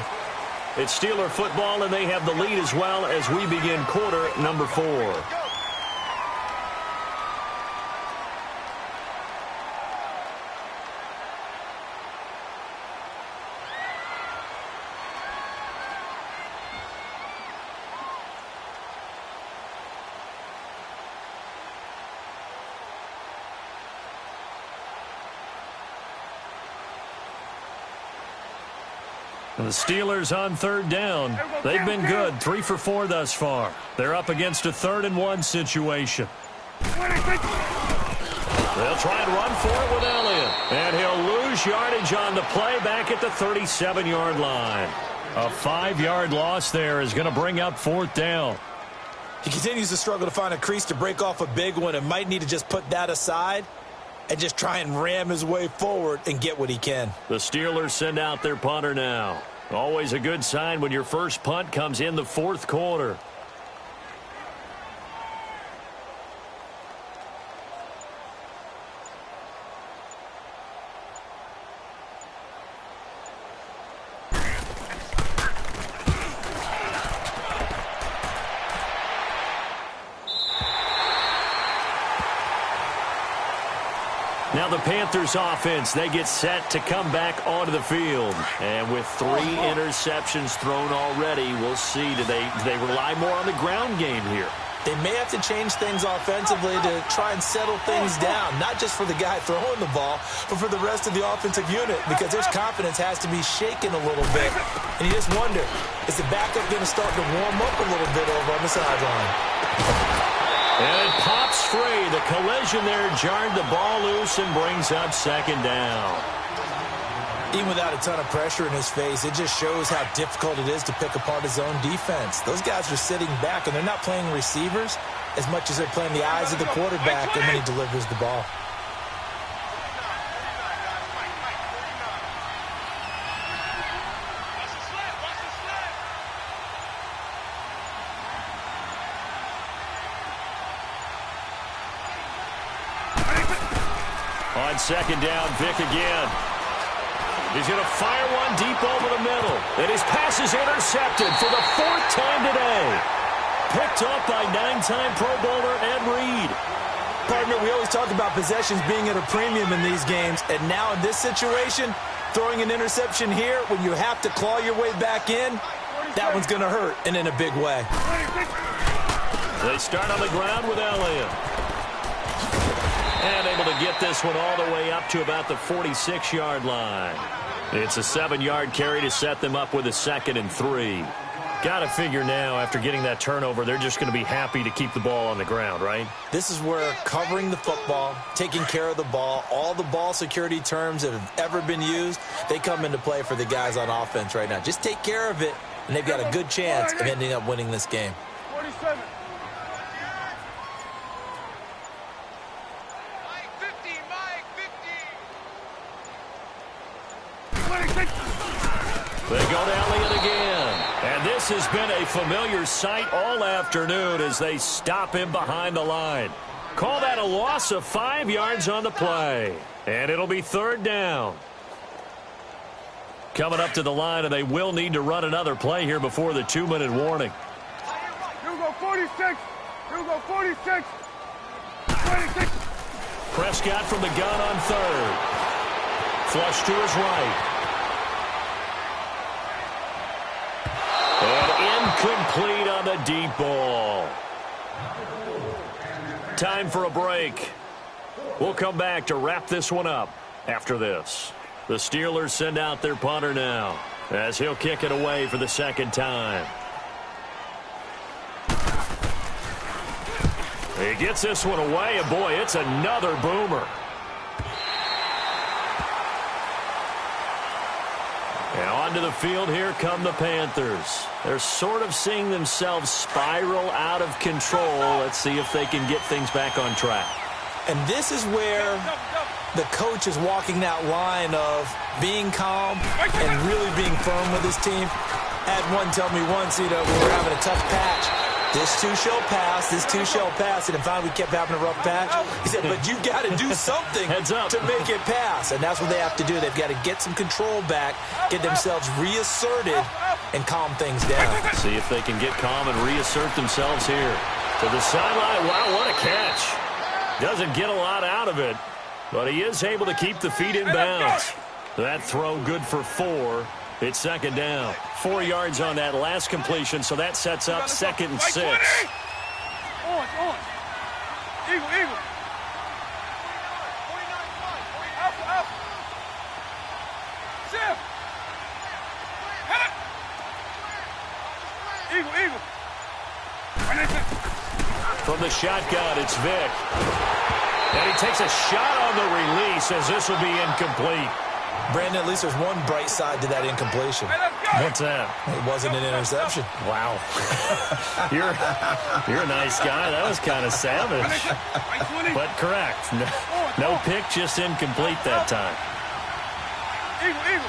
It's Steeler football, and they have the lead as well as we begin quarter number 4. The Steelers on 3rd down. They've been good, 3 for 4 thus far. They're up against a 3rd and 1 situation. 26. They'll try and run for it with Elliott. And he'll lose yardage on the play back at the 37-yard line. A 5-yard loss there is going to bring up 4th down. He continues to struggle to find a crease to break off a big one and might need to just put that aside and just try and ram his way forward and get what he can. The Steelers send out their punter now. Always a good sign when your first punt comes in the fourth quarter. Now the Panthers offense, they get set to come back onto the field. And with 3 interceptions thrown already, we'll see, do they rely more on the ground game here? They may have to change things offensively to try and settle things down, not just for the guy throwing the ball, but for the rest of the offensive unit, because their confidence has to be shaken a little bit. And you just wonder, is the backup going to start to warm up a little bit over on the sideline? And it pops free. The collision there jarred the ball loose and brings up second down. Even without a ton of pressure in his face, it just shows how difficult it is to pick apart his own defense. Those guys are sitting back, and they're not playing receivers as much as they're playing the eyes of the quarterback and when he delivers the ball. On second down, Vick again. He's going to fire one deep over the middle. And his pass is intercepted for the 4th time today. Picked up by 9-time Pro Bowler Ed Reed. Partner, we always talk about possessions being at a premium in these games. And now in this situation, throwing an interception here when you have to claw your way back in, that one's going to hurt, and in a big way. They start on the ground with Elliott. And able to get this one all the way up to about the 46-yard line. It's a 7-yard carry to set them up with a 2nd and 3. Got to figure now, after getting that turnover, they're just going to be happy to keep the ball on the ground, right? This is where covering the football, taking care of the ball, all the ball security terms that have ever been used, they come into play for the guys on offense right now. Just take care of it, and they've got a good chance of ending up winning this game. 47. They go to Elliott again. And this has been a familiar sight all afternoon as they stop him behind the line. Call that a loss of 5 yards on the play. And it'll be 3rd down. Coming up to the line, and they will need to run another play here before the 2-minute warning. You go 46. You go 46. 26. Prescott from the gun on 3rd. Flush to his right. And incomplete on the deep ball. Time for a break. We'll come back to wrap this one up after this. The Steelers send out their punter now as he'll kick it away for the 2nd time. He gets this one away, and boy, it's another boomer. Now onto the field, here come the Panthers. They're sort of seeing themselves spiral out of control. Let's see if they can get things back on track. And this is where the coach is walking that line of being calm and really being firm with his team. Had one tell me once, we were having a tough patch. This too shall pass, this too shall pass. And in fact, we kept having a rough patch. He said, but you got to do something to make it pass. And that's what they have to do. They've got to get some control back, get themselves reasserted, and calm things down. See if they can get calm and reassert themselves here. To the sideline. Wow, what a catch. Doesn't get a lot out of it, but he is able to keep the feet in bounds. That throw good for 4. It's 2nd down. 4 yards on that last completion, so that sets up 2nd and 6. On. Eagle. Up. Shift. Eagle. From the shotgun, it's Vick. And he takes a shot on the release as this will be incomplete. Brandon, at least there's one bright side to that incompletion. What's that? It wasn't an interception. Wow. You're a nice guy. That was kind of savage. But correct. No pick, just incomplete that time. Eagle.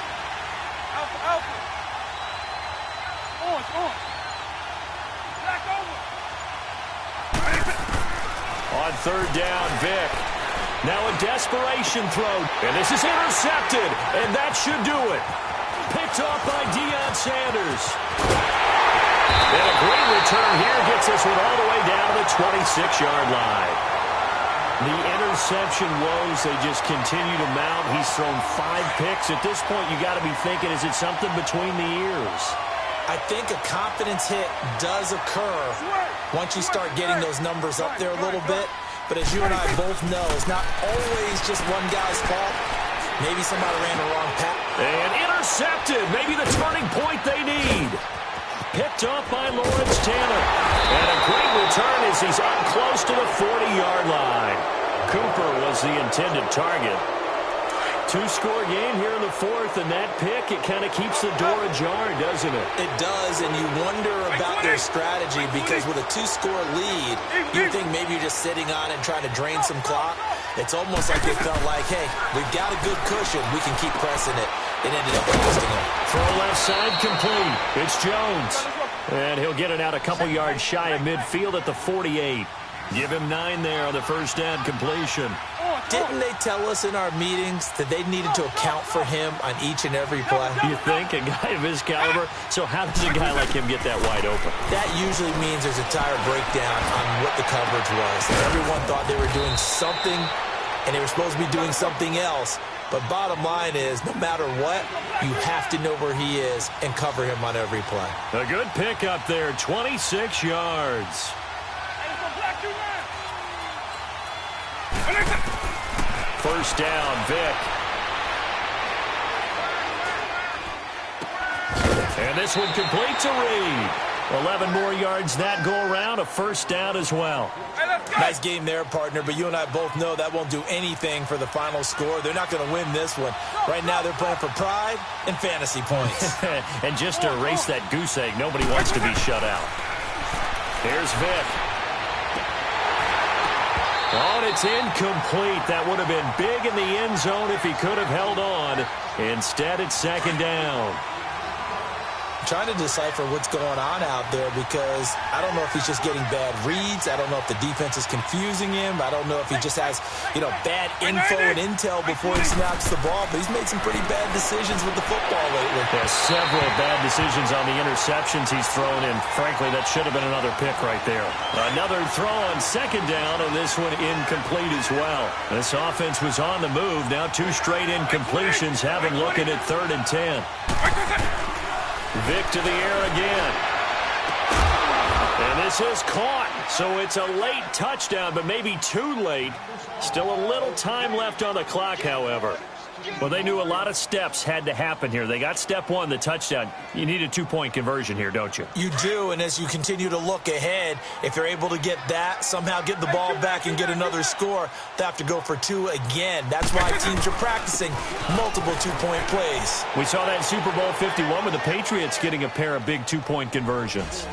Alpha. On. Black over. On third down, Vic. Now a desperation throw. And this is intercepted. And that should do it. Picked off by Deion Sanders. And a great return here gets this one all the way down to the 26-yard line. The interception woes, they just continue to mount. He's thrown 5 picks. At this point, you got to be thinking, is it something between the ears? I think a confidence hit does occur once you start getting those numbers up there a little bit. But as you and I both know, it's not always just one guy's fault. Maybe somebody ran the wrong path. And intercepted. Maybe the turning point they need. Picked off by Lawrence Taylor. And a great return as he's up close to the 40-yard line. Cooper was the intended target. 2-score game here in the fourth, and that pick, it kind of keeps the door ajar, doesn't it? It does, and you wonder about their strategy because with a 2-score lead, you think maybe you're just sitting on it and trying to drain some clock. It's almost like they felt like, hey, we've got a good cushion. We can keep pressing it. It ended up costing them. Throw left side complete. It's Jones. And he'll get it out a couple yards shy of midfield at the 48. Give him 9 there on the first down completion. Didn't they tell us in our meetings that they needed to account for him on each and every play? You think? A guy of his caliber? So how does a guy like him get that wide open? That usually means there's a tire breakdown on what the coverage was. Everyone thought they were doing something, and they were supposed to be doing something else. But bottom line is, no matter what, you have to know where he is and cover him on every play. A good pick up there, 26 yards. First down, Vic. And this one complete to Reed. 11 more yards that go around, a first down as well. Nice game there, partner, but you and I both know that won't do anything for the final score. They're not going to win this one. Right now they're playing for pride and fantasy points. And just to erase that goose egg, nobody wants to be shut out. Here's Vic. Oh, and it's incomplete. That would have been big in the end zone if he could have held on. Instead, it's second down. Trying to decipher what's going on out there because I don't know if he's just getting bad reads. I don't know if the defense is confusing him. I don't know if he just has, bad info and intel before he snaps the ball. But he's made some pretty bad decisions with the football lately. There's several bad decisions on the interceptions he's thrown in. Frankly, that should have been another pick right there. Another throw on second down, and this one incomplete as well. This offense was on the move. Now 2 straight incompletions have him looking at 3rd and 10. Vic to the air again. And this is caught. So it's a late touchdown, but maybe too late. Still a little time left on the clock, however. Well, they knew a lot of steps had to happen here. They got step 1, the touchdown. You need a 2-point conversion here, don't you? You do, and as you continue to look ahead, if they're able to get that, somehow get the ball back and get another score, they have to go for 2 again. That's why teams are practicing multiple 2-point plays. We saw that in Super Bowl 51 with the Patriots getting a pair of big 2-point conversions.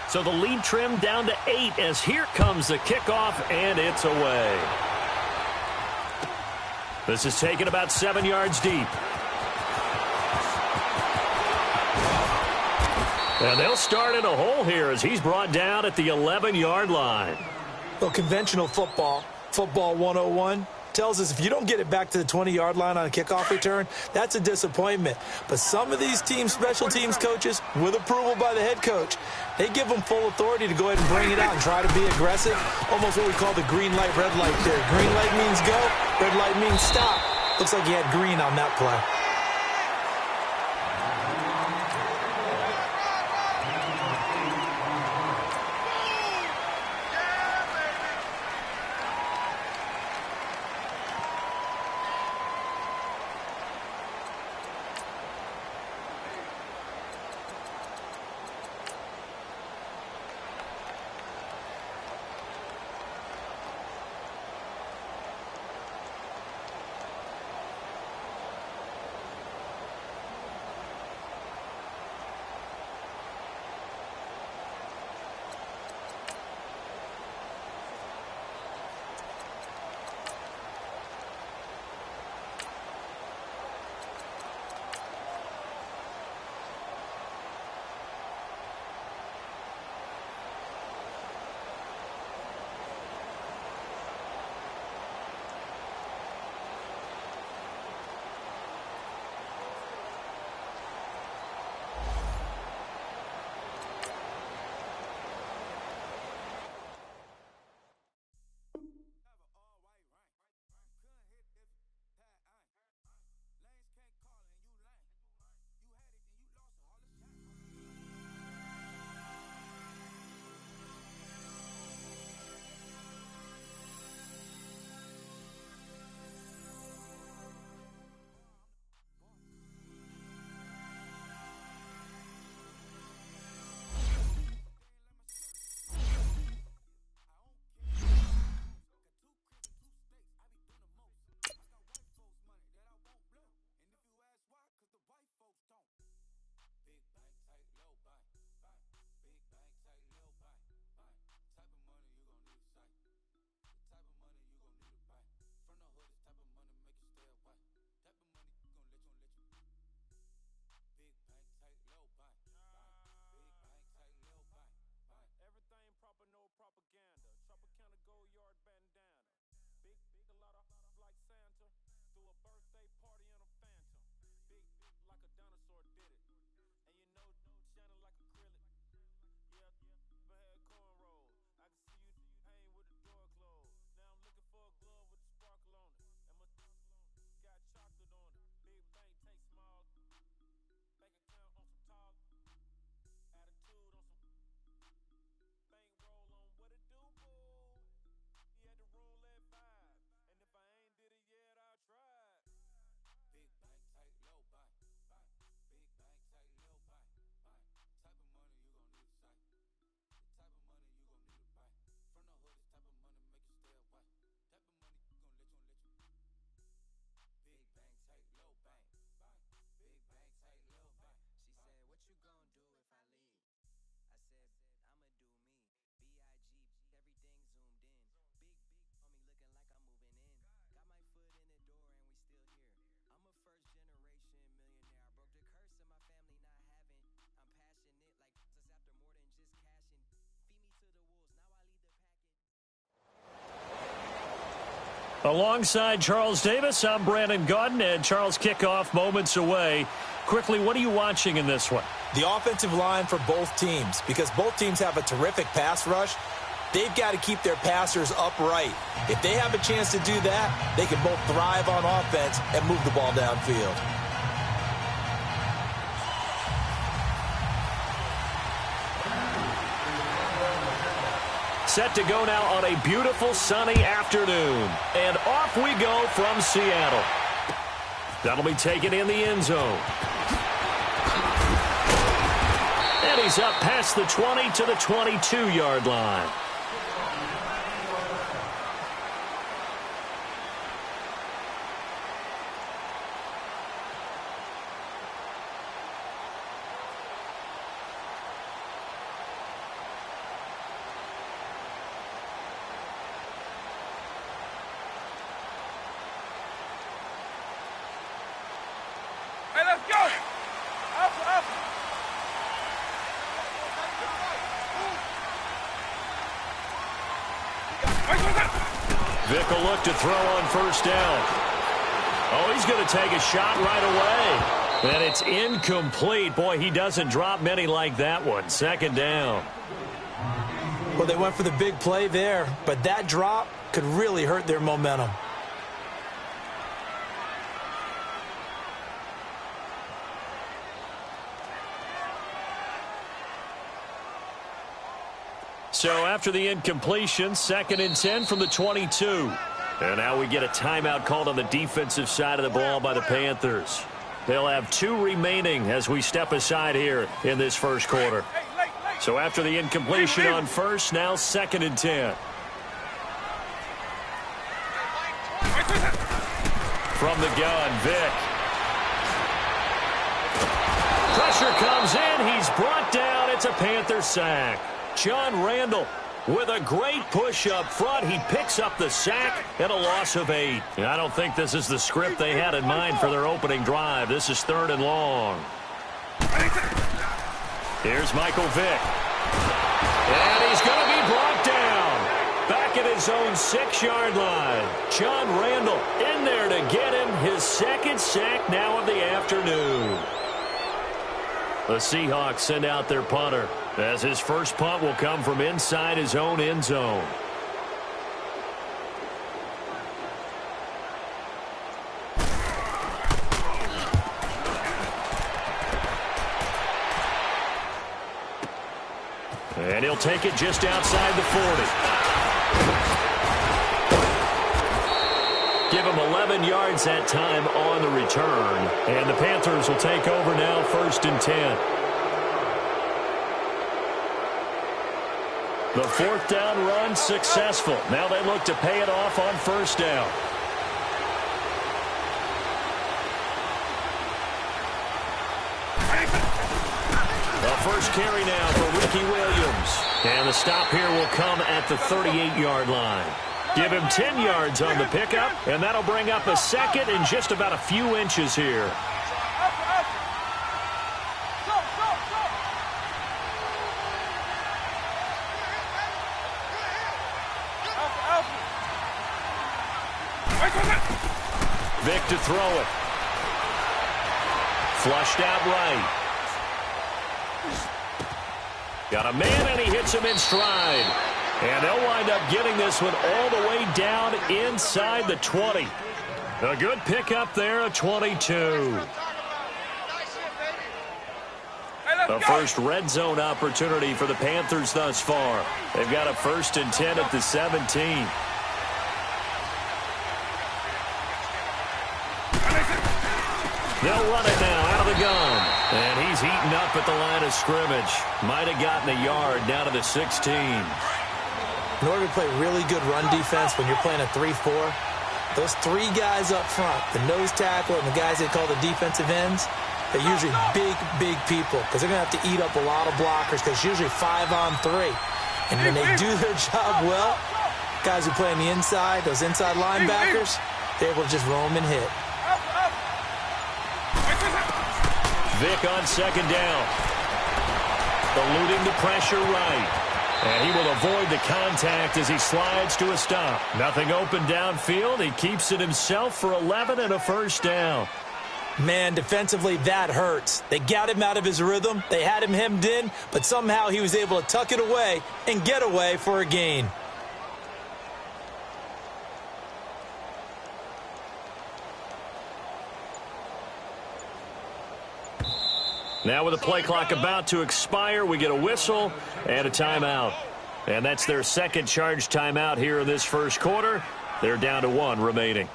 So the lead trimmed down to 8 as here comes the kickoff, and it's away. This is taken about 7 yards deep. And they'll start in a hole here as he's brought down at the 11-yard line. Well, conventional football 101, tells us if you don't get it back to the 20-yard line on a kickoff return, that's a disappointment. But some of these teams, special teams coaches, with approval by the head coach, they give them full authority to go ahead and bring it out and try to be aggressive. Almost what we call the green light, red light there. Green light means go, red light means stop. Looks like he had green on that play. Alongside Charles Davis, I'm Brandon Gaudin, and Charles, kickoff moments away. Quickly, what are you watching in this one? The offensive line for both teams, because both teams have a terrific pass rush. They've got to keep their passers upright. If they have a chance to do that, they can both thrive on offense and move the ball downfield. Set to go now on a beautiful sunny afternoon. And off we go from Seattle. That'll be taken in the end zone. And he's up past the 20 to the 22-yard line. Vic will look to throw on first down. Oh, he's going to take a shot right away. And it's incomplete. Boy, he doesn't drop many like that one. Second down. Well, they went for the big play there, but that drop could really hurt their momentum. So after the incompletion, 2nd and 10 from the 22. And now we get a timeout called on the defensive side of the ball by the Panthers. They'll have 2 remaining as we step aside here in this first quarter. So after the incompletion on first, now 2nd and 10. From the gun, Vic. Pressure comes in. He's brought down. It's a Panther sack. John Randall with a great push up front. He picks up the sack and a loss of 8. I don't think this is the script they had in mind for their opening drive. This is 3rd and long. Here's Michael Vick. And he's going to be brought down. Back at his own 6-yard line. John Randall in there to get him his 2nd sack now of the afternoon. The Seahawks send out their punter, as his first punt will come from inside his own end zone. And he'll take it just outside the 40. Give him 11 yards that time on the return. And the Panthers will take over now, 1st and 10. The 4th down run successful. Now they look to pay it off on first down. The first carry now for Ricky Williams. And the stop here will come at the 38-yard line. Give him 10 yards on the pickup, and that'll bring up a 2nd and just about a few inches here. Vic to throw it. Flushed out right. Got a man, and he hits him in stride. And they'll wind up getting this one all the way down inside the 20. A good pickup there, a 22. The first red zone opportunity for the Panthers thus far. They've got a 1st and 10 at the 17. They'll run it now out of the gun. And he's eaten up at the line of scrimmage. Might have gotten a yard down to the 16. In order to play really good run defense when you're playing a 3-4, those 3 guys up front, the nose tackle and the guys they call the defensive ends, they're usually big people because they're going to have to eat up a lot of blockers because it's usually 5-on-3. And when they do their job well, guys who play on the inside, those inside linebackers, they're able to just roam and hit. Vic on 2nd down. Eluding the pressure right. And he will avoid the contact as he slides to a stop. Nothing open downfield. He keeps it himself for 11 and a first down. Man, defensively, that hurts. They got him out of his rhythm. They had him hemmed in, but somehow he was able to tuck it away and get away for a gain. Now with the play clock about to expire, we get a whistle and a timeout. And that's their second charge timeout here in this first quarter. They're down to 1 remaining.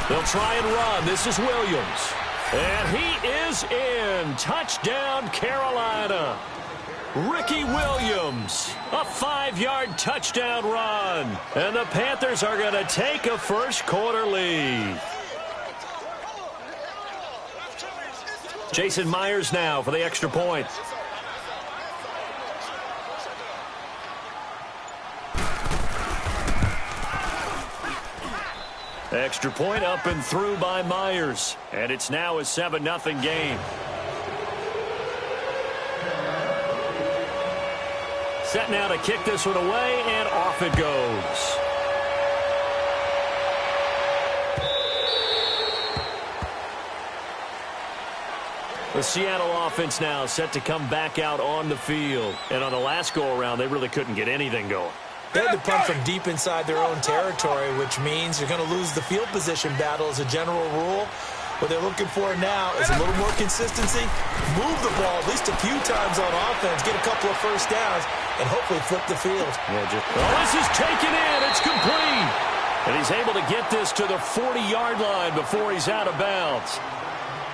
They'll try and run. This is Williams. And he is in. Touchdown, Carolina. Ricky Williams, a 5-yard touchdown run. And the Panthers are going to take a first quarter lead. Jason Myers now for the extra point. Extra point up and through by Myers. And it's now a 7-0 game. Set now to kick this one away, and off it goes. The Seattle offense now set to come back out on the field. And on the last go-around, they really couldn't get anything going. They had to punt from deep inside their own territory, which means you're going to lose the field position battle as a general rule. What they're looking for now is a little more consistency, move the ball at least a few times on offense, get a couple of first downs, and hopefully flip the field. This is taken in. It's complete. And he's able to get this to the 40-yard line before he's out of bounds.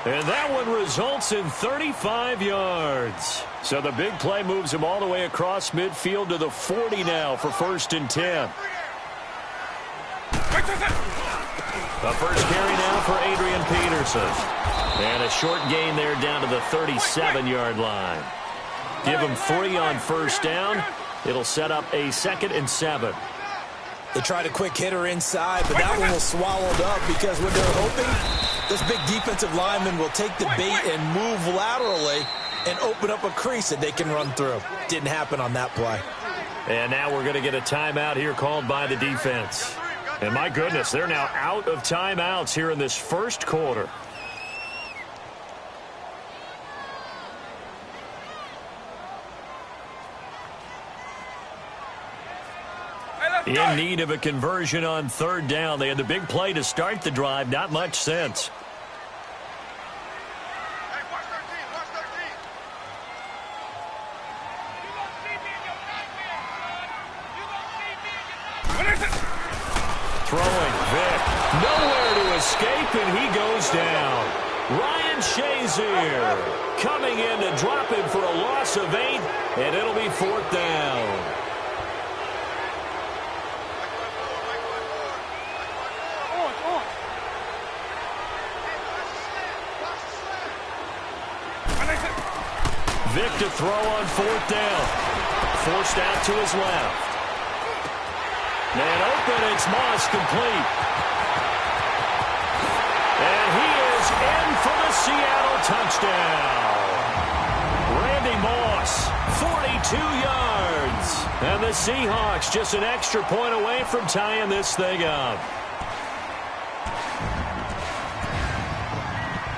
And that one results in 35 yards. So the big play moves him all the way across midfield to the 40 now for 1st and 10. The first carry now for Adrian Peterson. And a short gain there down to the 37-yard line. Give him 3 on first down. It'll set up a 2nd and 7. They tried a quick hitter inside, but that one was swallowed up because when they're hoping, this big defensive lineman will take the bait and move laterally and open up a crease that they can run through. Didn't happen on that play. And now we're going to get a timeout here called by the defense. And my goodness, they're now out of timeouts here in this first quarter. In need of a conversion on 3rd down. They had the big play to start the drive. Not much sense. Throwing Vic. Nowhere to escape, and he goes down. Ryan Shazier coming in to drop him for a loss of 8, and it'll be 4th down. Vic to throw on 4th down. Forced out to his left. Man open, it's Moss complete. And he is in for the Seattle touchdown. Randy Moss, 42 yards. And the Seahawks just an extra point away from tying this thing up.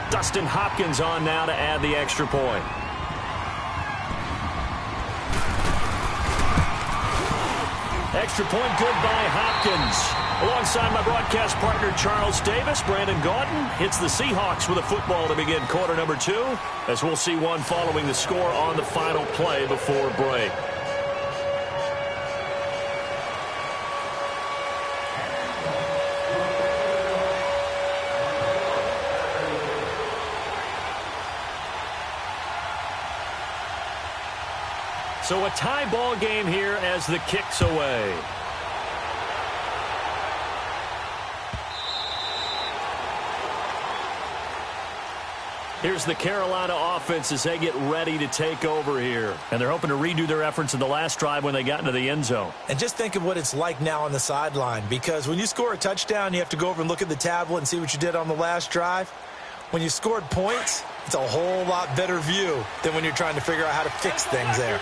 Dustin Hopkins on now to add the extra point. Extra point good by Hopkins. Alongside my broadcast partner Charles Davis, Brandon Gaudin hits the Seahawks with a football to begin quarter number 2, as we'll see one following the score on the final play before break. So a tie ball game here as the kick's away. Here's the Carolina offense as they get ready to take over here. And they're hoping to redo their efforts in the last drive when they got into the end zone. And just think of what it's like now on the sideline, because when you score a touchdown, you have to go over and look at the tablet and see what you did on the last drive. When you scored points, it's a whole lot better view than when you're trying to figure out how to fix things there.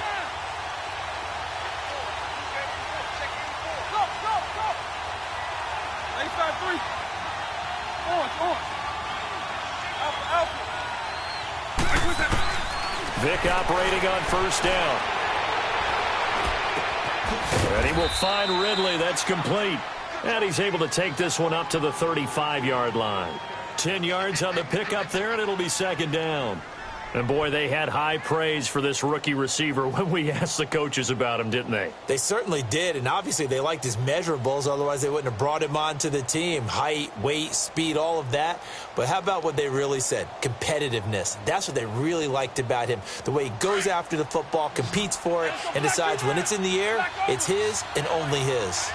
Vick operating on first down. And he will find Ridley. That's complete. And he's able to take this one up to the 35-yard line. 10 yards on the pickup there, and it'll be second down. And, boy, they had high praise for this rookie receiver when we asked the coaches about him, didn't they? They certainly did, and obviously they liked his measurables. Otherwise, they wouldn't have brought him onto the team. Height, weight, speed, all of that. But how about what they really said? Competitiveness. That's what they really liked about him. The way he goes after the football, competes for it, and decides when it's in the air, it's his and only his.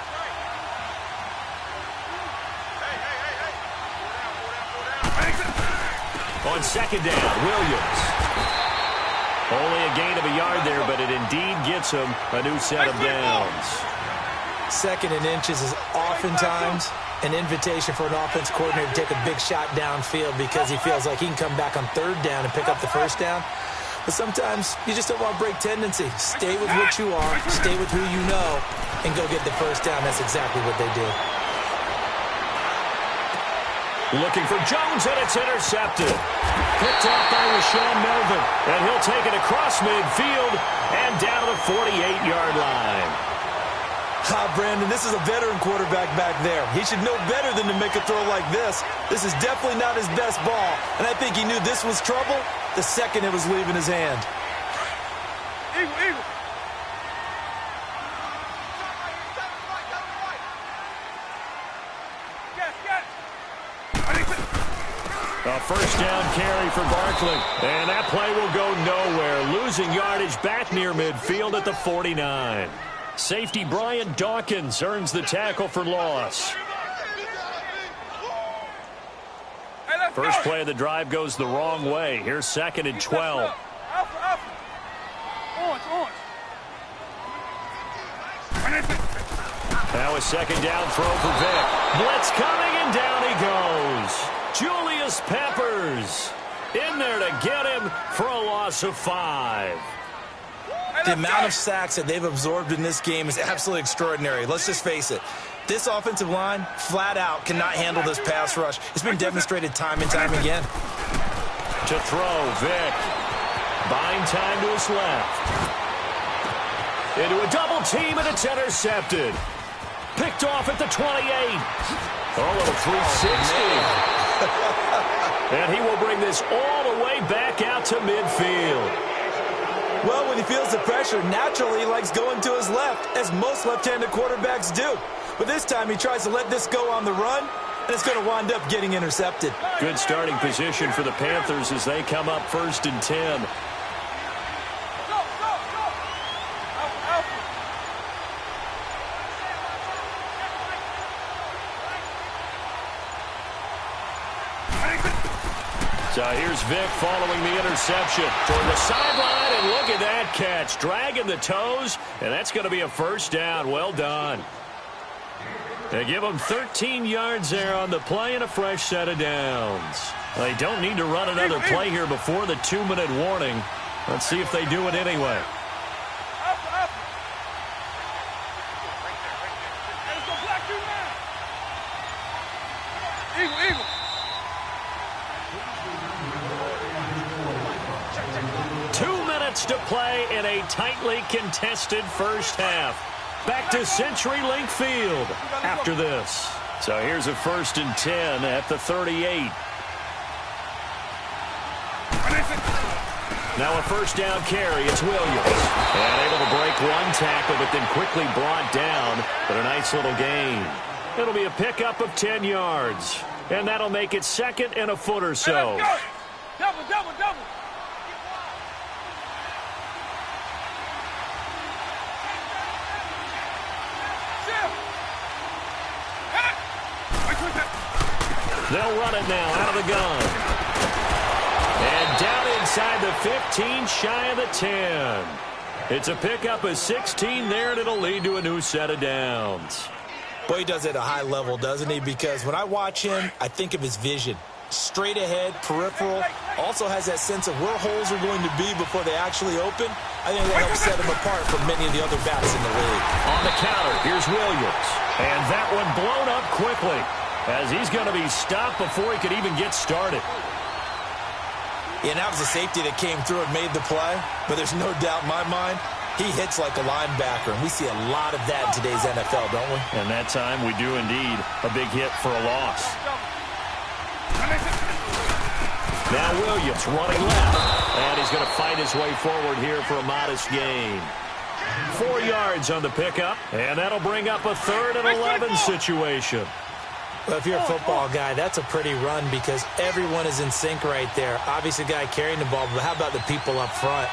On second down, Williams. Only a gain of a yard there, but it indeed gets him a new set of downs. Second and inches is oftentimes an invitation for an offense coordinator to take a big shot downfield because he feels like he can come back on third down and pick up the first down. But sometimes you just don't want to break tendency. Stay with what you are, stay with who you know, and go get the first down. That's exactly what they did. Looking for Jones, and it's intercepted. Picked off by Rashawn Melvin. And he'll take it across midfield and down to the 48-yard line. Brandon, this is a veteran quarterback back there. He should know better than to make a throw like this. This is definitely not his best ball. And I think he knew this was trouble the second it was leaving his hand. Eagle. A first down carry for Barkley. And that play will go nowhere. Losing yardage back near midfield at the 49. Safety Brian Dawkins earns the tackle for loss. First play of the drive goes the wrong way. Here's second and 12. Now a second down throw for Vick. Blitz coming, and down he goes. Julius Peppers in there to get him for a loss of 5. The amount of sacks that they've absorbed in this game is absolutely extraordinary. Let's just face it. This offensive line, flat out, cannot handle this pass rush. It's been demonstrated time and time again. To throw, Vick. Buying time to his left. Into a double team, and it's intercepted. Picked off at the 28. Oh, a 360. And he will bring this all the way back out to midfield. Well, when he feels the pressure, naturally he likes going to his left, as most left-handed quarterbacks do. But this time he tries to let this go on the run, and it's going to wind up getting intercepted. Good starting position for the Panthers as they come up first and 10. So here's Vick following the interception toward the sideline, and look at that catch. Dragging the toes, and that's going to be a first down. Well done. They give them 13 yards there on the play and a fresh set of downs. They don't need to run another play here before the 2-minute warning. Let's see if they do it anyway. Eagle. 2 minutes to play in a tightly contested first half. Back to CenturyLink Field after this. So here's a first and 10 at the 38. Now a first down carry. It's Williams. And able to break one tackle, but then quickly brought down. But a nice little gain. It'll be a pickup of 10 yards. And that'll make it second and a foot or so. Double. They'll run it now out of the gun. And down inside the 15, shy of the 10. It's a pickup of 16 there, and it'll lead to a new set of downs. Boy, he does it at a high level, doesn't he? Because when I watch him, I think of his vision. Straight ahead, peripheral, also has that sense of where holes are going to be before they actually open. I think that helps set him apart from many of the other backs in the league. On the counter, here's Williams. And that one blown up quickly, as he's going to be stopped before he could even get started. Yeah, that was a safety that came through and made the play, but there's no doubt in my mind, he hits like a linebacker, and we see a lot of that in today's NFL, don't we? And that time we do indeed a big hit for a loss. Now Williams running left, and he's going to fight his way forward here for a modest gain. 4 yards on the pickup, and that'll bring up a 3rd and 11 situation. Well, if you're a football guy, that's a pretty run because everyone is in sync right there. Obviously, the guy carrying the ball, but how about the people up front?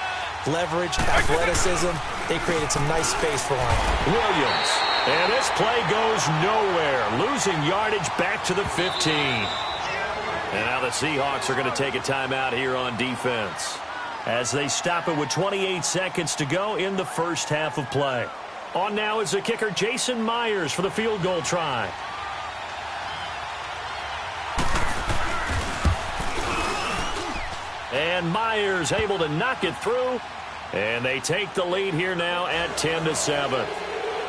Leverage, athleticism, they created some nice space for him. Williams, and this play goes nowhere, losing yardage back to the 15. And now the Seahawks are going to take a timeout here on defense as they stop it with 28 seconds to go in the first half of play. On now is the kicker Jason Myers for the field goal try. And Myers able to knock it through, and they take the lead here now at 10-7.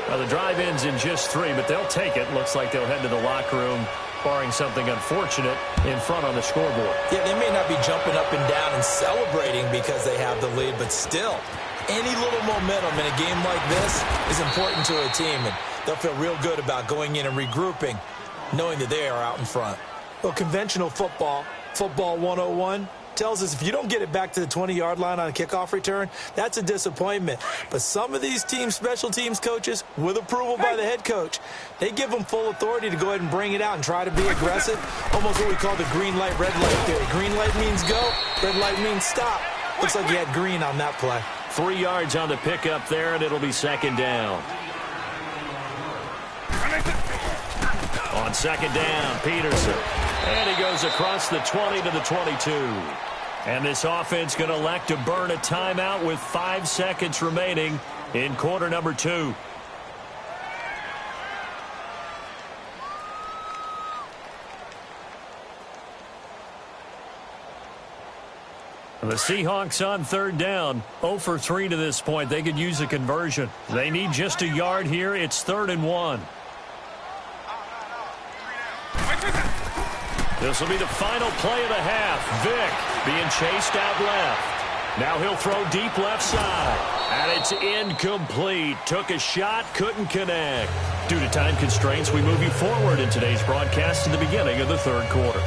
Now the drive ends in just 3, but they'll take it. Looks like they'll head to the locker room, barring something unfortunate in front on the scoreboard. Yeah, they may not be jumping up and down and celebrating because they have the lead, but still, any little momentum in a game like this is important to a team, and they'll feel real good about going in and regrouping, knowing that they are out in front. Well, conventional football 101, tells us if you don't get it back to the 20-yard line on a kickoff return, that's a disappointment. But some of these teams, special teams coaches, with approval by the head coach, they give them full authority to go ahead and bring it out and try to be aggressive. Almost what we call the green light, red light theory. Green light means go, red light means stop. Looks like you had green on that play. 3 yards on the pickup there, and it'll be 2nd down. On 2nd down, Peterson. And he goes across the 20 to the 22. And this offense going to elect to burn a timeout with 5 seconds remaining in quarter number 2. The Seahawks on 3rd down, 0 for 3 to this point. They could use a conversion. They need just a yard here. It's 3rd and 1. This will be the final play of the half. Vick being chased out left. Now he'll throw deep left side. And it's incomplete. Took a shot, couldn't connect. Due to time constraints, we move you forward in today's broadcast to the beginning of the 3rd quarter.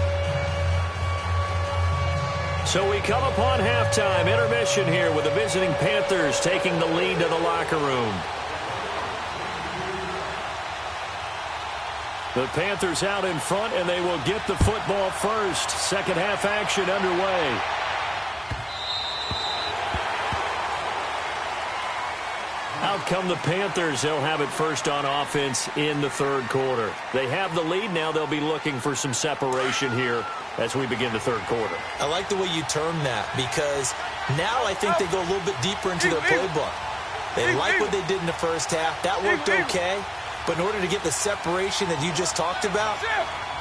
So we come upon halftime intermission here with the visiting Panthers taking the lead to the locker room. The Panthers out in front, and they will get the football first. Second half action underway. Out come the Panthers. They'll have it first on offense in the 3rd quarter. They have the lead. Now they'll be looking for some separation here as we begin the 3rd quarter. I like the way you term that because now I think they go a little bit deeper into their playbook. They like what they did in the first half. That worked okay. But in order to get the separation that you just talked about,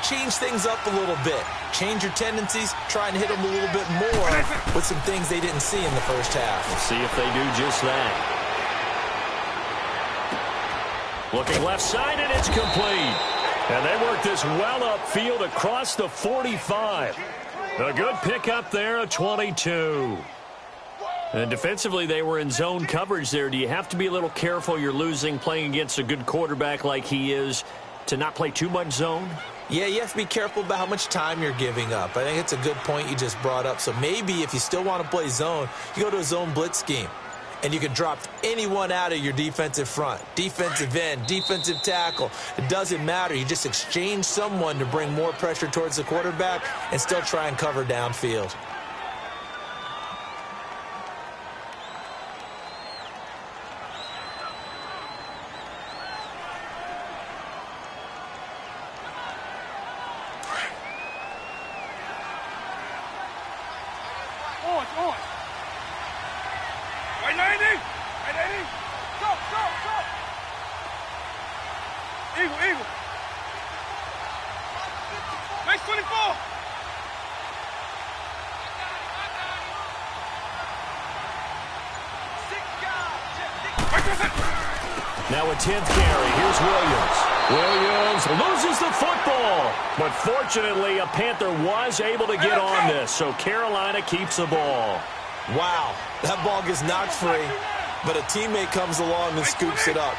change things up a little bit. Change your tendencies, try and hit them a little bit more with some things they didn't see in the first half. We'll see if they do just that. Looking left side, and it's complete. And they work this well upfield across the 45. A good pickup there, a 22. And defensively, they were in zone coverage there. Do you have to be a little careful? You're losing, playing against a good quarterback like he is, to not play too much zone? Yeah, you have to be careful about how much time you're giving up. I think it's a good point you just brought up. So maybe if you still want to play zone, you go to a zone blitz scheme. And you can drop anyone out of your defensive front. Defensive end, defensive tackle. It doesn't matter. You just exchange someone to bring more pressure towards the quarterback and still try and cover downfield. a 10th carry. Here's Williams. Williams loses the football. But fortunately, a Panther was able to get on this, so Carolina keeps the ball. Wow, that ball gets knocked free, but a teammate comes along and scoops it up.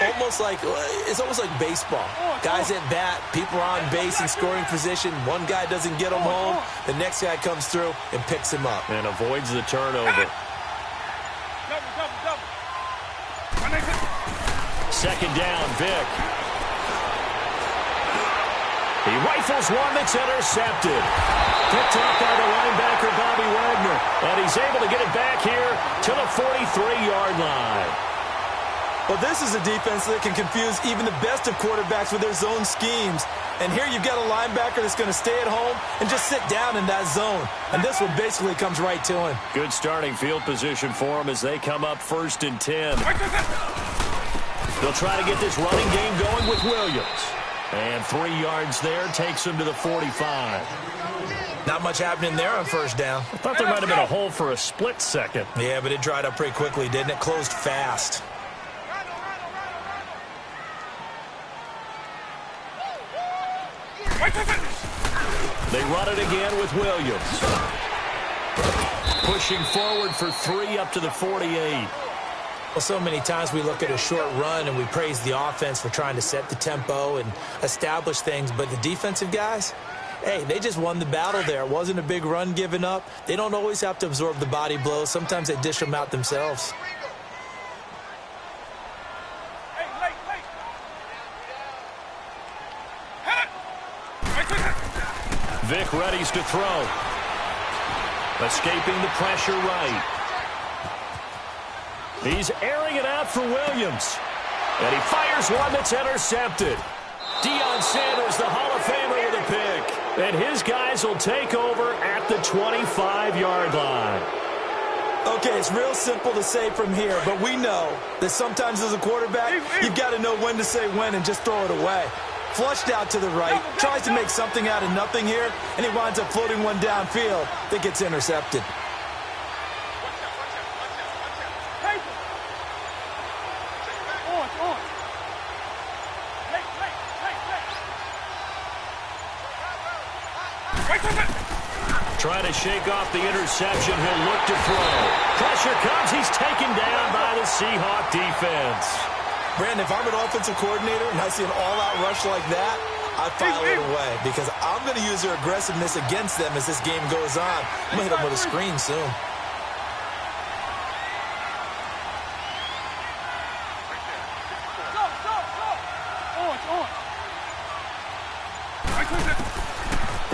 It's almost like baseball. Guys at bat, people are on base in scoring position. One guy doesn't get him home. The next guy comes through and picks him up. And avoids the turnover. Second down, Vic. He rifles one that's intercepted. Picked off by the linebacker, Bobby Wagner. And he's able to get it back here to the 43-yard line. Well, this is a defense that can confuse even the best of quarterbacks with their zone schemes. And here you've got a linebacker that's going to stay at home and just sit down in that zone. And this one basically comes right to him. Good starting field position for him as they come up 1st and 10. They'll try to get this running game going with Williams. And 3 yards there takes him to the 45. Not much happening there on first down. I thought there might have been a hole for a split second. Yeah, but it dried up pretty quickly, didn't it? Closed fast. They run it again with Williams. Pushing forward for 3 up to the 48. Well, so many times we look at a short run and we praise the offense for trying to set the tempo and establish things, but the defensive guys, hey, they just won the battle there. It wasn't a big run given up. They don't always have to absorb the body blows. Sometimes they dish them out themselves. Vic readies to throw. Escaping the pressure right. He's airing it out for Williams. And he fires one that's intercepted. Deion Sanders, the Hall of Famer, with a pick. And his guys will take over at the 25-yard line. Okay, it's real simple to say from here, but we know that sometimes as a quarterback, you've got to know when to say when and just throw it away. Flushed out to the right, tries to make something out of nothing here, and he winds up floating one downfield that gets intercepted. Trying to shake off the interception. He'll look to throw. Pressure comes. He's taken down by the Seahawk defense. Brandon, if I'm an offensive coordinator and I see an all-out rush like that, I file it away because I'm going to use their aggressiveness against them as this game goes on. I'm going to hit them with a screen soon.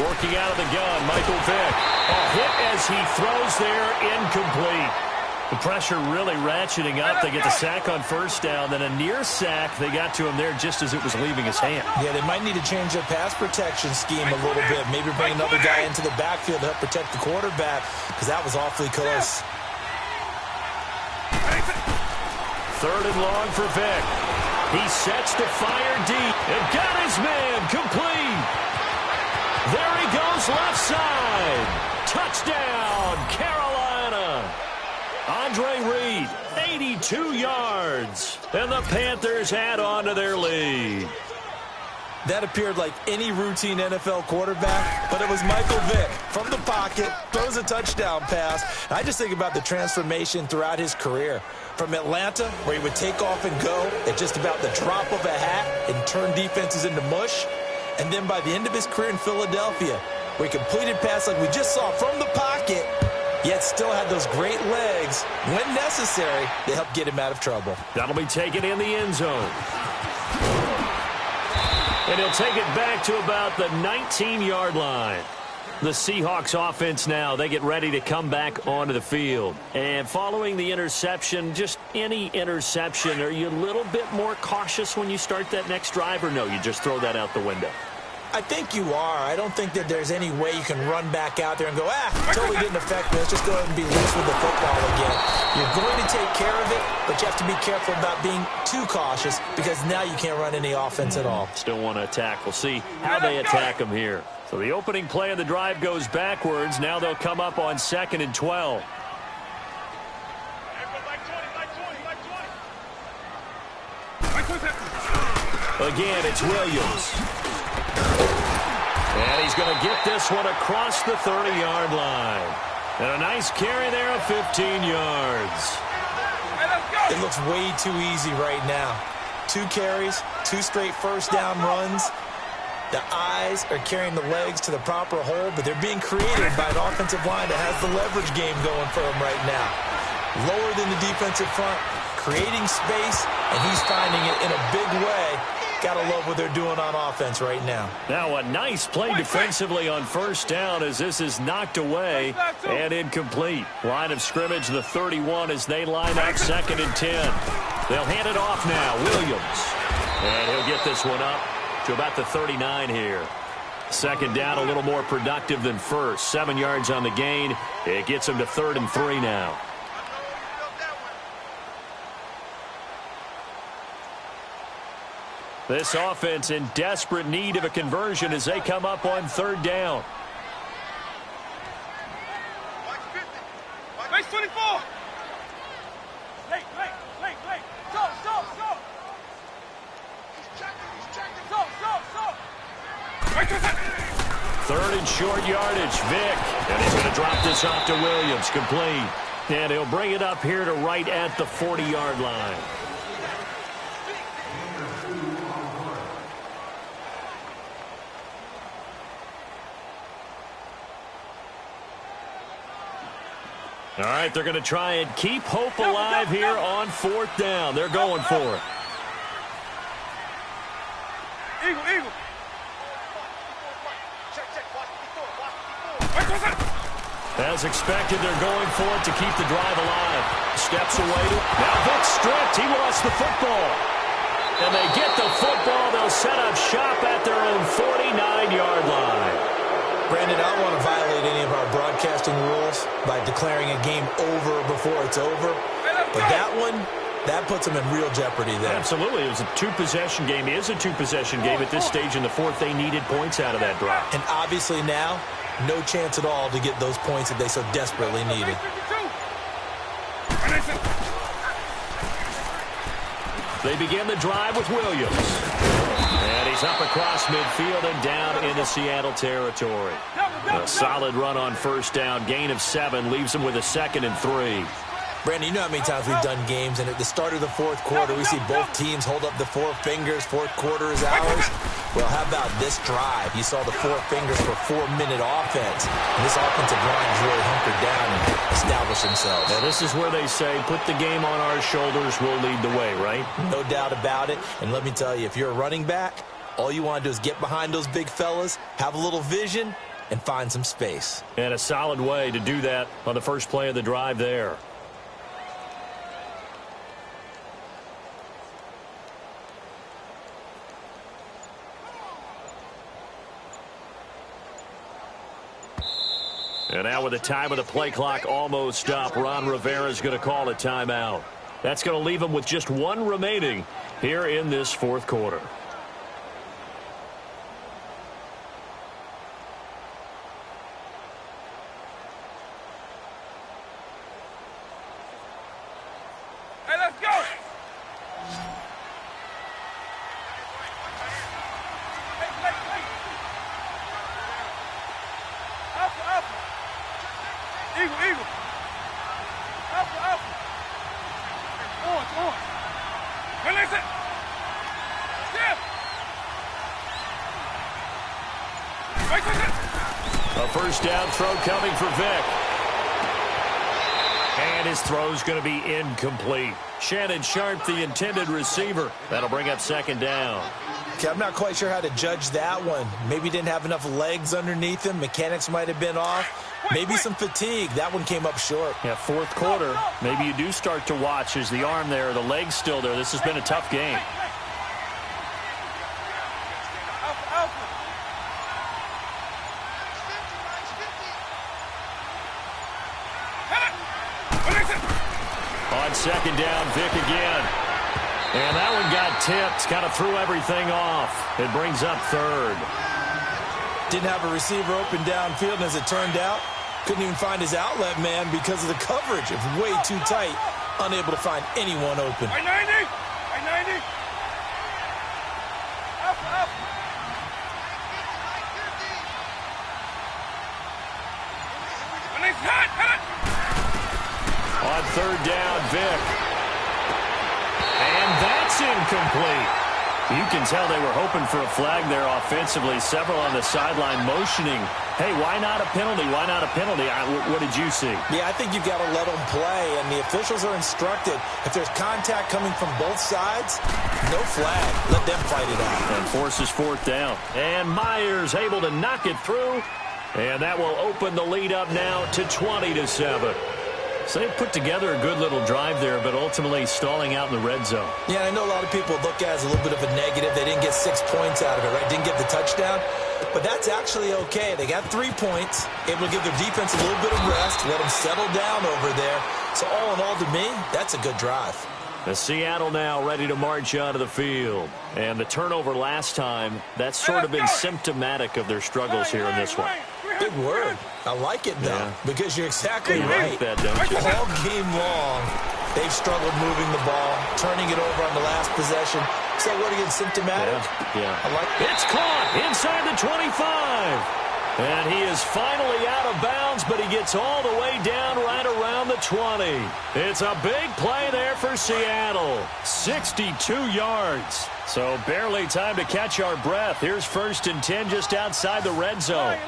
Working out of the gun, Michael Vick. A hit as he throws there, incomplete. The pressure really ratcheting up. They get the sack on first down, then a near sack. They got to him there just as it was leaving his hand. Yeah, they might need to change their pass protection scheme a little bit. Maybe bring another guy into the backfield to help protect the quarterback because that was awfully close. 3rd and long for Vick. He sets to fire deep and got his man complete. There he goes left side. Touchdown, Carolina. Andre Reed, 82 yards. And the Panthers add on to their lead. That appeared like any routine NFL quarterback, but it was Michael Vick from the pocket, throws a touchdown pass. I just think about the transformation throughout his career. From Atlanta, where he would take off and go at just about the drop of a hat and turn defenses into mush. And then by the end of his career in Philadelphia, where he completed pass like we just saw from the pocket, yet still had those great legs, when necessary, to help get him out of trouble. That'll be taken in the end zone. And he'll take it back to about the 19-yard line. The Seahawks offense now, they get ready to come back onto the field. And following the interception, just any interception, are you a little bit more cautious when you start that next drive, or no, you just throw that out the window? I think you are. I don't think that there's any way you can run back out there and go, totally didn't affect me. Let's just go ahead and be loose with the football again. You're going to take care of it, but you have to be careful about being too cautious because now you can't run any offense at all. Still want to attack. We'll see how they attack them here. So the opening play of the drive goes backwards. Now they'll come up on 2nd and 12. Again, it's Williams. And he's going to get this one across the 30-yard line. And a nice carry there of 15 yards. It looks way too easy right now. 2 carries, 2 straight first down runs. The eyes are carrying the legs to the proper hole, but they're being created by an offensive line that has the leverage game going for them right now. Lower than the defensive front, creating space, and he's finding it in a big way. Gotta love what they're doing on offense right now. Now a nice play defensively on first down as this is knocked away and incomplete. Line of scrimmage, the 31 as they line up 2nd and 10. They'll hand it off now, Williams. And he'll get this one up to about the 39 here. 2nd down, a little more productive than first. 7 yards on the gain. It gets him to 3rd and 3 now. This offense in desperate need of a conversion as they come up on 3rd down. Base 24. Late. Stop. He's checking. Stop. 3rd and short yardage, Vick. And he's going to drop this off to Williams, complete. And he'll bring it up here to right at the 40-yard line. All right, they're going to try and keep hope alive here on 4th down. They're going for it. Eagle. As expected, they're going for it to keep the drive alive. Steps away. Now Vick stripped. He lost the football. And they get the football. They'll set up shop at their own 49-yard line. Brandon, I don't want to violate any of our broadcasting rules by declaring a game over before it's over. But that one, that puts them in real jeopardy there. Absolutely. It was a 2-possession game. It is a 2-possession game at this stage in the 4th. They needed points out of that drive. And obviously now, no chance at all to get those points that they so desperately needed. They begin the drive with Williams. And he's up across midfield and down into Seattle territory. A solid run on first down. Gain of 7 leaves him with a 2nd and 3. Brandon, you know how many times we've done games, and at the start of the 4th quarter, we see both teams hold up the 4 fingers. 4th quarter is ours. Well, how about this drive? You saw the 4 fingers for 4-minute offense. And this offensive line has really hunkered down and established themselves. Now, this is where they say, put the game on our shoulders, we'll lead the way, right? No doubt about it. And let me tell you, if you're a running back, all you want to do is get behind those big fellas, have a little vision, and find some space. And a solid way to do that on the first play of the drive there. And now with the time of the play clock almost up, Ron Rivera's going to call a timeout. That's going to leave him with just 1 remaining here in this 4th quarter. Hey, let's go. Alpha. Eagle. Alpha. Orange. Release it. Yeah. A first down throw coming for Vick. And his throw's going to be incomplete. Shannon Sharp, the intended receiver. That'll bring up 2nd down. Okay, I'm not quite sure how to judge that one. Maybe didn't have enough legs underneath him. Mechanics might have been off. Maybe some fatigue. That one came up short. Yeah, 4th quarter. Maybe you do start to watch as the arm there, the leg's still there. This has been a tough game. Alpha. On 2nd down, Vick again. And that one got tipped, kind of threw everything off. It brings up 3rd. Didn't have a receiver open downfield, and as it turned out, couldn't even find his outlet man because of the coverage. It was way too tight, unable to find anyone open. I-90. On third down, Vic. And that's incomplete. You can tell they were hoping for a flag there offensively. Several on the sideline motioning. Hey, why not a penalty? Why not a penalty? What did you see? Yeah, I think you've got to let them play, and the officials are instructed. If there's contact coming from both sides, no flag. Let them fight it out. And forces fourth down. And Myers able to knock it through. And that will open the lead up now to 20-7. So they put together a good little drive there, but ultimately stalling out in the red zone. Yeah, I know a lot of people look at it as a little bit of a negative. They didn't get 6 points out of it, right? Didn't get the touchdown. But that's actually okay. They got 3 points, able to give their defense a little bit of rest, let them settle down over there. So all in all, to me, that's a good drive. The Seattle now ready to march out of the field. And the turnover last time, that's sort of been symptomatic of their struggles here in this one. Big word. I like it, though, because you're exactly right. That, don't you? All game long, they've struggled moving the ball, turning it over on the last possession. So what again, symptomatic? Yeah. I like it. It's caught inside the 25. And he is finally out of bounds, but he gets all the way down right around the 20. It's a big play there for Seattle. 62 yards. So barely time to catch our breath. Here's 1st and 10 just outside the red zone.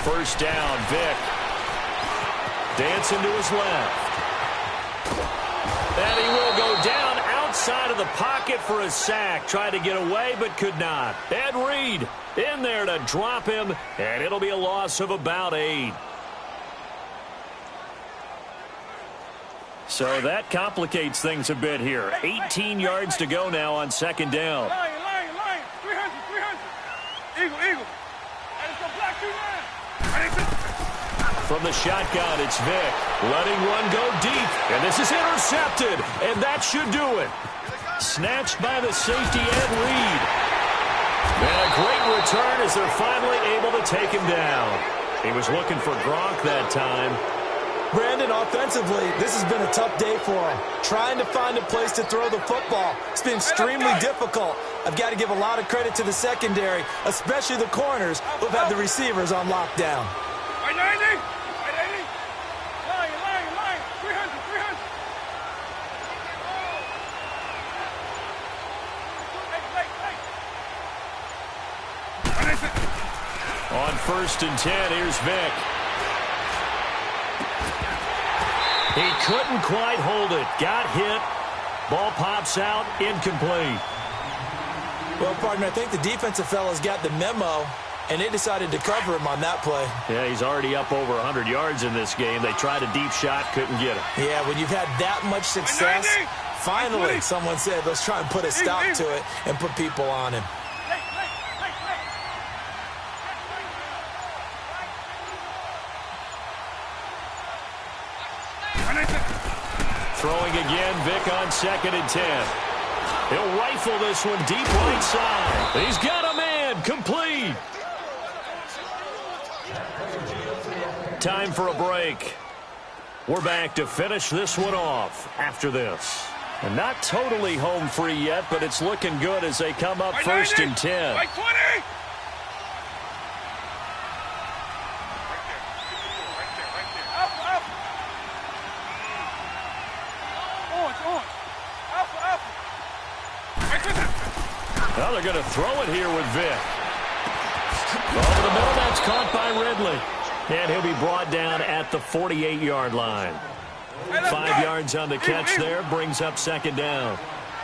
1st down, Vic. Dancing to his left. And he will go down outside of the pocket for a sack. Tried to get away, but could not. Ed Reed in there to drop him, and it'll be a loss of about 8. So that complicates things a bit here. 18 yards to go now on 2nd down. Line. 300. Eagle. From the shotgun, it's Vic. Letting one go deep. And this is intercepted. And that should do it. Snatched by the safety, Ed Reed. And a great return as they're finally able to take him down. He was looking for Gronk that time. Brandon, offensively, this has been a tough day for him. Trying to find a place to throw the football. It's been extremely difficult. I've got to give a lot of credit to the secondary, especially the corners who've had the receivers on lockdown. 190. Line. 300. On 1st and 10, here's Vic. He couldn't quite hold it. Got hit. Ball pops out. Incomplete. Well, partner, I think the defensive fellas got the memo, and they decided to cover him on that play. Yeah, he's already up over 100 yards in this game. They tried a deep shot, couldn't get it. Yeah, when you've had that much success, finally someone said, let's try and put a stop to it and put people on him. Throwing again, Vic on 2nd and 10. He'll rifle this one deep right side. He's got a man, complete. Time for a break. We're back to finish this one off after this. And not totally home free yet, but it's looking good as they come up 1st and 10. 20. Well, they're going to throw it here with Vic. Over the middle, that's caught by Ridley. And he'll be brought down at the 48-yard line. 5 yards on the catch there, brings up 2nd down.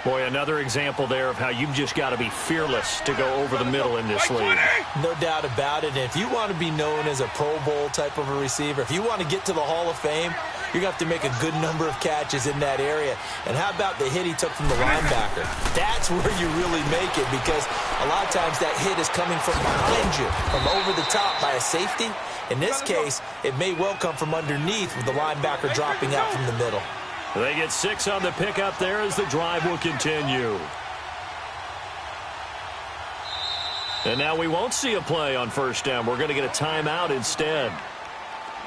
Boy, another example there of how you've just got to be fearless to go over the middle in this league. No doubt about it. If you want to be known as a Pro Bowl type of a receiver, if you want to get to the Hall of Fame, you're going to have to make a good number of catches in that area. And how about the hit he took from the linebacker? That's where you really make it, because a lot of times that hit is coming from behind you, from over the top by a safety. In this case, it may well come from underneath with the linebacker dropping out from the middle. They get 6 on the pickup there as the drive will continue. And now we won't see a play on 1st down. We're going to get a timeout instead,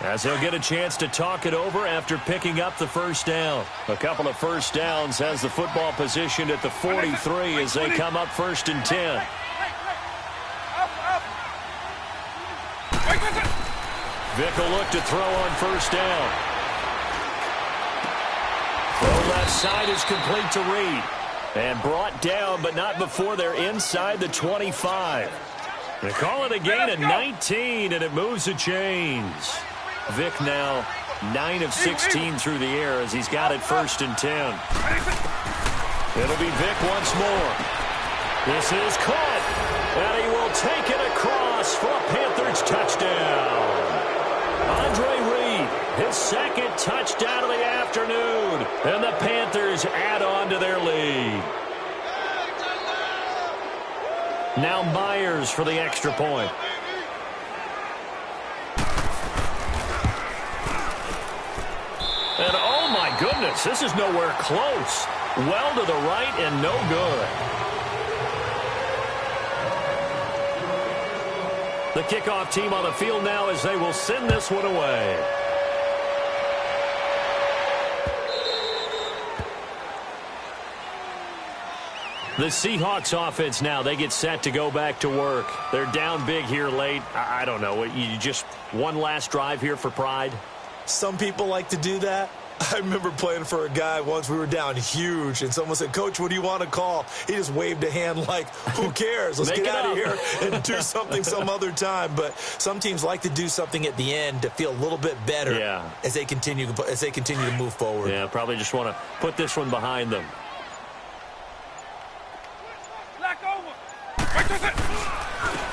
as they'll get a chance to talk it over after picking up the 1st down. A couple of 1st downs has the football positioned at the 43 as they come up 1st and 10. Vic will look to throw on first down. Throw left side is complete to Reed. And brought down, but not before they're inside the 25. They call it a gain of 19, and it moves the chains. Vic now 9 of 16 through the air as he's got it 1st and 10. It'll be Vic once more. This is caught, and he will take it across for a Panthers touchdown. Andre Reed, his 2nd touchdown of the afternoon, and the Panthers add on to their lead. Now Myers for the extra point. And oh my goodness, this is nowhere close. Well to the right and no good. The kickoff team on the field now as they will send this one away. The Seahawks offense now, they get set to go back to work. They're down big here late. I don't know. You just one last drive here for pride? Some people like to do that. I remember playing for a guy once. We were down huge, and someone said, "Coach, what do you want to call?" He just waved a hand like, who cares? Let's get out of here and do something some other time. But some teams like to do something at the end to feel a little bit better as they continue to move forward. Yeah, probably just want to put this one behind them.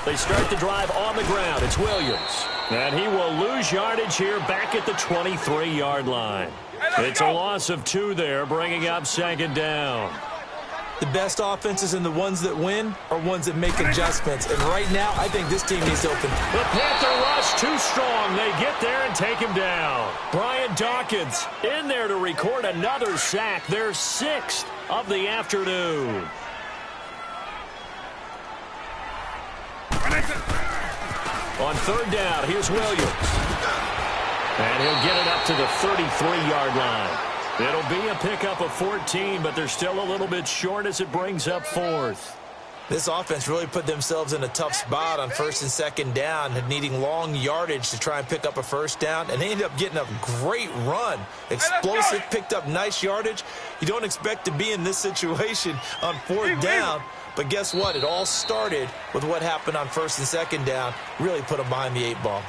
They start the drive on the ground. It's Williams. And he will lose yardage here back at the 23-yard line. It's a loss of 2 there, bringing up 2nd down. The best offenses and the ones that win are ones that make adjustments. And right now, I think this team needs to open. The Panther rush too strong. They get there and take him down. Brian Dawkins in there to record another sack. Their 6th of the afternoon. On 3rd down, here's Williams. And he'll get it up to the 33-yard line. It'll be a pickup of 14, but they're still a little bit short as it brings up 4th. This offense really put themselves in a tough spot on 1st and 2nd down, needing long yardage to try and pick up a 1st down, and they ended up getting a great run. Explosive, picked up nice yardage. You don't expect to be in this situation on 4th down, but guess what? It all started with what happened on 1st and 2nd down. Really put them behind the 8 ball.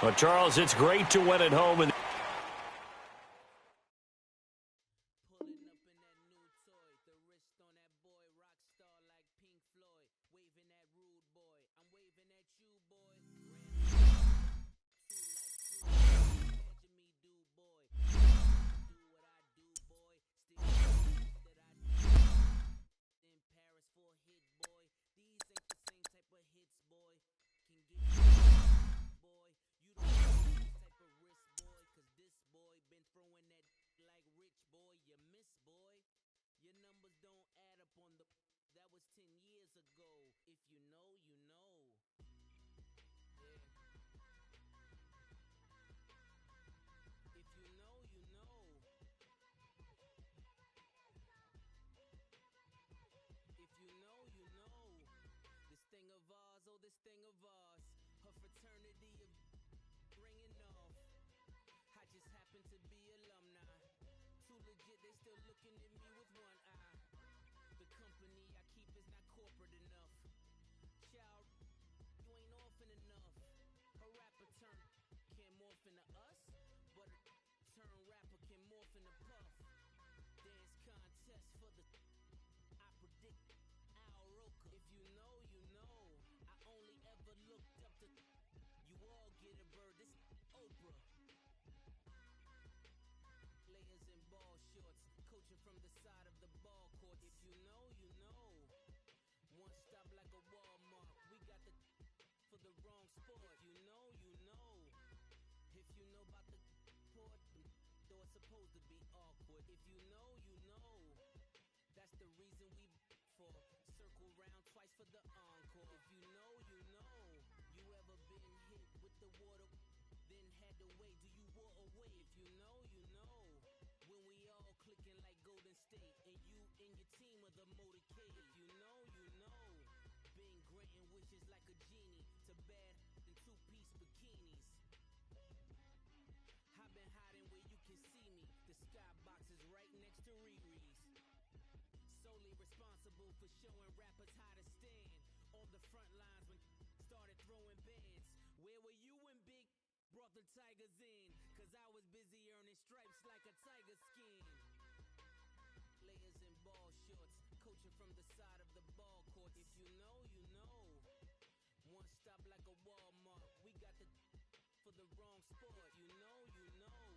Well, Charles, it's great to win at home. rappers how to stand on the front lines when started throwing bands. Where were you when Big brought the Tigers in? Cause I was busy earning stripes like a tiger skin. Layers and ball shorts, coaching from the side of the ball court. If you know, you know. One stop like a Walmart. We got the for the wrong sport. You know, you know.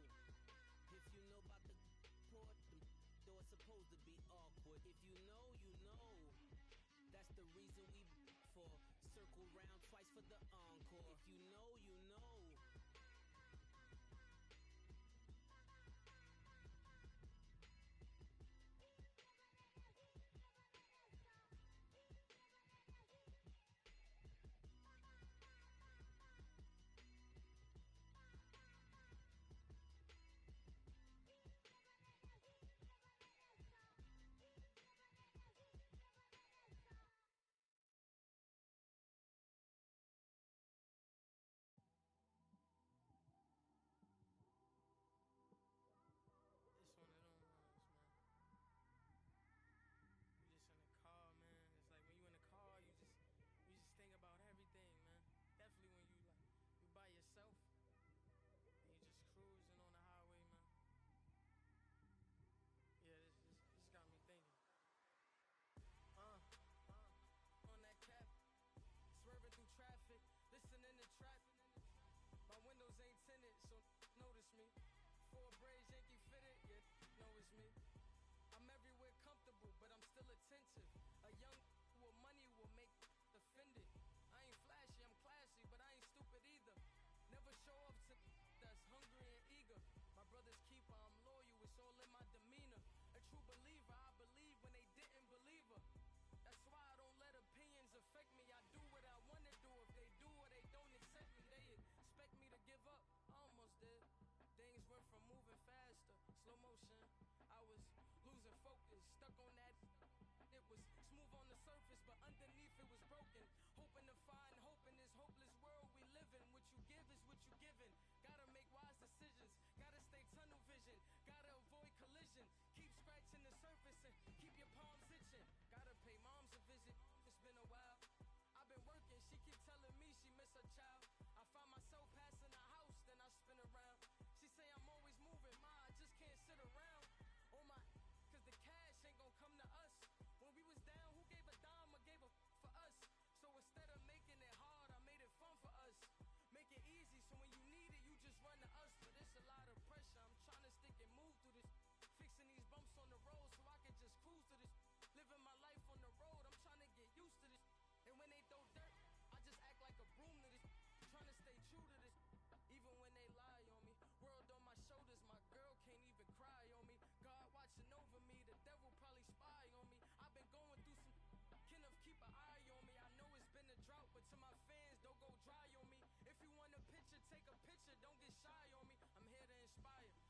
If you know about the port, the door's supposed to be awkward. If you know, you know. That's the reason we for circle round twice for the encore. If you know, you know. It's one of them ones, man. You just in the car, man. It's like when you in the car, you just think about everything, man. Definitely when you by yourself and you just cruising on the highway, man. Yeah, this got me thinking. On that cap, swerving through traffic, listening to trap. My windows ain't tinted, so notice me. Four braids, Yankee fitted, yeah, know it's me. I'm everywhere comfortable, but I'm still attentive. A young with money will make offended. I ain't flashy, I'm classy, but I ain't stupid either. Never show up to that's hungry and eager. My brother's keeper, I'm loyal, it's all in my demeanor. A true believer, I believe when they didn't believe her. That's why I don't let opinions affect me. I do what I want to do. If they do or they don't accept me, they expect me to give up. I almost did. Things went from moving faster, slow motion. I was losing focus, stuck on that. It was smooth on the surface, but underneath it was broken. Hoping to find hope in this hopeless world we live in. What you give is what you given. Gotta make wise decisions. Gotta stay tunnel vision. Gotta avoid collision. Keep scratching the surface and keep your palms itching. Gotta pay moms a visit. It's been a while. I've been working, she keep telling me she miss her child. I find myself passing the house, then I spin around. She say I'm always moving, ma, I just can't sit around. Oh my, cause the cash ain't gon' come to us. When we was down, who gave a dime or gave a for us? So instead of making it hard, I made it fun for us. Make it easy, so when you need it, you just run to us. But it's a lot of pressure, I'm trying to stick and move through this. Fixing these bumps on the road so I can just cruise to this. Living my life on the road, I'm trying to get used to this. And when they throw dirt, I just act like a broom to this. Trying to stay true to this. Even when they lie on me. World on my shoulders, my girl can't even cry on me. God watching over me, the devil probably spy on me. I've been going through some. Kenneth, keep an eye on me. I know it's been a drought, but to my fans, don't go dry on me. If you want a picture, take a picture, don't get shy on me. I'm here to inspire.